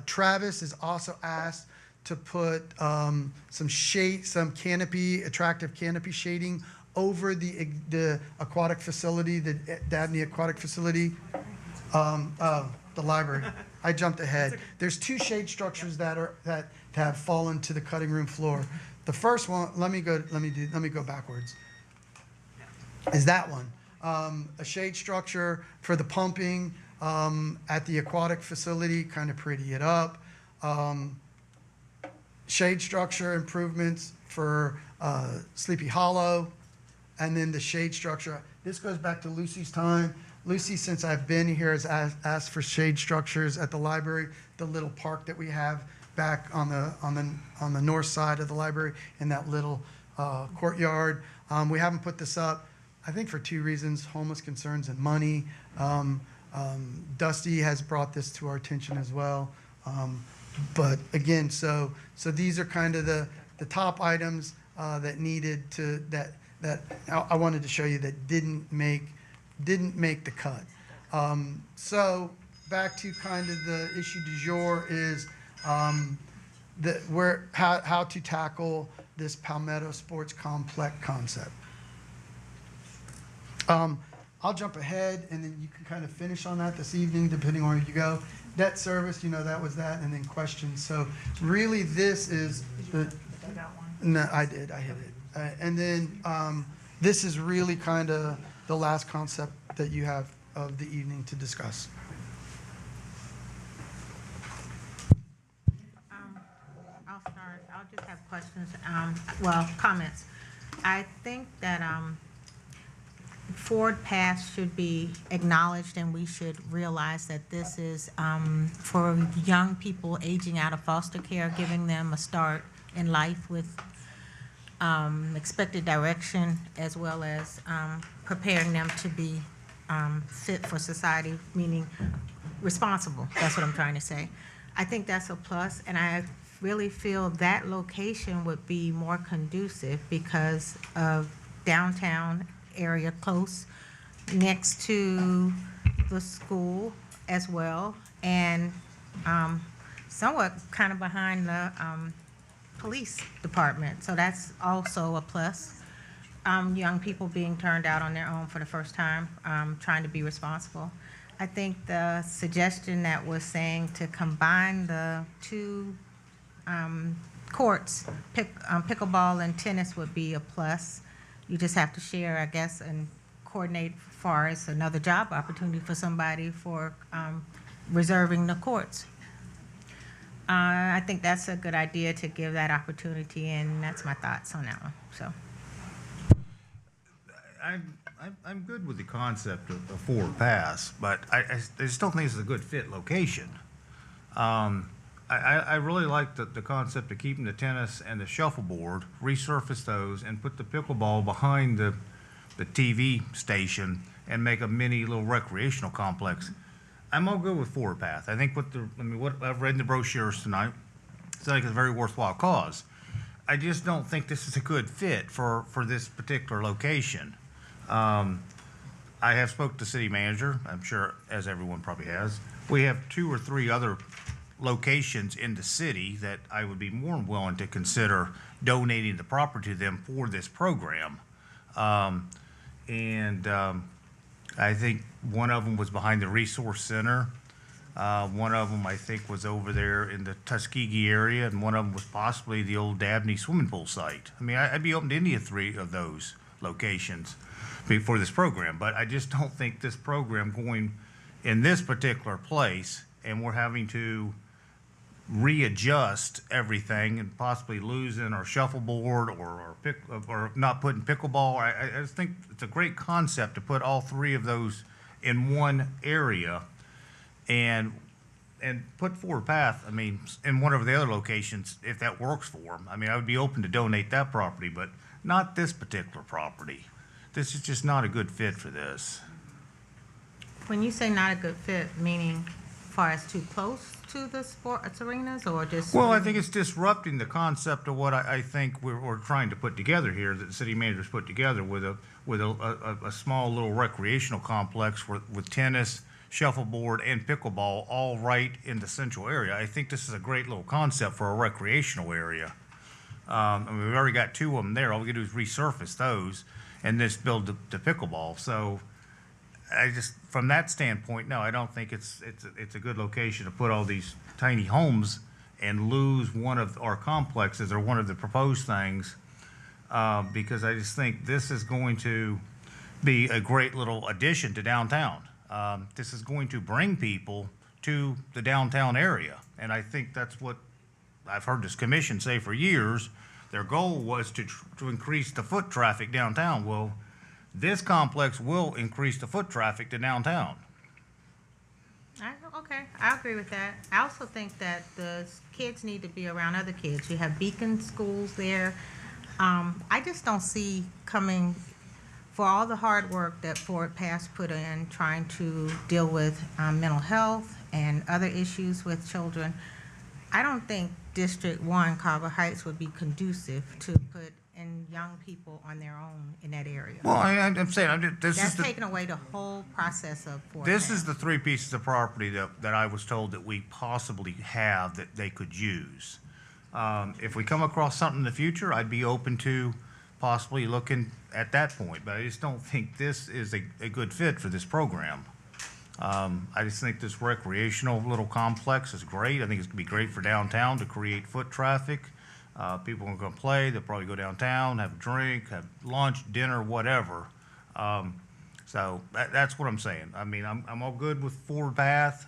Travis is also asked to put some canopy, attractive canopy shading over the aquatic facility, the Dabney Aquatic Facility. The library. I jumped ahead. There's 2 shade structures that have fallen to the cutting room floor. The first one, let me go backwards. Is that one. A shade structure for the pumping at the aquatic facility, kind of pretty it up. Shade structure improvements for Sleepy Hollow, and then the shade structure. This goes back to Lucy's time. Lucy, since I've been here, has asked for shade structures at the library, the little park that we have back on the north side of the library in that little courtyard. We haven't put this up, I think, for 2 reasons: homeless concerns and money. Dusty has brought this to our attention as well. But again, so these are kind of the top items that needed to that I wanted to show you that didn't make the cut. So back to kind of the issue du jour is how to tackle this Palmetto Sports Complex concept. I'll jump ahead, and then you can kind of finish on that this evening, depending on where you go. Debt service, that was that, and then questions. So really, this is the. You got one? No, I did. I hit it. And then this is really kind of the last concept that you have of the evening to discuss. I'll start. I'll just have questions, comments. I think that Forward Pass should be acknowledged, and we should realize that this is for young people aging out of foster care, giving them a start in life with expected direction, as well as preparing them to be fit for society, meaning responsible. That's what I'm trying to say. I think that's a plus, and I really feel that location would be more conducive because of downtown area, close next to the school as well, and somewhat kind of behind the police department. So that's also a plus. Young people being turned out on their own for the first time, trying to be responsible. I think the suggestion that was saying to combine the 2 courts, pickleball and tennis, would be a plus. You just have to share, I guess, and coordinate as far as another job opportunity for somebody for reserving the courts. I think that's a good idea to give that opportunity, and that's my thoughts on that one, so. I'm good with the concept of a forward pass, but I just don't think it's a good fit location. I really like the concept of keeping the tennis and the shuffleboard, resurface those, and put the pickleball behind the TV station and make a mini little recreational complex. I'm all good with forward path. I think what I've read in the brochures tonight, it's like a very worthwhile cause. I just don't think this is a good fit for this particular location. I have spoke to the city manager, I'm sure, as everyone probably has. We have 2 or 3 other locations in the city that I would be more than willing to consider donating the property to them for this program. I think one of them was behind the Resource Center. One of them, I think, was over there in the Tuskegee area, and one of them was possibly the old Dabney swimming pool site. I mean, I'd be open to any of 3 of those locations for this program, but I just don't think this program going in this particular place, and we're having to readjust everything and possibly losing our shuffleboard or not putting pickleball. I just think it's a great concept to put all 3 of those in one area and put forward path. I mean, in one of the other locations, if that works for them. I mean, I would be open to donate that property, but not this particular property. This is just not a good fit for this. When you say not a good fit, meaning as far as too close to the sports arenas, or just? Well, I think it's disrupting the concept of what I think we're trying to put together here, that the city manager's put together with a small little recreational complex with tennis, shuffleboard, and pickleball all right in the central area. I think this is a great little concept for a recreational area. I mean, we've already got 2 of them there. All we can do is resurface those and just build the pickleball. So I just, from that standpoint, no, I don't think it's a good location to put all these tiny homes and lose one of our complexes or one of the proposed things, because I just think this is going to be a great little addition to downtown. This is going to bring people to the downtown area, and I think that's what I've heard this commission say for years. Their goal was to increase the foot traffic downtown. Well, this complex will increase the foot traffic to downtown. Okay, I agree with that. I also think that the kids need to be around other kids. You have Beacon schools there. I just don't see coming, for all the hard work that Forward Pass put in trying to deal with mental health and other issues with children, I don't think District 1, Carver Heights, would be conducive to put in young people on their own in that area. Well, I'm saying, That's taking away the whole process of Forward this Pass. is the 3 pieces of property that I was told that we possibly have that they could use. If we come across something in the future, I'd be open to possibly looking at that point, but I just don't think this is a good fit for this program. I just think this recreational little complex is great. I think it's gonna be great for downtown to create foot traffic. People are gonna play, they'll probably go downtown, have a drink, have lunch, dinner, whatever. So that's what I'm saying. I mean, I'm all good with forward path,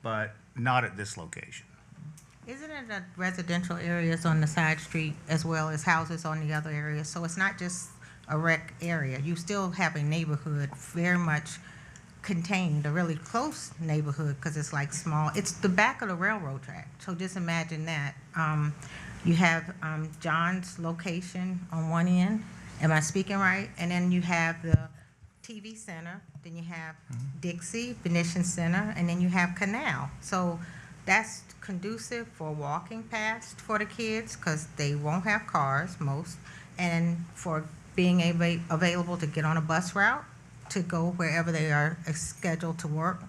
but not at this location. Isn't it that residential areas on the side street as well as houses on the other areas? So it's not just a rec area. You still have a neighborhood very much contained, a really close neighborhood, because it's like small. It's the back of the railroad track. So just imagine that. You have John's location on one end. Am I speaking right? And then you have the TV Center. Then you have Dixie, Venetian Center, and then you have Canal. So that's conducive for walking past for the kids, because they won't have cars, most, and for being available to get on a bus route to go wherever they are scheduled to work.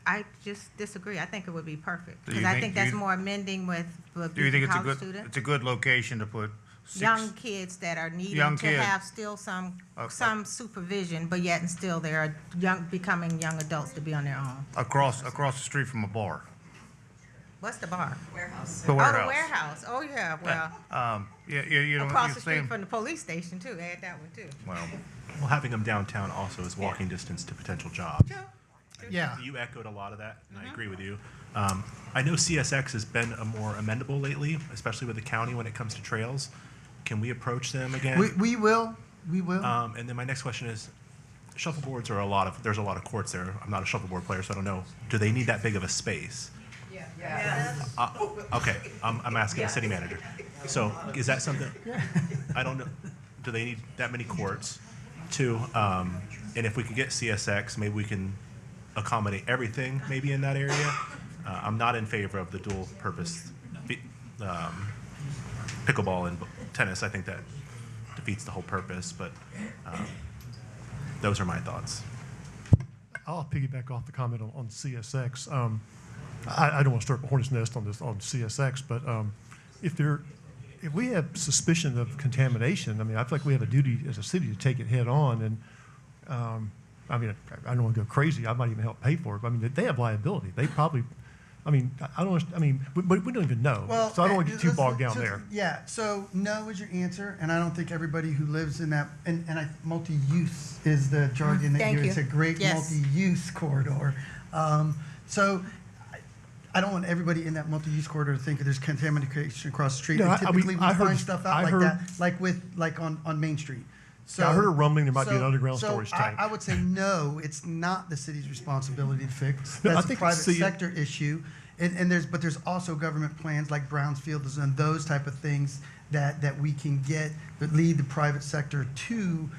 I just disagree. I think it would be perfect, because I think that's more amending with Do you think college students. it's a good location to put Young kids that are needing Young to kid. have still some supervision, but yet and still they are becoming young adults to be on their own. across the street from a bar? What's the bar? Warehouse. The Oh, warehouse. the warehouse. Oh, yeah, well, You know, across you're the street saying, from the police station too. Add that one too. well, Well, having them downtown also is walking distance to potential jobs. Sure. Yeah. You echoed a lot of that, and I agree with you. I know CSX has been a more amendable lately, especially with the county when it comes to trails. Can we approach them again? We will. And then my next question is, shuffleboards are there's a lot of courts there. I'm not a shuffleboard player, so I don't know. Do they need that big of a space? Okay, I'm asking the city manager. So is that something, I don't know, do they need that many courts? Two, and if we could get CSX, maybe we can accommodate everything maybe in that area. I'm not in favor of the dual purpose pickleball and tennis. I think that defeats the whole purpose, but those are my thoughts. I'll piggyback off the comment on CSX. I don't want to start a hornet's nest on CSX, but if we have suspicion of contamination, I mean, I feel like we have a duty as a city to take it head on. And I mean, I don't want to go crazy. I might even help pay for it. But I mean, they have liability. They probably. I mean, but we don't even know. Well, so I don't want to get too bogged down there. Yeah, so no is your answer, and I don't think everybody who lives in that, and multi-use is the jargon that Thank you. It's a great Yes. multi-use corridor. So I don't want everybody in that multi-use corridor to think that there's contamination across the street. No, And I mean, typically, we I heard- find stuff out I like heard- that, on Main Street. So Yeah, I heard a rumbling there might be an underground storage tank. I would say no, it's not the city's responsibility to fix. No, I That's a think private it's the- sector issue. And there's also government plans like brownfields and those type of things that we can get that lead the private sector to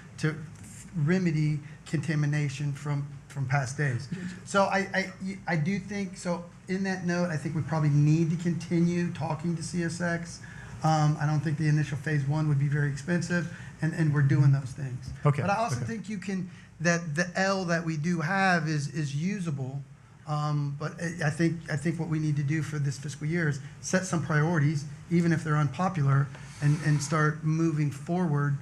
remedy contamination from past days. So I do think, so in that note, I think we probably need to continue talking to CSX. I don't think the initial phase one would be very expensive, and we're doing those things. Okay, But I also okay. think that the L that we do have is usable. But I think what we need to do for this fiscal year is set some priorities, even if they're unpopular, and start moving forward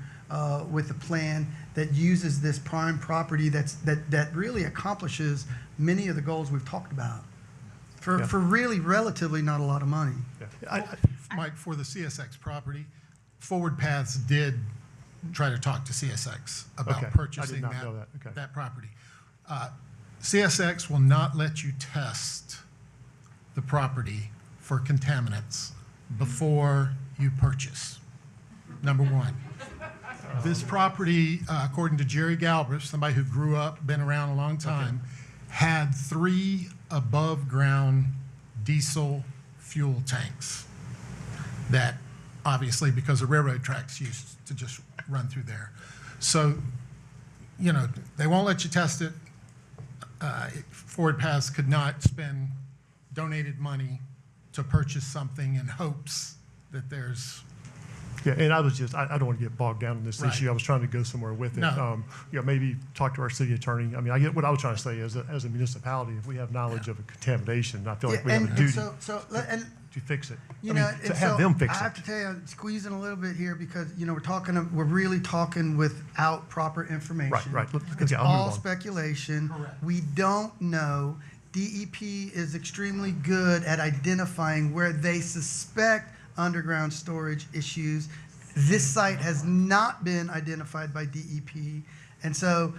with a plan that uses this prime property that really accomplishes many of the goals we've talked about for really relatively not a lot of money. Yeah. Mike, for the CSX property, Forward Paths did try to talk to CSX about Okay. I did purchasing not know that. Okay. that property. CSX will not let you test the property for contaminants before you purchase, number one. This property, according to Jerry Galbraith, somebody who grew up, been around a long time, had 3 above-ground diesel fuel tanks that obviously, because the railroad tracks used to just run through there. So, they won't let you test it. Forward Paths could not spend donated money to purchase something in hopes that there's. Yeah, and I don't want to get bogged down in this Right. issue. I was trying to go somewhere with it. No. Maybe talk to our city attorney. I mean, I get what I was trying to say as a municipality, if we have knowledge of a contamination, I feel like we have a duty to fix it. To have them fix I have it. to tell you, I'm squeezing a little bit here because, we're really talking without proper information. Right. It's Yeah, I'll move all on. speculation. Correct. We don't know. DEP is extremely good at identifying where they suspect underground storage issues. This site has not been identified by DEP. And so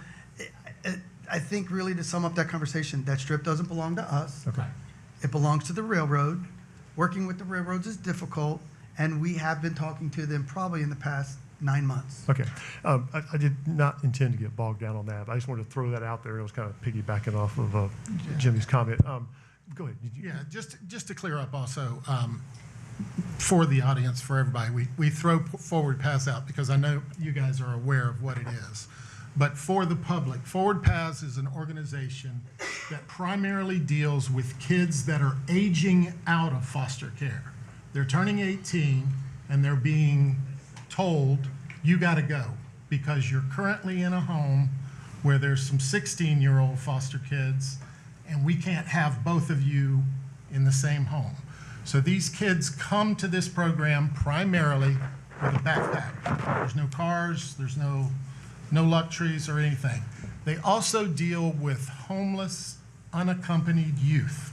I think really to sum up that conversation, that strip doesn't belong to us. Okay. It belongs to the railroad. Working with the railroads is difficult, and we have been talking to them probably in the past 9 months. Okay. I did not intend to get bogged down on that, but I just wanted to throw that out there. It was kind of piggybacking off of Jimmy's comment. Go ahead. Yeah, just to clear up also, for the audience, for everybody, we throw Forward Paths out because I know you guys are aware of what it is. But for the public, Forward Paths is an organization that primarily deals with kids that are aging out of foster care. They're turning 18 and they're being told, you got to go because you're currently in a home where there's some 16-year-old foster kids and we can't have both of you in the same home. So these kids come to this program primarily with a backpack. There's no cars, there's no luxuries or anything. They also deal with homeless, unaccompanied youth.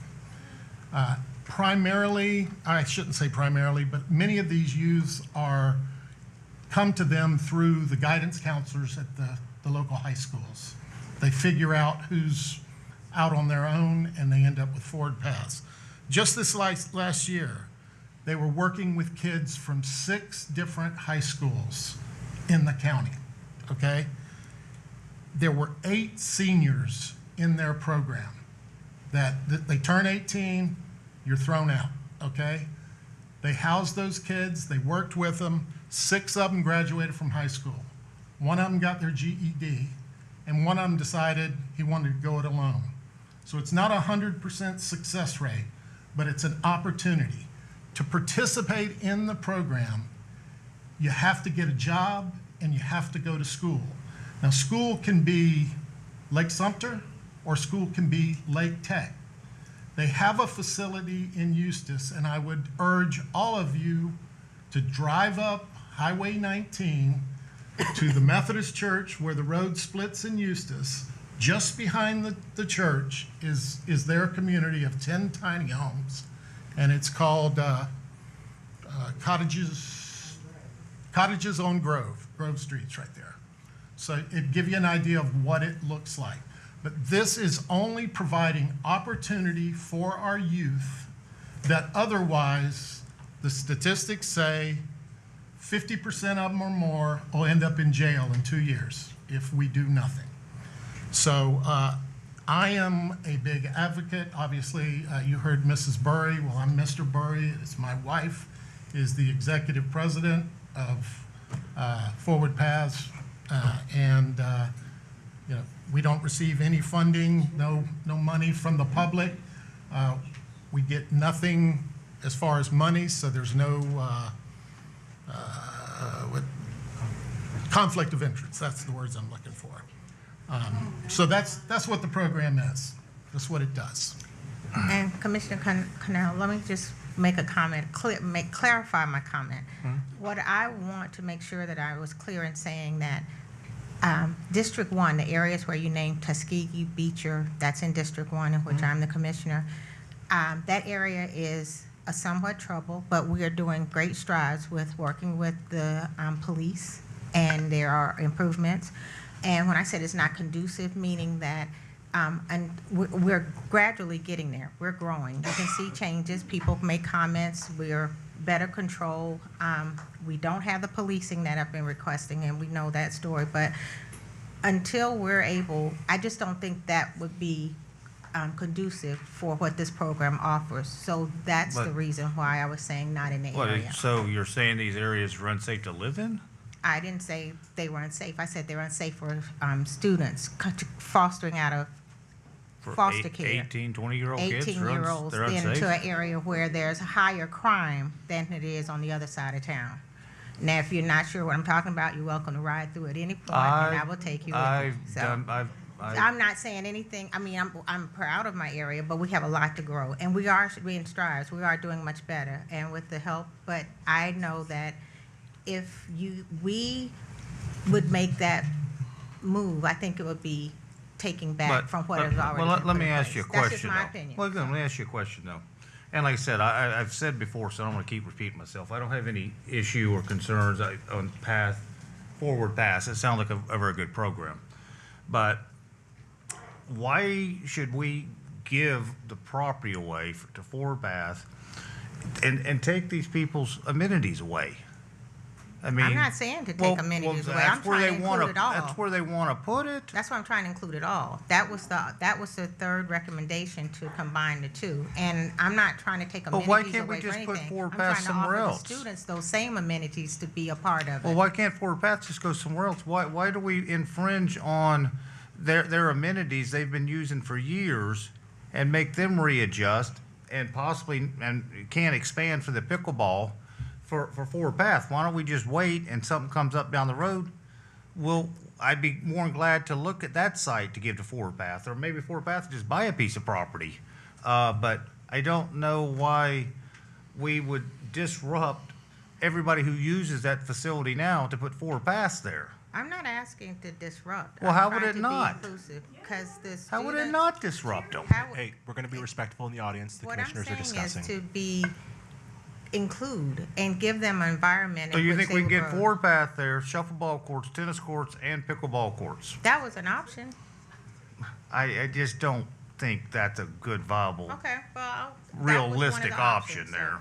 Primarily, I shouldn't say primarily, but many of these youths come to them through the guidance counselors at the local high schools. They figure out who's out on their own, and they end up with forward paths. Just this last year, they were working with kids from 6 different high schools in the county, okay? There were 8 seniors in their program that they turn 18, you're thrown out, okay? They housed those kids, they worked with them. 6 of them graduated from high school. 1 of them got their GED, and 1 of them decided he wanted to go it alone. So it's not a 100% success rate, but it's an opportunity. To participate in the program, you have to get a job and you have to go to school. Now, school can be Lake Sumter or school can be Lake Tech. They have a facility in Eustis, and I would urge all of you to drive up Highway 19 to the Methodist Church where the road splits in Eustis. Just behind the church is their community of 10 tiny homes, and it's called Cottages on Grove Street's right there. So it'd give you an idea of what it looks like. But this is only providing opportunity for our youth that otherwise the statistics say 50% of them or more will end up in jail in 2 years if we do nothing. So I am a big advocate. Obviously, you heard Mrs. Burry. Well, I'm Mr. Burry. It's my wife is the executive president of Forward Paths, and you know, we don't receive any funding, no money from the public. We get nothing as far as money, so there's no conflict of interest. That's the words I'm looking for. So that's what the program is. That's what it does. And Commissioner Connell, let me just make a comment, clarify my comment. What I want to make sure that I was clear in saying that District 1, the areas where you named Tuskegee, Beecher, that's in District 1, in which I'm the commissioner, that area is a somewhat trouble, but we are doing great strides with working with the police, and there are improvements. And when I said it's not conducive, meaning that and we're gradually getting there. We're growing. You can see changes. People make comments. We're better control. We don't have the policing that I've been requesting, and we know that story. But until we're able, I just don't think that would be conducive for what this program offers. So that's the reason why I was saying not in the area. So you're saying these areas are unsafe to live in? I didn't say they were unsafe. I said they were unsafe for students fostering out of foster care. 18, 20-year-old kids? 18-year-olds They're unsafe? into an area where there's higher crime than it is on the other side of town. Now, if you're not sure what I'm talking about, you're welcome to ride through at any point, and I will take you with me. So, I'm not saying anything. I mean, I'm proud of my area, but we have a lot to grow, and we are in strides. We are doing much better, and with the help. But I know that if we would make that move, I think it would be taking back from what has already been let me put in ask you a place. question. That's just my opinion. Well, let me ask you a question, though. And like I said, I've said before, so I don't want to keep repeating myself. I don't have any issue or concerns on Forward Pass. It sounds like a very good program. But why should we give the property away to Forward Path and take these people's amenities away? I mean, I'm not saying to take amenities away. I'm trying to include it all. That's where they want to put it. That's why I'm trying to include it all. That was the third recommendation to combine the two. And I'm not trying to take amenities away for anything. But why can't we just put Forward Path somewhere else? I'm trying to offer the students those same amenities to be a part of it. Well, why can't Forward Path just go somewhere else? Why do we infringe on their amenities they've been using for years and make them readjust and possibly can't expand for the pickleball for Forward Path? Why don't we just wait and something comes up down the road? I'd be more than glad to look at that site to give to Forward Path, or maybe Forward Path just buy a piece of property. But I don't know why we would disrupt everybody who uses that facility now to put Forward Path there. I'm not asking to disrupt. Well, how would it not? How would it not disrupt them? Hey, we're going to be respectful in the audience. The commissioners are discussing. What I'm saying is to include and give them an environment So in you which think they we can will get grow. Forward Path there, shuffleball courts, tennis courts, and pickleball courts? That was an option. I just don't think that's a good viable, Okay, well, that was one of the realistic option options, so- there.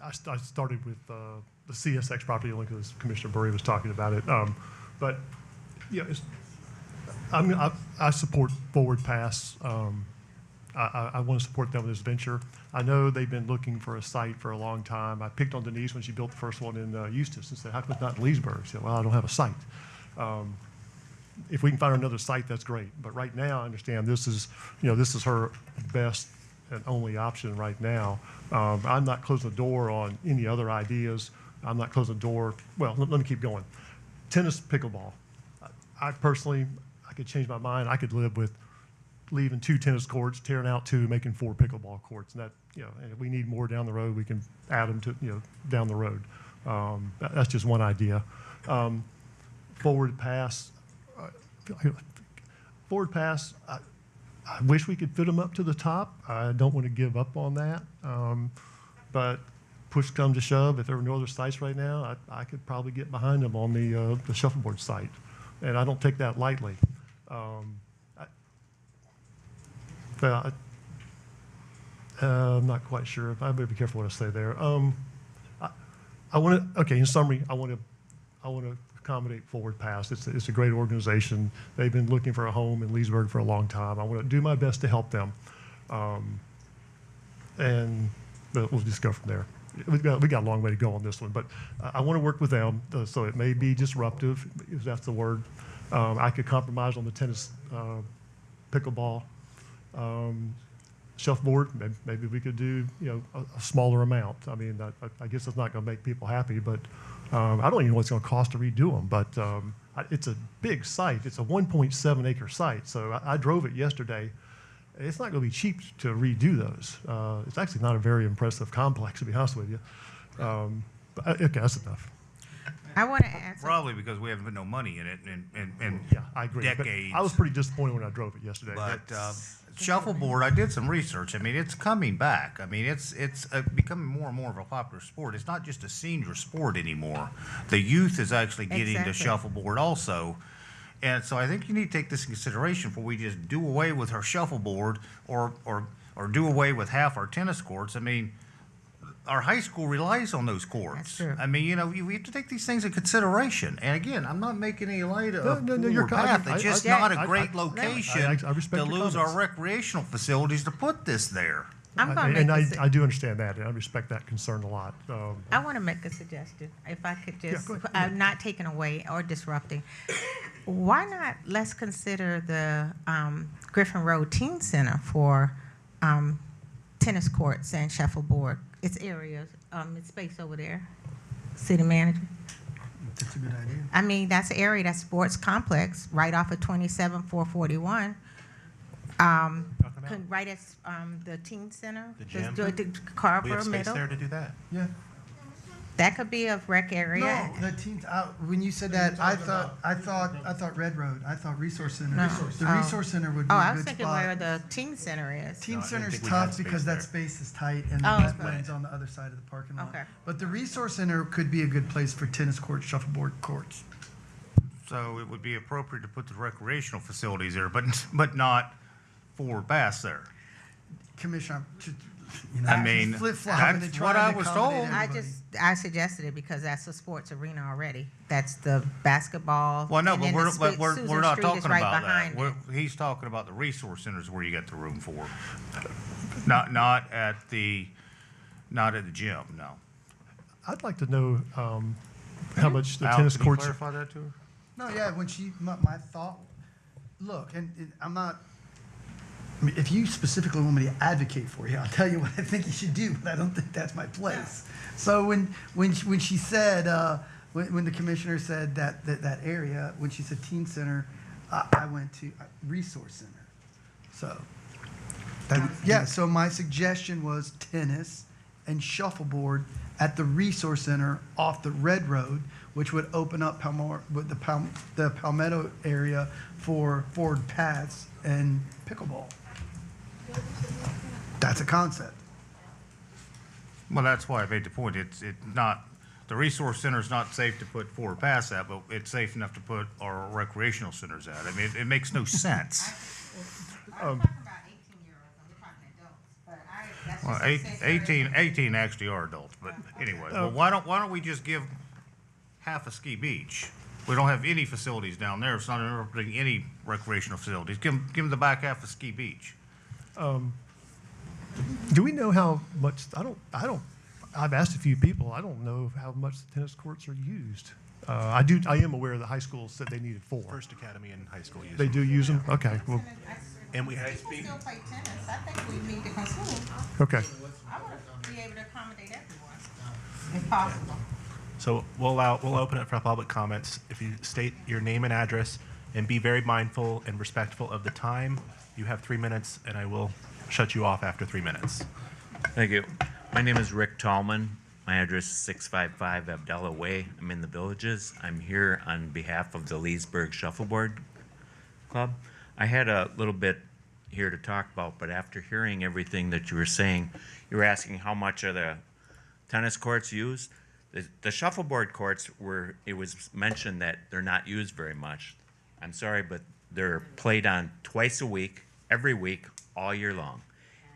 I started with the CSX property only because Commissioner Burry was talking about it. But, yeah, I support Forward Pass. I want to support them with this venture. I know they've been looking for a site for a long time. I picked on Denise when she built the first one in Eustis and said, how come it's not in Leesburg? She said, well, I don't have a site. If we can find another site, that's great. But right now, I understand this is her best and only option right now. I'm not closing the door on any other ideas. I'm not closing the door. Well, let me keep going. Tennis, pickleball. I personally, I could change my mind. I could live with leaving 2 tennis courts, tearing out 2, making 4 pickleball courts. And that, and if we need more down the road, we can add them to, down the road. That's just one idea. Forward pass. Forward pass, I wish we could fit them up to the top. I don't want to give up on that. But push comes to shove, if there were no other sites right now, I could probably get behind them on the shuffleboard site. And I don't take that lightly. I'm not quite sure. I better be careful what I say there. I want to, okay, in summary, I want to accommodate Forward Pass. It's a great organization. They've been looking for a home in Leesburg for a long time. I want to do my best to help them. And we'll just go from there. We got a long way to go on this one, but I want to work with them, so it may be disruptive, if that's the word. I could compromise on the tennis, pickleball, shuffleboard. Maybe we could do a smaller amount. I mean, I guess it's not going to make people happy, but I don't even know what it's going to cost to redo them. But it's a big site. It's a 1.7 acre site. So I drove it yesterday. It's not going to be cheap to redo those. It's actually not a very impressive complex, to be honest with you. But, okay, that's enough. I want to answer. Probably because we haven't put no money in it in Yeah, I agree. But decades. I was pretty disappointed when I drove it yesterday. But shuffleboard, I did some research. I mean, it's coming back. I mean, it's becoming more and more of a popular sport. It's not just a senior sport anymore. The youth is actually getting Exactly. to shuffleboard also. And so I think you need to take this in consideration before we just do away with our shuffleboard or do away with half our tennis courts. I mean, our high school relies on those courts. That's true. I mean, we have to take these things in consideration. And again, I'm not making any light of No, you're Forward Path. It's just not a great I location respect to your lose our comments. recreational facilities to put this there. I'm going to And make I do understand that, and I respect that concern a lot. I want to make a suggestion, if I could just, go ahead. not taking away or disrupting. Why not, let's consider the Griffin Road Teen Center for tennis courts and shuffleboard. It's areas, it's space over there, city manager. That's a good idea. I mean, that's an area, that's sports complex, right off of 27-441. Right at the teen center. The gym? The We Carver have space Middle. there to do that. Yeah. That could be a rec area. No, the teens. When you said that, I thought Red Road. I thought Resource Center. No. The Oh. Resource Center would be Oh, a I was good thinking spot. where the teen center is. Teen No, I didn't Center's think we had tough space because that there. space is tight and Oh, the okay. lane's on the other side of the parking lot. Okay. But the Resource Center could be a good place for tennis courts, shuffleboard courts. So it would be appropriate to put the recreational facilities there, but not Forward Pass there. Commissioner, I mean, flip-flopping that's and what trying I to was accommodate told. everybody. I suggested it because that's a sports arena already. That's the basketball. Well, no, and but then the we're Susan not Street is talking right about that. behind it. He's talking about the resource centers where you get the room for. Not at the gym, no. I'd like to know how much the Al, tennis can you courts. clarify that to her? No, yeah, when my thought, look, and I'm not, I mean, if you specifically want me to advocate for you, I'll tell you what I think you should do, but I don't think that's my place. So when she said, when the commissioner said that area, when she said teen center, I went to Resource Center. So, so my suggestion was tennis and shuffleboard at the Resource Center off the Red Road, which would open up the Palmetto area for Forward Paths and pickleball. That's a concept. Well, that's why I made the point. It's not the resource center is not safe to put forward past that, but it's safe enough to put our recreational centers at. I mean, it makes no sense. I'm talking about 18-year-olds, and we're talking adults, but that's Well, just a safe area. 18 actually are adults, but anyway, well, why don't we just give half a ski beach? We don't have any facilities down there. It's not interrupting any recreational facilities. Give them the back half of ski beach. Do we know how much, I've asked a few people, I don't know how much the tennis courts are used. I am aware the high school said they needed 4. First Academy and high school use. They do use them? Okay, well, And we had, People still play tennis. I think we need to consider. okay. I want to be able to accommodate everyone, if possible. so we'll open it for public comments. If you state your name and address and be very mindful and respectful of the time, you have 3 minutes, and I will shut you off after 3 minutes. Thank you. My name is Rick Tallman. My address is 655 Abdallah Way. I'm in the Villages. I'm here on behalf of the Leesburg Shuffleboard Club. I had a little bit here to talk about, but after hearing everything that you were saying, you were asking how much are the tennis courts used? The shuffleboard courts it was mentioned that they're not used very much. I'm sorry, but they're played on twice a week, every week, all year long.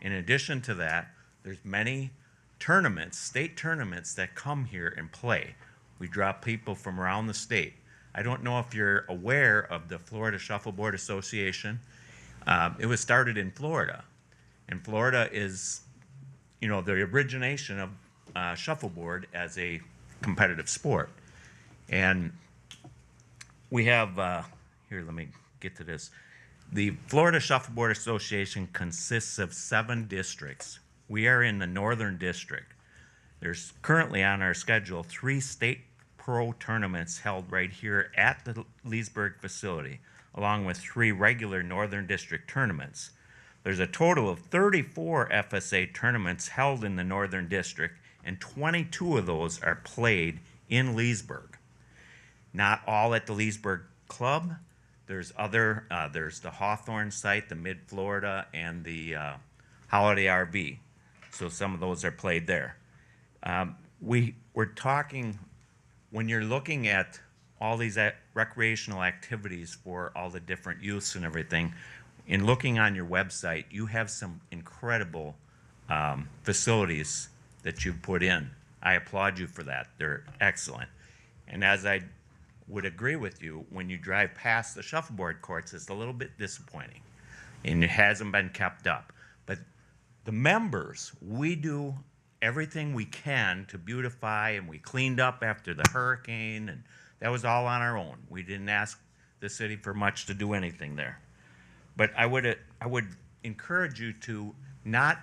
In addition to that, there's many tournaments, state tournaments that come here and play. We draw people from around the state. I don't know if you're aware of the Florida Shuffleboard Association. It was started in Florida, and Florida is, the origination of shuffleboard as a competitive sport. And we have, here, let me get to this. The Florida Shuffleboard Association consists of 7 districts. We are in the Northern District. There's currently on our schedule 3 state pro tournaments held right here at the Leesburg facility, along with 3 regular Northern District tournaments. There's a total of 34 FSA tournaments held in the Northern District, and 22 of those are played in Leesburg. Not all at the Leesburg Club. There's there's the Hawthorne site, the Mid-Florida, and the Holiday RV. So some of those are played there. We're talking, when you're looking at all these recreational activities for all the different youths and everything, in looking on your website, you have some incredible facilities that you've put in. I applaud you for that. They're excellent. And as I would agree with you, when you drive past the shuffleboard courts, it's a little bit disappointing, and it hasn't been kept up. But the members, we do everything we can to beautify, and we cleaned up after the hurricane, and that was all on our own. We didn't ask the city for much to do anything there. But I would encourage you to not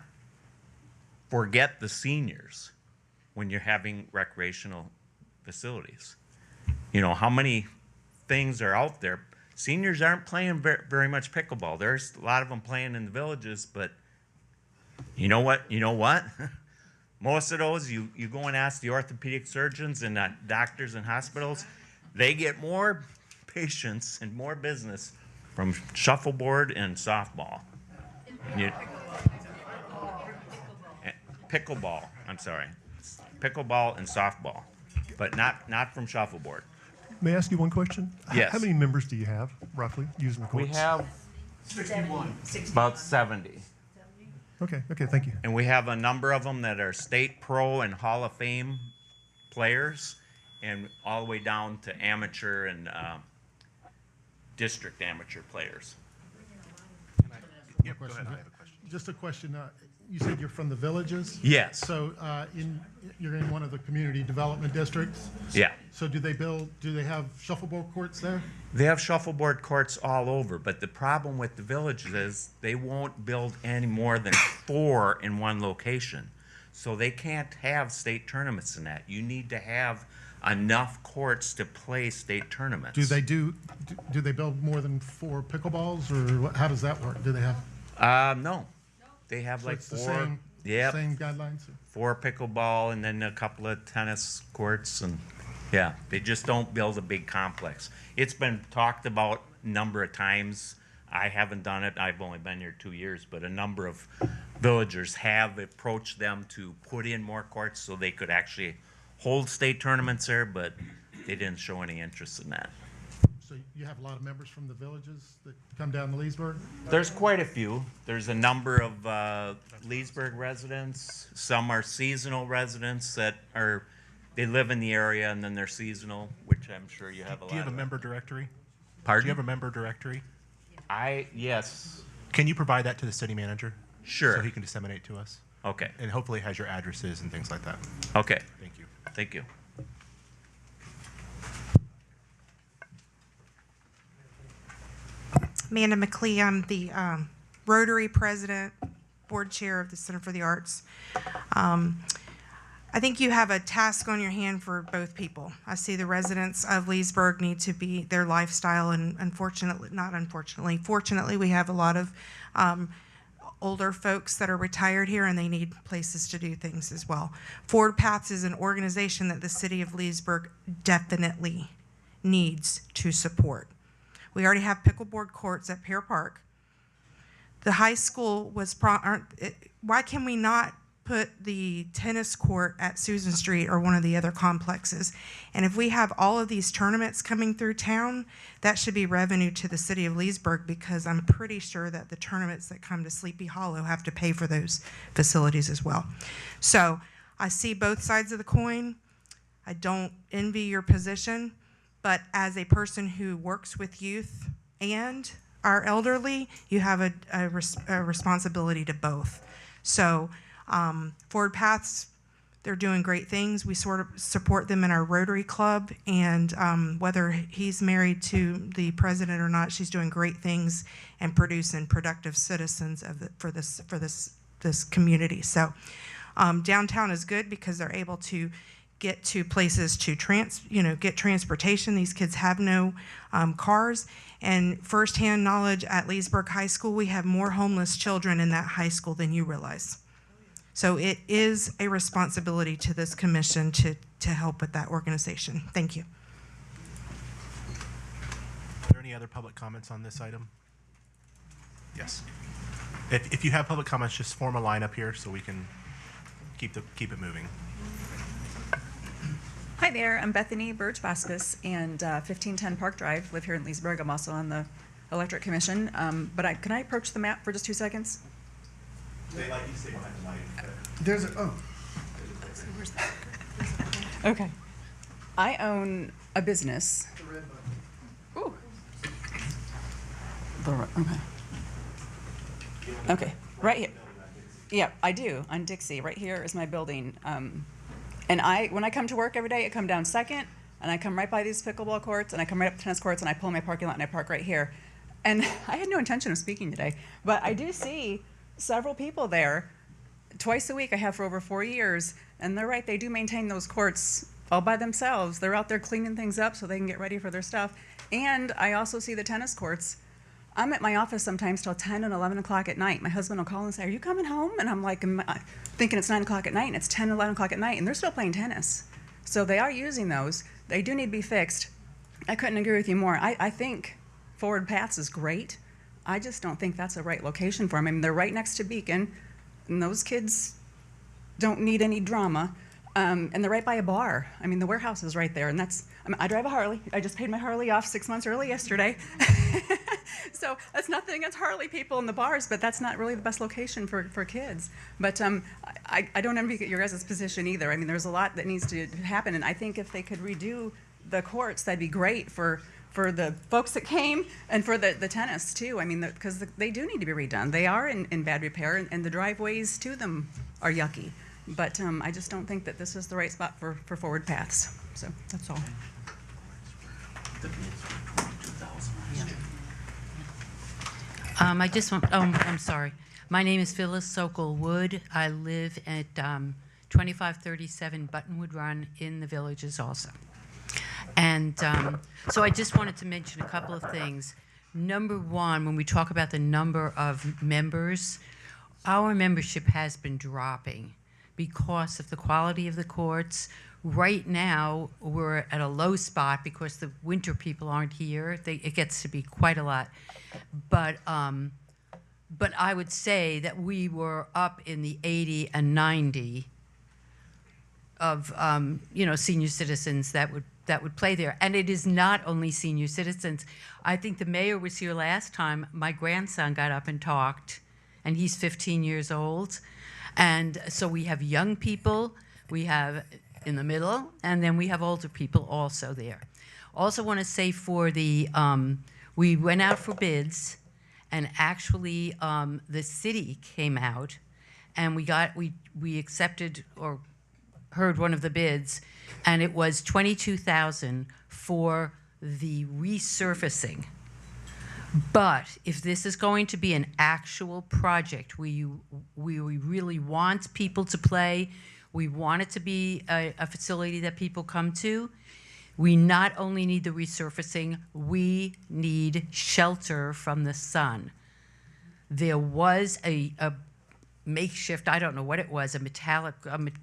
forget the seniors when you're having recreational facilities. How many things are out there? Seniors aren't playing very much pickleball. There's a lot of them playing in the Villages, but you know what? Most of those, you go and ask the orthopedic surgeons and doctors and hospitals, they get more patients and more business from shuffleboard and softball. Pickleball, I'm sorry. Pickleball and softball, but not from shuffleboard. May I ask you one question? Yes. How many members do you have, roughly, using the courts? We have 61. about 70. Okay, thank you. And we have a number of them that are state pro and Hall of Fame players, and all the way down to amateur and district amateur players. Yep, go ahead. I have a question. Just a question. You said you're from the Villages? Yes. So you're in one of the community development districts? Yeah. So do they have shuffleboard courts there? They have shuffleboard courts all over, but the problem with the Villages is they won't build any more than 4 in one location. So they can't have state tournaments in that. You need to have enough courts to play state tournaments. Do they build more than 4 pickleballs, or how does that work? Do they have? No. They have So like it's the 4. same- Yep. Same guidelines? 4 pickleball and then a couple of tennis courts, and yeah, they just don't build a big complex. It's been talked about a number of times. I haven't done it. I've only been here 2 years, but a number of villagers have approached them to put in more courts so they could actually hold state tournaments there, but they didn't show any interest in that. So you have a lot of members from the villages that come down to Leesburg? There's quite a few. There's a number of Leesburg residents. Some are seasonal residents that are, they live in the area and then they're seasonal, which I'm sure you have a lot of. Do you have a member directory? Pardon? Do you have a member directory? Yes. Can you provide that to the city manager? Sure. So he can disseminate to us? Okay. And hopefully it has your addresses and things like that. Okay. Thank you. Thank you. Amanda McClee, I'm the Rotary President, Board Chair of the Center for the Arts. I think you have a task on your hand for both people. I see the residents of Leesburg need to be their lifestyle, and fortunately, we have a lot of older folks that are retired here, and they need places to do things as well. Forward Paths is an organization that the city of Leesburg definitely needs to support. We already have pickleboard courts at Pear Park. The high school was, why can we not put the tennis court at Susan Street or one of the other complexes? And if we have all of these tournaments coming through town, that should be revenue to the city of Leesburg, because I'm pretty sure that the tournaments that come to Sleepy Hollow have to pay for those facilities as well. So I see both sides of the coin. I don't envy your position, but as a person who works with youth and our elderly, you have a responsibility to both. So Forward Paths, they're doing great things. We sort of support them in our Rotary Club, and whether he's married to the president or not, she's doing great things and producing productive citizens for this community. So downtown is good because they're able to get to places to get transportation. These kids have no cars. And firsthand knowledge at Leesburg High School, we have more homeless children in that high school than you realize. So it is a responsibility to this commission to help with that organization. Thank you. Are there any other public comments on this item? Yes. If you have public comments, just form a line up here so we can keep it moving. Hi there, I'm Bethany Burge-Vasquez, and 1510 Park Drive, live here in Leesburg. I'm also on the Electric Commission, but can I approach the map for just 2 seconds? They like you to stay behind the light. There's a, Okay. I own a business. Ooh. Okay. Okay, right here. Yeah, I do, on Dixie. Right here is my building. And when I come to work every day, I come down Second, and I come right by these pickleball courts, and I come right up to tennis courts, and I pull in my parking lot, and I park right here. And I had no intention of speaking today, but I do see several people there twice a week. I have for over 4 years, and they're right, they do maintain those courts all by themselves. They're out there cleaning things up so they can get ready for their stuff. And I also see the tennis courts. I'm at my office sometimes till 10 and 11 o'clock at night. My husband will call and say, "Are you coming home?" And I'm like, thinking it's 9 o'clock at night, and it's 10, 11 o'clock at night, and they're still playing tennis. So they are using those. They do need to be fixed. I couldn't agree with you more. I think Forward Paths is great. I just don't think that's the right location for them. I mean, they're right next to Beacon, and those kids don't need any drama. And they're right by a bar. I mean, the warehouse is right there, and I drive a Harley. I just paid my Harley off 6 months early yesterday. So that's nothing against Harley people in the bars, but that's not really the best location for kids. But I don't envy your guys' position either. I mean, there's a lot that needs to happen, and I think if they could redo the courts, that'd be great for the folks that came and for the tennis too. I mean, because they do need to be redone. They are in bad repair, and the driveways to them are yucky. But I just don't think that this is the right spot for Forward Paths. So that's all. I'm sorry. My name is Phyllis Sokol Wood. I live at 2537 Buttonwood Run in the Villages also. And so I just wanted to mention a couple of things. Number one, when we talk about the number of members, our membership has been dropping because of the quality of the courts. Right now, we're at a low spot because the winter people aren't here. It gets to be quite a lot. But I would say that we were up in the 80 and 90 senior citizens that would play there. And it is not only senior citizens. I think the mayor was here last time. My grandson got up and talked, and he's 15 years old. And so we have young people, we have in the middle, and then we have older people also there. Also want to say for the, we went out for bids, and actually the city came out, and we accepted or heard one of the bids, and it was $22,000 for the resurfacing. But if this is going to be an actual project where we really want people to play, we want it to be a facility that people come to, we not only need the resurfacing, we need shelter from the sun. There was a makeshift, I don't know what it was, a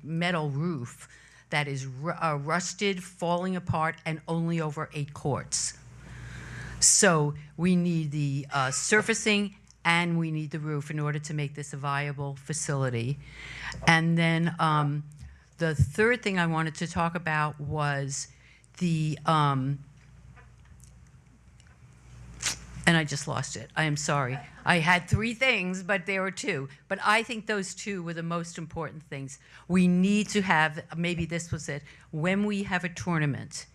metal roof that is rusted, falling apart, and only over 8 courts. So we need the surfacing and we need the roof in order to make this a viable facility. And then the third thing I wanted to talk about was the, and I just lost it. I am sorry. I had 3 things, but there were 2. But I think those 2 were the most important things. We need to have, maybe this was it, when we have a tournament,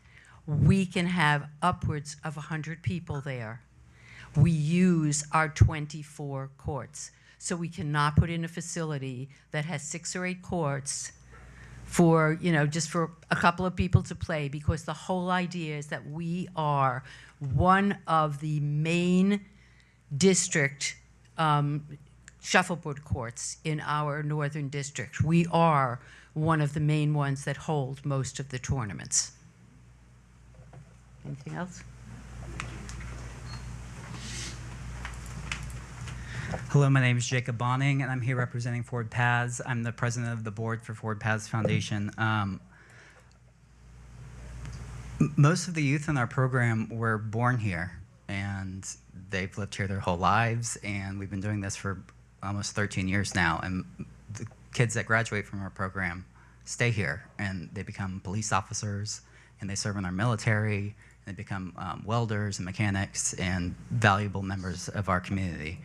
we can have upwards of 100 people there. We use our 24 courts. So we cannot put in a facility that has 6 or 8 courts for, just for a couple of people to play, because the whole idea is that we are one of the main district shuffleboard courts in our northern district. We are one of the main ones that hold most of the tournaments. Anything else? Hello, my name is Jacob Bonning, and I'm here representing Forward Paths. I'm the president of the board for Forward Paths Foundation. Most of the youth in our program were born here, and they've lived here their whole lives, and we've been doing this for almost 13 years now. And the kids that graduate from our program stay here, and they become police officers, and they serve in our military, and they become welders and mechanics and valuable members of our community.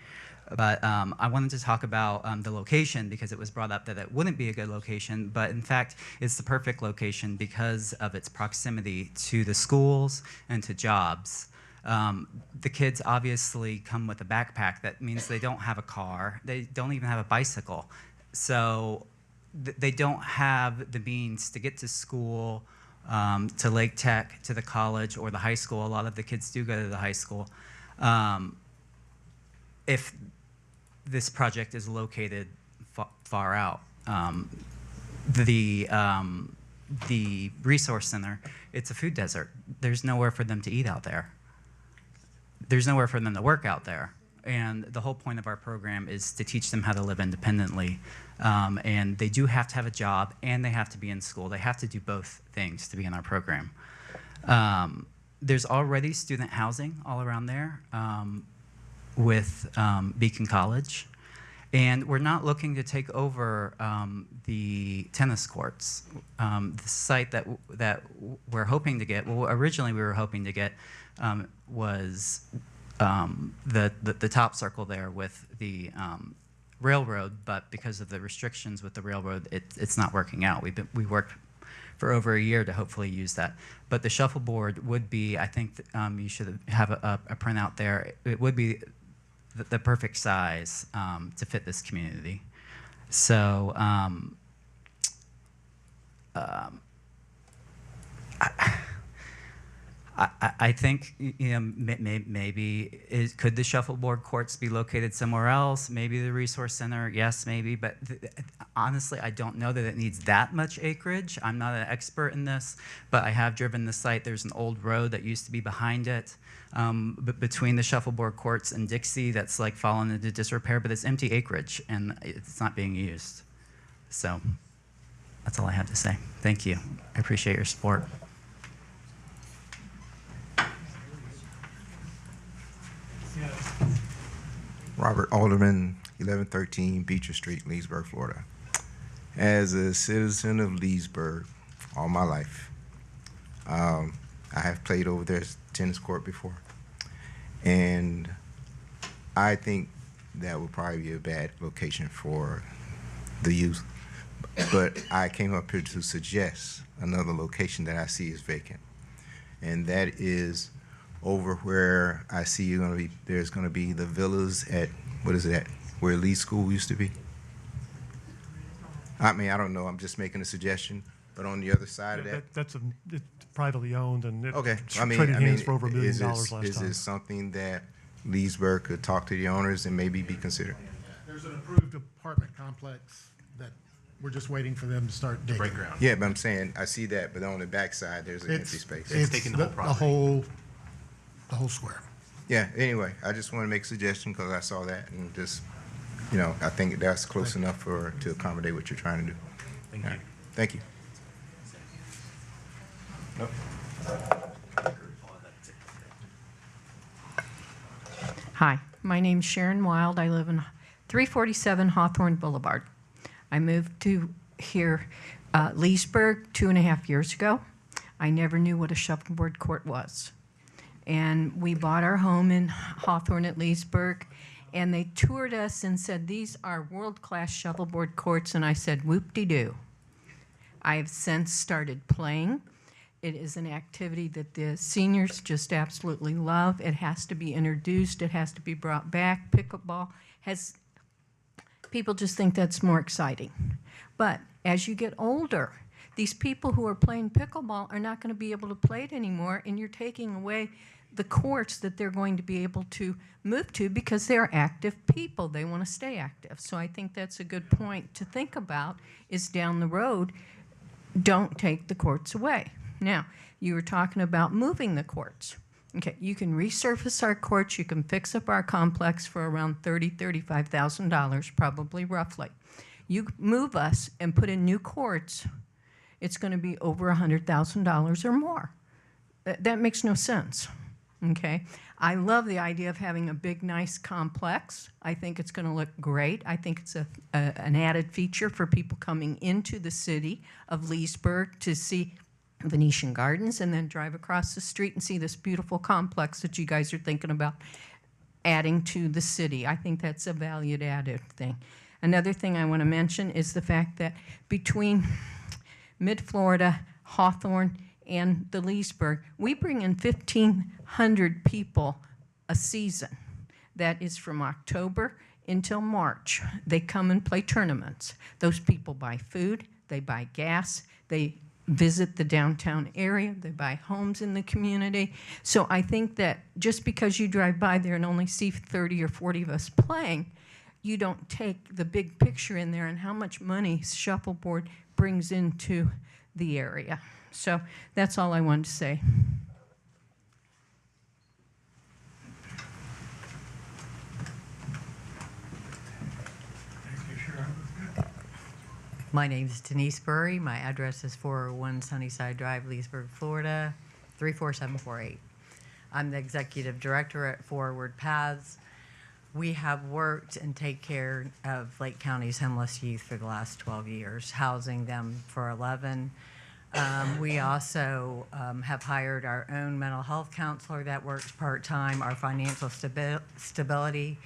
But I wanted to talk about the location, because it was brought up that it wouldn't be a good location, but in fact, it's the perfect location because of its proximity to the schools and to jobs. The kids obviously come with a backpack. That means they don't have a car. They don't even have a bicycle. So they don't have the means to get to school, to Lake Tech, to the college, or the high school. A lot of the kids do go to the high school. If this project is located far out, the resource center, it's a food desert. There's nowhere for them to eat out there. There's nowhere for them to work out there. And the whole point of our program is to teach them how to live independently. And they do have to have a job, and they have to be in school. They have to do both things to be in our program. There's already student housing all around there with Beacon College. And we're not looking to take over the tennis courts. The site that we're hoping to get, well, originally we were hoping to get was the top circle there with the railroad, but because of the restrictions with the railroad, it's not working out. We worked for over a year to hopefully use that. But the shuffleboard would be, I think you should have a printout there. It would be the perfect size to fit this community. So I think maybe could the shuffleboard courts be located somewhere else? Maybe the resource center, yes, maybe. But honestly, I don't know that it needs that much acreage. I'm not an expert in this, but I have driven the site. There's an old road that used to be behind it, between the shuffleboard courts and Dixie, that's like fallen into disrepair. But it's empty acreage, and it's not being used. So that's all I have to say. Thank you. I appreciate your support. Robert Alderman, 1113 Beecher Street, Leesburg, Florida. As a citizen of Leesburg all my life, I have played over there tennis court before, and I think that would probably be a bad location for the youth. But I came up here to suggest another location that I see is vacant, and that is over where I see you're gonna be. There's gonna be the villas at, what is it at? Where Lee School used to be. I mean, I don't know. I'm just making a suggestion. But on the other side of that, It's privately owned and it okay. traded hands for over $1 million last is time. this something that Leesburg could talk to the owners and maybe be considered? There's an approved apartment complex that we're just waiting for them to start digging. Break ground. Yeah, but I'm saying I see that, but on the backside there's an empty It's, space. it's taking the whole property. the whole square. Yeah. Anyway, I just want to make a suggestion because I saw that and just, you know, I think that's close enough to accommodate what you're trying to do. Thank All you. right. Thank you. Nope. Hi, my name's Sharon Wild. I live in 347 Hawthorne Boulevard. I moved to here, Leesburg, 2.5 years ago. I never knew what a shuffleboard court was. And we bought our home in Hawthorne at Leesburg, and they toured us and said, these are world-class shuffleboard courts, and I said, whoop-de-doo. I have since started playing. It is an activity that the seniors just absolutely love. It has to be introduced. It has to be brought back. Pickleball has, people just think that's more exciting. But as you get older, these people who are playing pickleball are not going to be able to play it anymore, and you're taking away the courts that they're going to be able to move to because they're active people. They want to stay active. So I think that's a good point to think about is down the road, don't take the courts away. Now, you were talking about moving the courts. Okay, you can resurface our courts, you can fix up our complex for around $35,000, probably roughly. You move us and put in new courts, it's going to be over $100,000 or more. That makes no sense. Okay, I love the idea of having a big, nice complex. I think it's going to look great. I think it's an added feature for people coming into the city of Leesburg to see Venetian Gardens and then drive across the street and see this beautiful complex that you guys are thinking about adding to the city. I think that's a valued added thing. Another thing I want to mention is the fact that between Mid-Florida, Hawthorne, and the Leesburg, we bring in 1,500 people a season. That is from October until March. They come and play tournaments. Those people buy food, they buy gas, they visit the downtown area, they buy homes in the community. So I think that just because you drive by there and only see 30 or 40 of us playing, you don't take the big picture in there and how much money shuffleboard brings into the area. So that's all I wanted to say. My name is Denise Burry. My address is 401 Sunnyside Drive, Leesburg, Florida, 34748. I'm the executive director at Forward Paths. We have worked and take care of Lake County's homeless youth for the last 12 years, housing them for 11. We also have hired our own mental health counselor that works part-time, our financial stability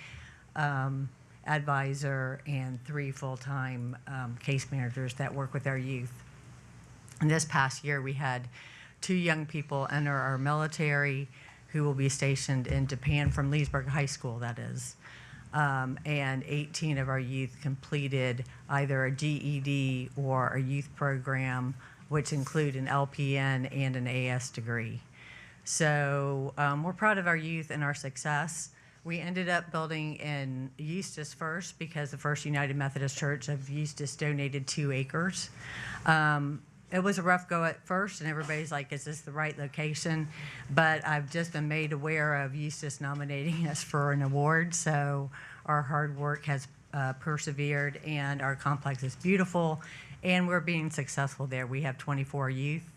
advisor, and 3 full-time case managers that work with our youth. And this past year, we had 2 young people enter our military who will be stationed in Japan from Leesburg High School, that is. And 18 of our youth completed either a GED or a youth program, which include an LPN and an AS degree. So we're proud of our youth and our success. We ended up building in Eustis first because the First United Methodist Church of Eustis donated 2 acres. It was a rough go at first, and everybody's like, is this the right location? But I've just been made aware of Eustis nominating us for an award, so our hard work has persevered, and our complex is beautiful, and we're being successful there. We have 24 youth.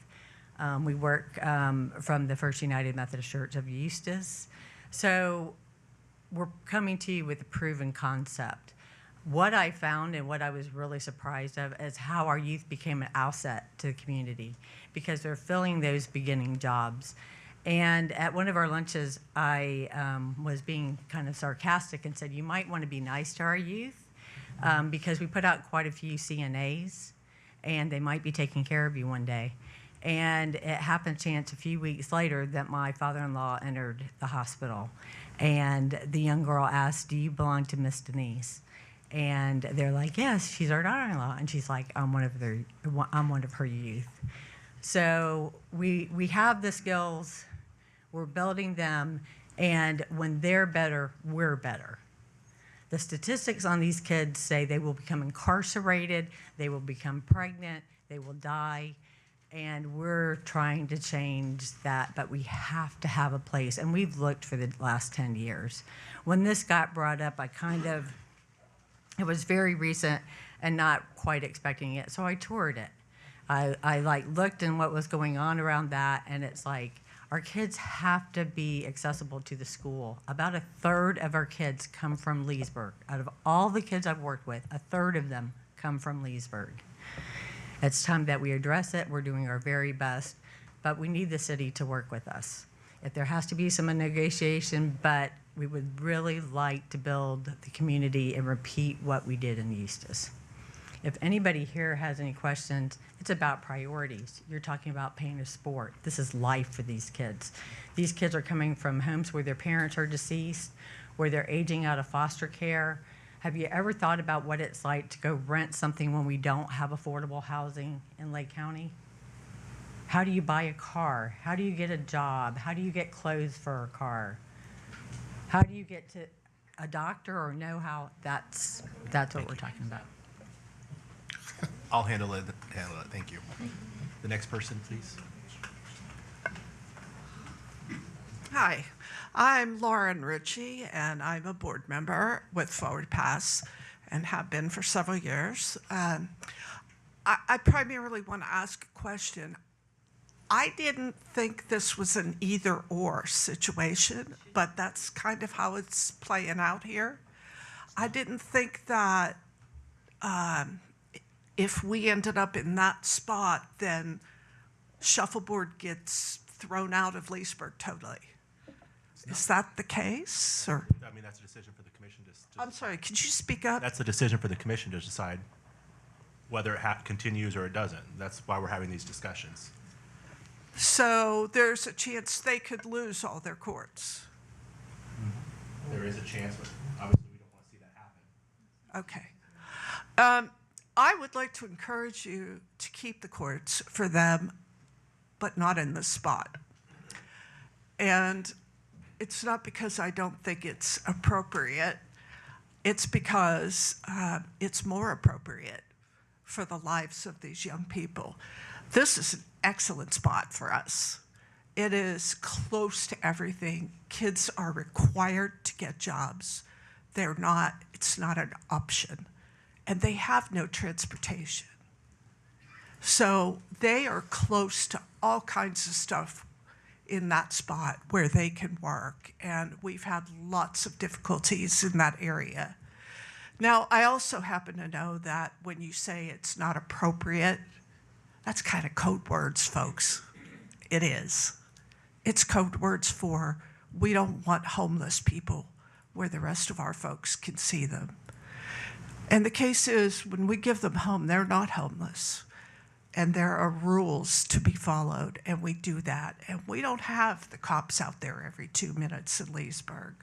We work from the First United Methodist Church of Eustis. So we're coming to you with a proven concept. what I found and what I was really surprised of is how our youth became an asset to the community because they're filling those beginning jobs. And at one of our lunches, I was being kind of sarcastic and said, you might want to be nice to our youth because we put out quite a few CNAs and they might be taking care of you one day. And it happened chance a few weeks later that my father-in-law entered the hospital. And the young girl asked, do you belong to Miss Denise? And they're like, yes, she's our daughter-in-law. And she's like, I'm one of her youth. So we have the skills, we're building them, and when they're better, we're better. The statistics on these kids say they will become incarcerated, they will become pregnant, they will die, and we're trying to change that, but we have to have a place, and we've looked for the last 10 years. When this got brought up, it was very recent and not quite expecting it, so I toured it. I like looked in what was going on around that, and it's like, our kids have to be accessible to the school. About a third of our kids come from Leesburg. Out of all the kids I've worked with, a third of them come from Leesburg. It's time that we address it. We're doing our very best, but we need the city to work with us. If there has to be some negotiation, but we would really like to build the community and repeat what we did in Eustis. If anybody here has any questions, it's about priorities. You're talking about paying a sport. This is life for these kids. These kids are coming from homes where their parents are deceased, where they're aging out of foster care. Have you ever thought about what it's like to go rent something when we don't have affordable housing in Lake County? How do you buy a car? How do you get a job? How do you get clothes for a car? How do you get to a doctor or know how? That's what we're talking about. I'll handle it. Thank you. The next person, please. Hi, I'm Lauren Ritchie, and I'm a board member with Forward Pass and have been for several years. I primarily want to ask a question. I didn't think this was an either-or situation, but that's kind of how it's playing out here. I didn't think that if we ended up in that spot, then shuffleboard gets thrown out of Leesburg totally. Is that the case, or? I mean, that's a decision for the commission to I'm sorry, could you speak up? That's a decision for the commission to decide whether it continues or it doesn't. That's why we're having these discussions. So there's a chance they could lose all their courts? There is a chance, but obviously we don't want to see that happen. Okay. I would like to encourage you to keep the courts for them, but not in this spot. And it's not because I don't think it's appropriate. It's because it's more appropriate for the lives of these young people. This is an excellent spot for us. It is close to everything. Kids are required to get jobs. It's not an option. And they have no transportation. So they are close to all kinds of stuff in that spot where they can work. And we've had lots of difficulties in that area. Now, I also happen to know that when you say it's not appropriate, that's kind of code words, folks. It is. It's code words for we don't want homeless people where the rest of our folks can see them. And the case is, when we give them home, they're not homeless. And there are rules to be followed, and we do that. And we don't have the cops out there every 2 minutes in Leesburg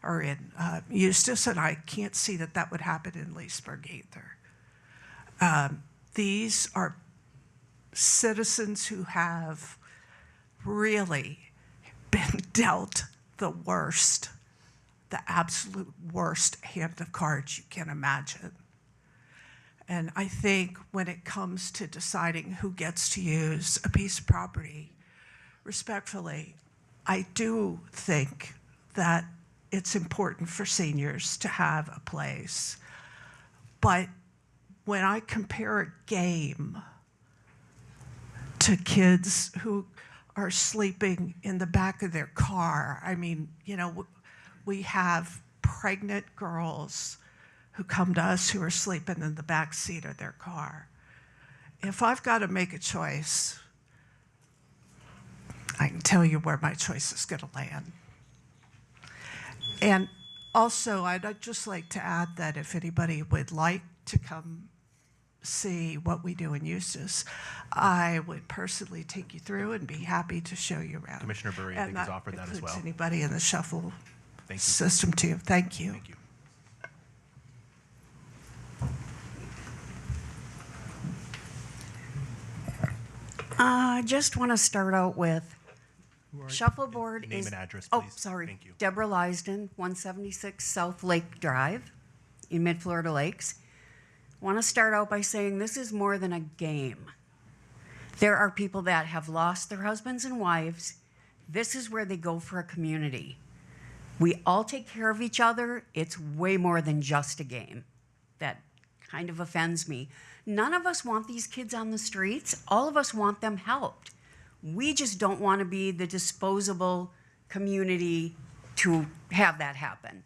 or in Eustis, and I can't see that that would happen in Leesburg either. These are citizens who have really been dealt the worst, the absolute worst hand of cards you can imagine. And I think when it comes to deciding who gets to use a piece of property, respectfully, I do think that it's important for seniors to have a place. But when I compare a game to kids who are sleeping in the back of their car, I mean, you know, we have pregnant girls who come to us who are sleeping in the back seat of their car. If I've got to make a choice, I can tell you where my choice is going to land. And also, I'd just like to add that if anybody would like to come see what we do in Eustis, I would personally take you through and be happy to show you around. Commissioner Burry, I think, has offered that as well. Anybody in the shuffle Thank you. system too. Thank you. Thank you. I just want to start out with shuffleboard Name is. and address, Oh, please. sorry. Thank you. Deborah Lisden, 176 South Lake Drive in Mid-Florida Lakes. Want to start out by saying this is more than a game. There are people that have lost their husbands and wives. This is where they go for a community. We all take care of each other. It's way more than just a game. That kind of offends me. None of us want these kids on the streets. All of us want them helped. We just don't want to be the disposable community to have that happen.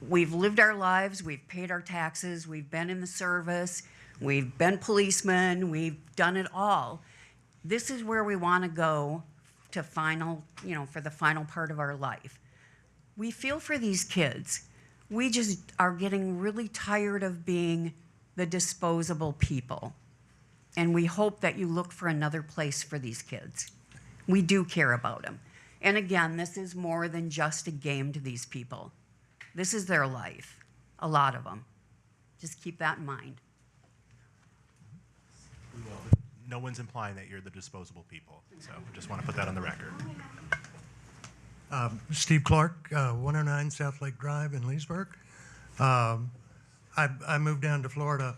We've lived our lives, we've paid our taxes, we've been in the service, we've been policemen, we've done it all. This is where we want to go to for the final part of our life. We feel for these kids. We just are getting really tired of being the disposable people. And we hope that you look for another place for these kids. We do care about them. And again, this is more than just a game to these people. This is their life, a lot of them. Just keep that in mind. No one's implying that you're the disposable people, so I just want to put that on the record. Steve Clark, 109 South Lake Drive in Leesburg. I moved down to Florida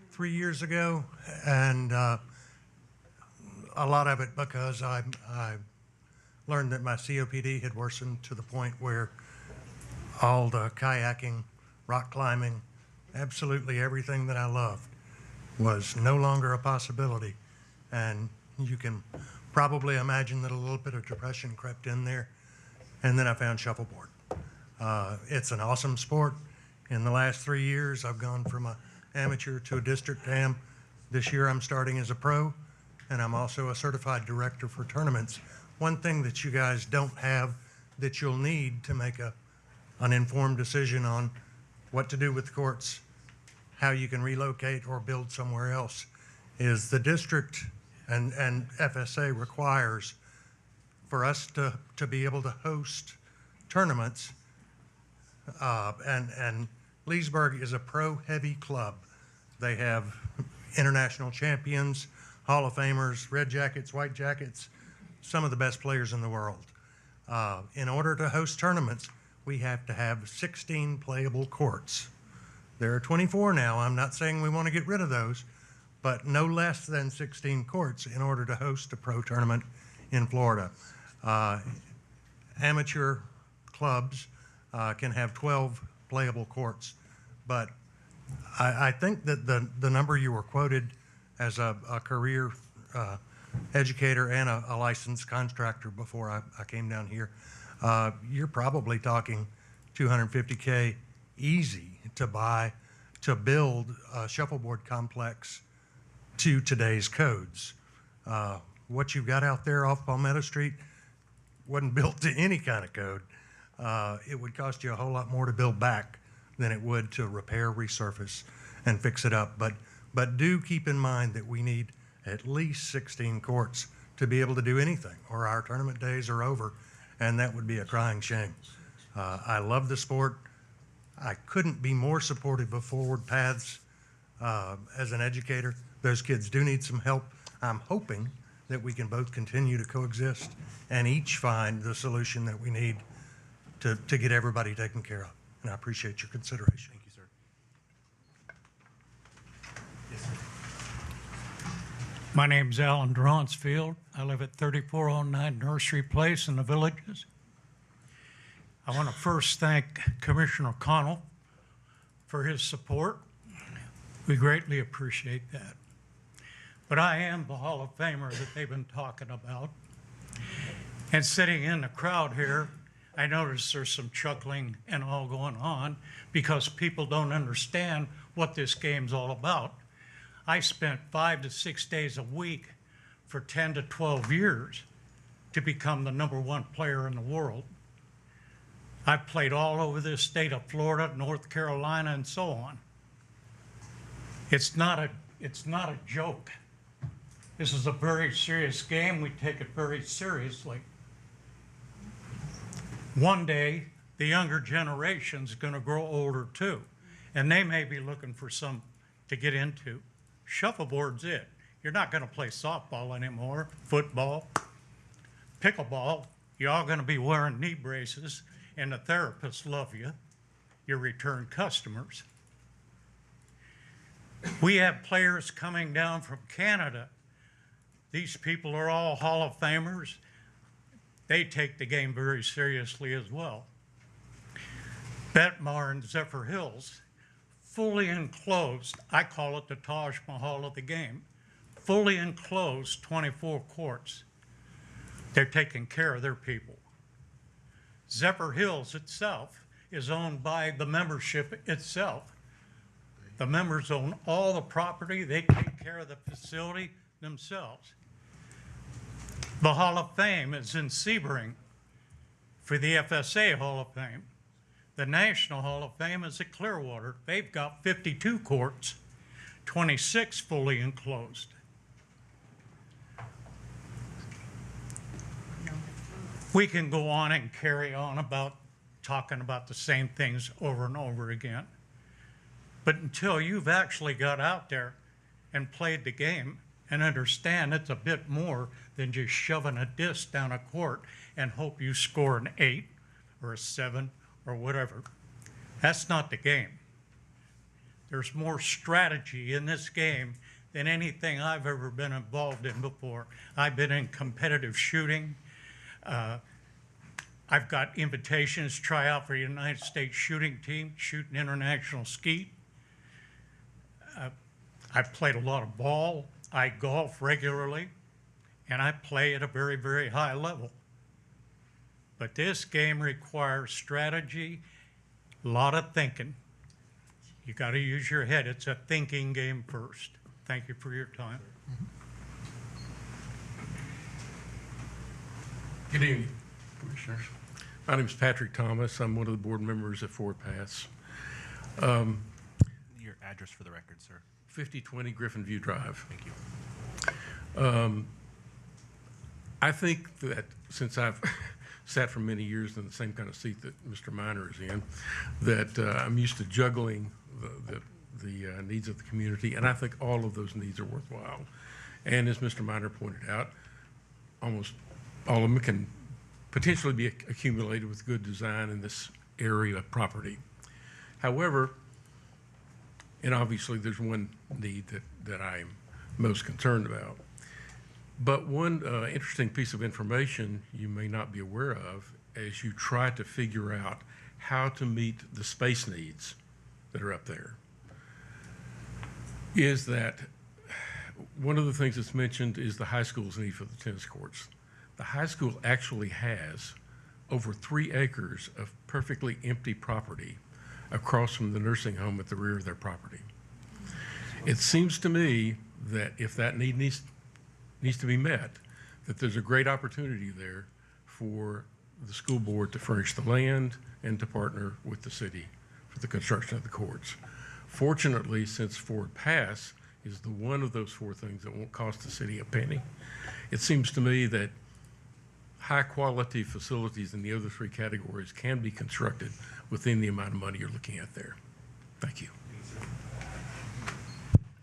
3 years ago, and a lot of it because I learned that my COPD had worsened to the point where all the kayaking, rock climbing, absolutely everything that I loved was no longer a possibility. And you can probably imagine that a little bit of depression crept in there. And then I found shuffleboard. It's an awesome sport. In the last 3 years, I've gone from an amateur to a district am. This year, I'm starting as a pro, and I'm also a certified director for tournaments. One thing that you guys don't have that you'll need to make an informed decision on what to do with the courts, how you can relocate or build somewhere else, is the district and FSA requires for us to be able to host tournaments. And Leesburg is a pro-heavy club. They have international champions, Hall of Famers, Red Jackets, White Jackets, some of the best players in the world. In order to host tournaments, we have to have 16 playable courts. There are 24 now. I'm not saying we want to get rid of those, but no less than 16 courts in order to host a pro tournament in Florida. Amateur clubs can have 12 playable courts, but I think that the number you were quoted as a career educator and a licensed contractor before I came down here, you're probably talking $250K easy to build a shuffleboard complex to today's codes. What you've got out there off Palmetto Street wasn't built to any kind of code. It would cost you a whole lot more to build back than it would to repair, resurface, and fix it up. But do keep in mind that we need at least 16 courts to be able to do anything, or our tournament days are over, and that would be a crying shame. I love the sport. I couldn't be more supportive of Forward Paths as an educator. Those kids do need some help. I'm hoping that we can both continue to coexist and each find the solution that we need to get everybody taken care of. And I appreciate your consideration. Thank you, sir. Yes, sir. My name's Alan Dronsfield. I live at 3409 Nursery Place in the Villages. I want to first thank Commissioner Connell for his support. We greatly appreciate that. But I am the Hall of Famer that they've been talking about. And sitting in the crowd here, I notice there's some chuckling and all going on because people don't understand what this game's all about. I spent 5 to 6 days a week for 10 to 12 years to become the #1 player in the world. I've played all over this state of Florida, North Carolina, and so on. It's not a joke. This is a very serious game. We take it very seriously. One day, the younger generation's going to grow older too, and they may be looking for some to get into. Shuffleboard's it. You're not going to play softball anymore, football, pickleball. You're all going to be wearing knee braces, and the therapists love you, your return customers. We have players coming down from Canada. These people are all Hall of Famers. They take the game very seriously as well. Betmar and Zephyr Hills, fully enclosed. I call it the Taj Mahal of the game. Fully enclosed 24 courts. They're taking care of their people. Zephyr Hills itself is owned by the membership itself. The members own all the property. They take care of the facility themselves. The Hall of Fame is in Sebring for the FSA Hall of Fame. The National Hall of Fame is at Clearwater. They've got 52 courts, 26 fully enclosed. We can go on and carry on about talking about the same things over and over again. But until you've actually got out there and played the game and understand it's a bit more than just shoving a disc down a court and hope you score an 8 or a 7 or whatever. That's not the game. There's more strategy in this game than anything I've ever been involved in before. I've been in competitive shooting. I've got invitations to try out for the United States shooting team, shooting international skeet. I've played a lot of ball. I golf regularly, and I play at a very, very high level. But this game requires strategy, a lot of thinking. You got to use your head. It's a thinking game first. Thank you for your time. Good evening, Commissioners. My name is Patrick Thomas. I'm one of the board members at Fort Pass. Your address for the record, sir. 5020 Griffin View Drive. Thank you. I think that since I've sat for many years in the same kind of seat that Mr. Minor is in, that I'm used to juggling the needs of the community, and I think all of those needs are worthwhile. And as Mr. Minor pointed out, almost all of them can potentially be accumulated with good design in this area of property. However, and obviously there's one need that I'm most concerned about. But one interesting piece of information you may not be aware of as you try to figure out how to meet the space needs that are up there is that one of the things that's mentioned is the high school's need for the tennis courts. The high school actually has over 3 acres of perfectly empty property across from the nursing home at the rear of their property. It seems to me that if that need needs to be met, that there's a great opportunity there for the school board to furnish the land and to partner with the city for the construction of the courts. Fortunately, since Ford Pass is the one of those 4 things that won't cost the city a penny, it seems to me that high-quality facilities in the other 3 categories can be constructed within the amount of money you're looking at there. Thank you.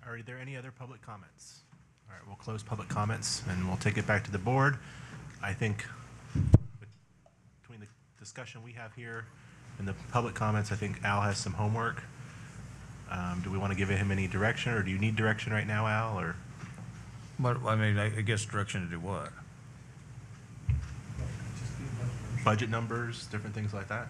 Are there any other public comments? All right, we'll close public comments and we'll take it back to the board. I think between the discussion we have here and the public comments, I think Al has some homework. Do we want to give him any direction, or do you need direction right now, Al? Or But, I mean, I guess direction to do what? budget numbers, different things like that?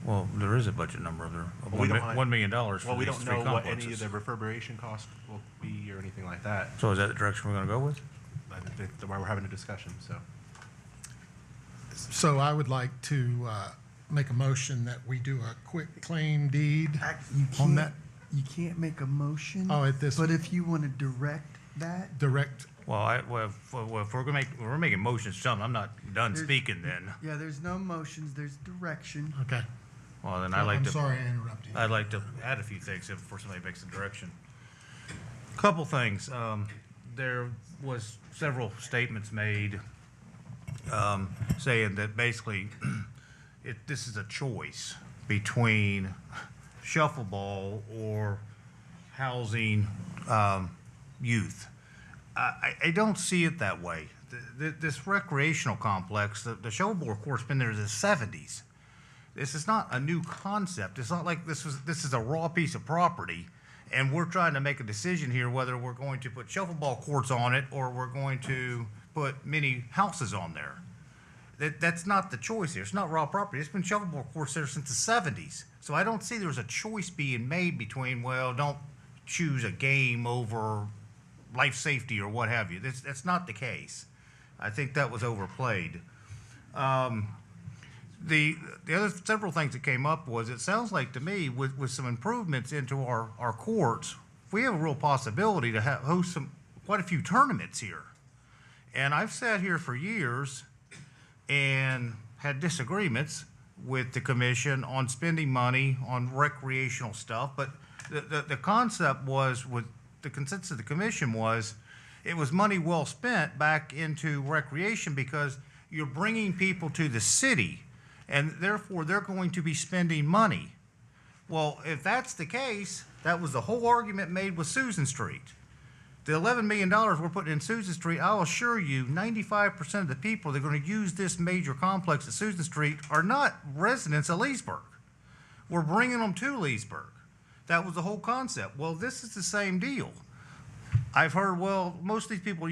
Well, there is a budget number there, Well, we don't have- $1 million for Well, we these don't 3 know what any of complexes. the reverberation costs will be or anything like that. So is that the direction we're gonna go with? I think that's why we're having a discussion, so. So I would like to make a motion that we do a quick claim deed on that. You can't make a motion. Oh, at this- But if you want to direct that, Direct, Well, if we're making motions, something, I'm not done There's- speaking then. yeah, there's no motions, there's direction. okay. Well, then I'd like to. I'm sorry I interrupted you. I'd like to add a few things before somebody makes a direction. Couple things. There was several statements made saying that basically this is a choice between shuffleball or housing youth. I don't see it that way. This recreational complex, the shuffleboard court's been there since the 70s. This is not a new concept. It's not like this is a raw piece of property, and we're trying to make a decision here whether we're going to put shuffleball courts on it or we're going to put many houses on there. That's not the choice here. It's not raw property. It's been shuffleboard courts there since the 70s. So I don't see there's a choice being made between, well, don't choose a game over life safety or what have you. That's not the case. I think that was overplayed. The other several things that came up was, it sounds like to me, with some improvements into our courts, we have a real possibility to host quite a few tournaments here. And I've sat here for years and had disagreements with the commission on spending money on recreational stuff, but the concept was, with the consensus of the commission was, it was money well spent back into recreation because you're bringing people to the city, and therefore they're going to be spending money. Well, if that's the case, that was the whole argument made with Susan Street. The $11 million we're putting in Susan Street, I'll assure you, 95% of the people that are going to use this major complex at Susan Street are not residents of Leesburg. We're bringing them to Leesburg. That was the whole concept. Well, this is the same deal. I've heard, well, most of these people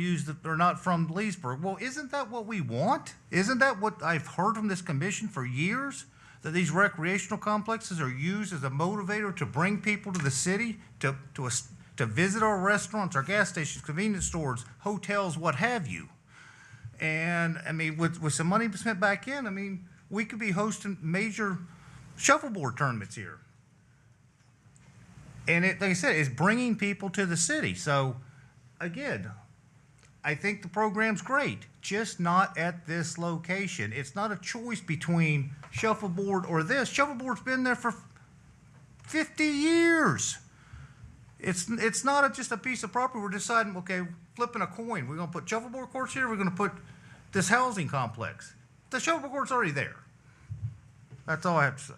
are not from Leesburg. Well, isn't that what we want? Isn't that what I've heard from this commission for years? That these recreational complexes are used as a motivator to bring people to the city, to visit our restaurants, our gas stations, convenience stores, hotels, what have you. And I mean, with some money spent back in, I mean, we could be hosting major shuffleboard tournaments here. And like I said, it's bringing people to the city. So, again, I think the program's great, just not at this location. It's not a choice between shuffleboard or this. Shuffleboard's been there for 50 years. It's not just a piece of property. We're deciding, okay, flipping a coin. We're going to put shuffleboard courts here. We're going to put this housing complex. The shuffleboard court's already there. That's all I have to say.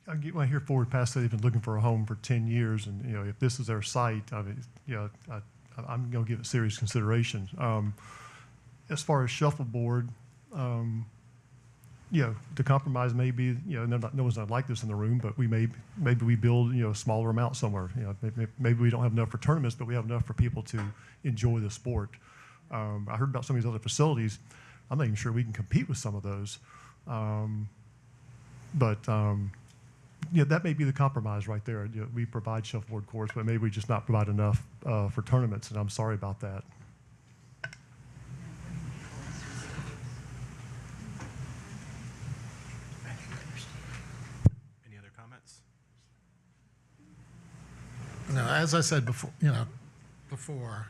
I hear Forward Pass that they've been looking for a home for 10 years, and if this is their site, I mean, I'm going to give it serious consideration. As far as shuffleboard, the compromise may be, no one's not like this in the room, but maybe we build a smaller amount somewhere. Maybe we don't have enough for tournaments, but we have enough for people to enjoy the sport. I heard about some of these other facilities. I'm not even sure we can compete with some of those. That may be the compromise right there. We provide shuffleboard courts, but maybe we just not provide enough for tournaments, and I'm sorry about that. Any other comments? No, as I said before,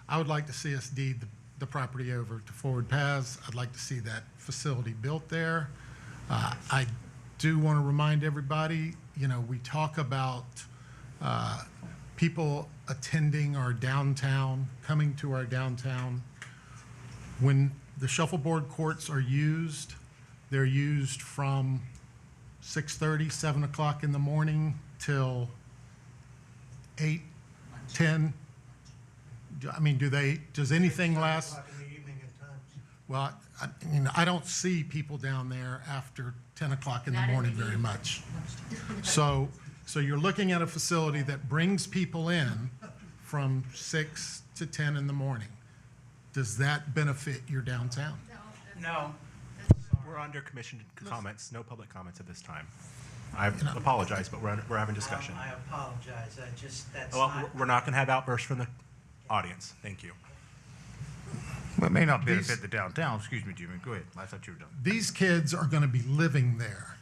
I would like to see us deed the property over to Forward Paths. I'd like to see that facility built there. I do want to remind everybody, we talk about people attending our downtown, coming to our downtown. When the shuffleboard courts are used, they're used from 6:30, 7 o'clock in the morning till 8, 10. I mean, does anything last? Well, I don't see people down there after 10 o'clock in the morning very much. So you're looking at a facility that brings people in from 6 to 10 in the morning. Does that benefit your downtown? No. We're under commission comments, no public comments at this time. I apologize, but we're having discussion. I apologize, that's Well, not. we're not going to have outbursts from the audience. Thank you. Well, it may not benefit the downtown. Excuse me, Jimmy. Go ahead. I thought you were done. These kids are going to be living there.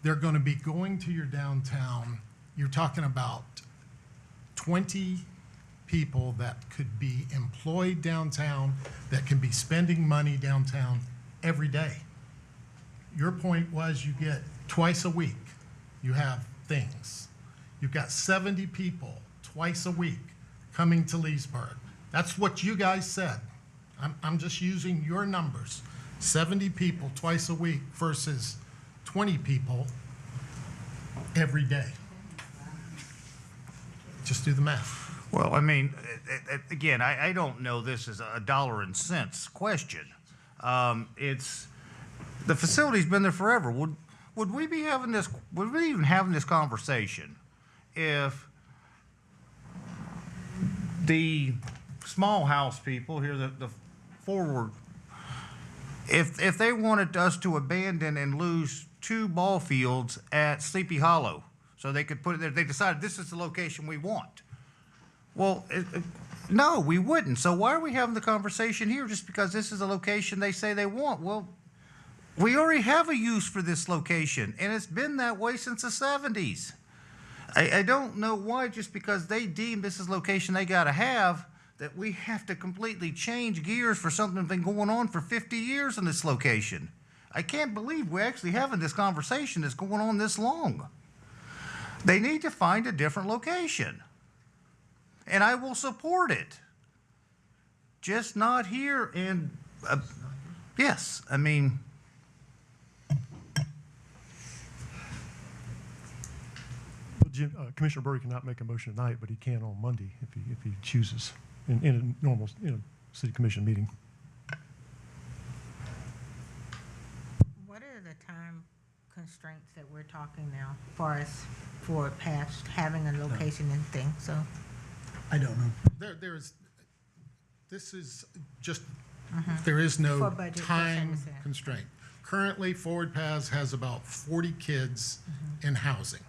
They're going to be going to your downtown. You're talking about 20 people that could be employed downtown, that can be spending money downtown every day. Your point was you get twice a week, you have things. You've got 70 people twice a week coming to Leesburg. That's what you guys said. I'm just using your numbers. 70 people twice a week versus 20 people every day. Just do the math. Well, I mean, again, I don't know this is a dollar and cents question. It's, the facility's been there forever. Would we be having this, would we even having this conversation if the small house people here, the forward, if they wanted us to abandon and lose 2 ball fields at Sleepy Hollow, so they could put it there, they decided this is the location we want. Well, no, we wouldn't. So why are we having the conversation here just because this is the location they say they want? Well, we already have a use for this location, and it's been that way since the 70s. I don't know why, just because they deem this is the location they got to have, that we have to completely change gears for something that's been going on for 50 years in this location. I can't believe we're actually having this conversation that's going on this long. They need to find a different location. And I will support it. Just not here in, yes, I mean. Well, Commissioner Burry cannot make a motion tonight, but he can on Monday if he chooses in a normal, city commission meeting. What are the time constraints that we're talking now, as far as for past having a location and thing, so? I don't know. This is just, there is no For budget, time yes, I understand. constraint. Currently, Forward Paths has about 40 kids in housing,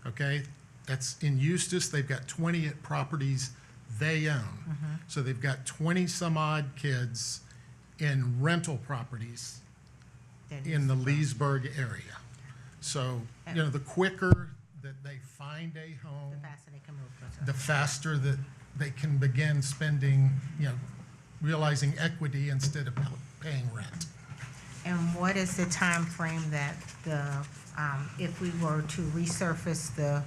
okay? That's in Eustis, they've got 20 at properties they own. So they've got 20 some odd kids in rental properties in the Leesburg area. So, the quicker that they find a home, The faster they can move. the faster that they can begin spending, realizing equity instead of paying rent. And what is the time frame that if we were to resurface the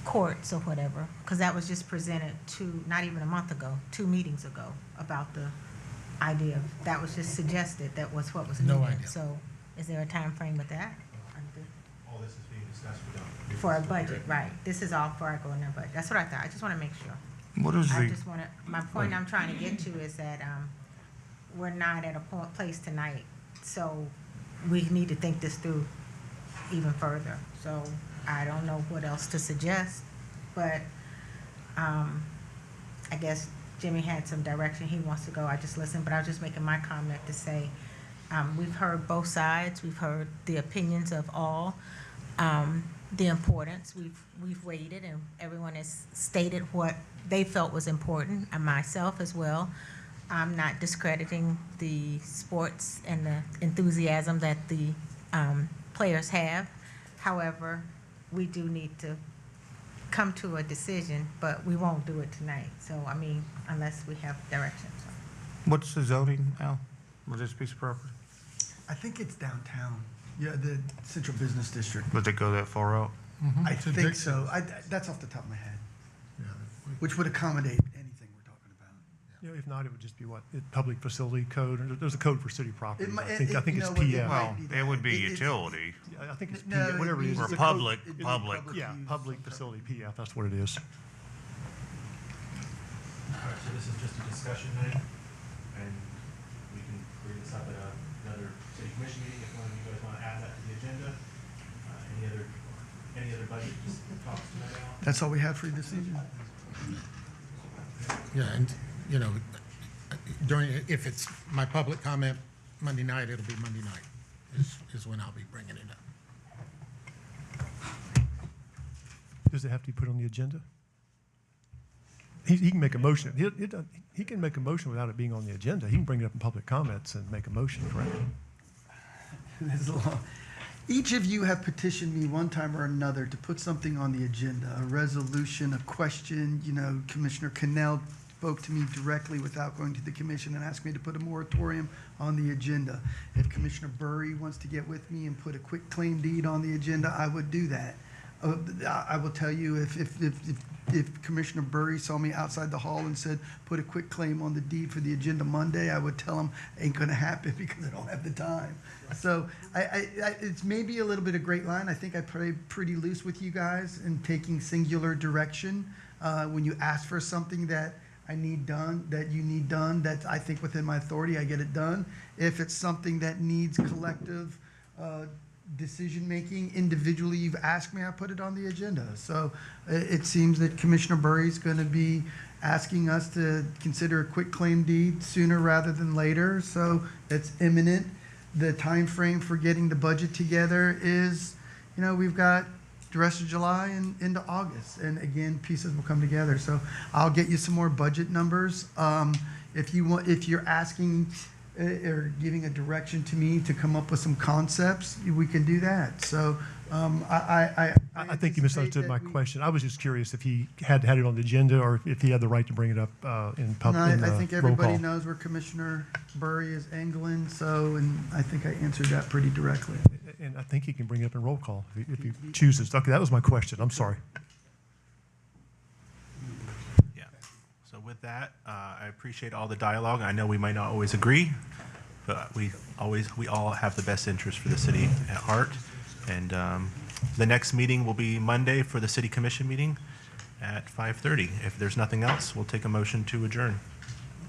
courts or whatever? Because that was just presented not even a month ago, 2 meetings ago, about the idea of, that was just suggested, that was what was needed. No idea. So is there a time frame with that? All this is being discussed For a budget, right. This is all for our going in budget. That's what I thought. I just want to make sure. What is I the, just want to, my point I'm trying to get to is that we're not at a place tonight, so we need to think this through even further. So I don't know what else to suggest, but I guess Jimmy had some direction he wants to go. I just listened, but I was just making my comment to say we've heard both sides. We've heard the opinions of all. The importance, we've weighed it, and everyone has stated what they felt was important, and myself as well. I'm not discrediting the sports and the enthusiasm that the players have. However, we do need to come to a decision, but we won't do it tonight. So, I mean, unless we have direction. So. what's the zoning, Al, for this piece of property? I think it's downtown. Yeah, the Central Business District. Would they go that far out? I think so. That's off the top of my head. Which would accommodate anything we're talking about. If not, it would just be public facility code. There's a code for city properties. I think it's no, PF. Well, it would be utility. I think it's No, PF, whatever it is. Or It's a public, code- public. Yeah, public facility PF. That's what it is. All right, so this is just a discussion night, and we can bring this up at another city commission meeting if one of you guys want to add that to the agenda. Any other budget talks tonight, Alan? That's all we have for you this evening. Yeah, and, if it's my public comment Monday night, it'll be Monday night is when I'll be bringing it up. Does it have to be put on the agenda? He can make a motion. He can make a motion without it being on the agenda. He can bring it up in public comments and make a motion, correct? There's a lot. Each of you have petitioned me one time or another to put something on the agenda, a resolution, a question. You know, Commissioner Cannell spoke to me directly without going to the commission and asked me to put a moratorium on the agenda. If Commissioner Burry wants to get with me and put a quick claim deed on the agenda, I would do that. I will tell you, if Commissioner Burry saw me outside the hall and said, put a quick claim on the deed for the agenda Monday, I would tell him, ain't gonna happen because I don't have the time. So it's maybe a little bit of great line. I think I played pretty loose with you guys in taking singular direction. When you ask for something that I need done, that you need done, that's, I think, within my authority, I get it done. If it's something that needs collective decision-making individually, you've asked me, I put it on the agenda. So it seems that Commissioner Burry's going to be asking us to consider a quick claim deed sooner rather than later. So it's imminent. The time frame for getting the budget together is, you know, we've got the rest of July and into August. And again, pieces will come together. So I'll get you some more budget numbers. If you're asking or giving a direction to me to come up with some concepts, we can do that. So I think you misunderstood my question. I was just curious if he had it on the agenda or if he had the right to bring it up in public. No, I think everybody knows where Commissioner Burry is angling, so, and I think I answered that pretty directly. And I think he can bring it up in roll call if he chooses. Okay, that was my question. I'm sorry. Yeah. So with that, I appreciate all the dialogue. I know we might not always agree, but we all have the best interest for the city at heart. And the next meeting will be Monday for the City Commission meeting at 5:30. If there's nothing else, we'll take a motion to adjourn.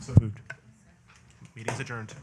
So moved. Meeting's adjourned.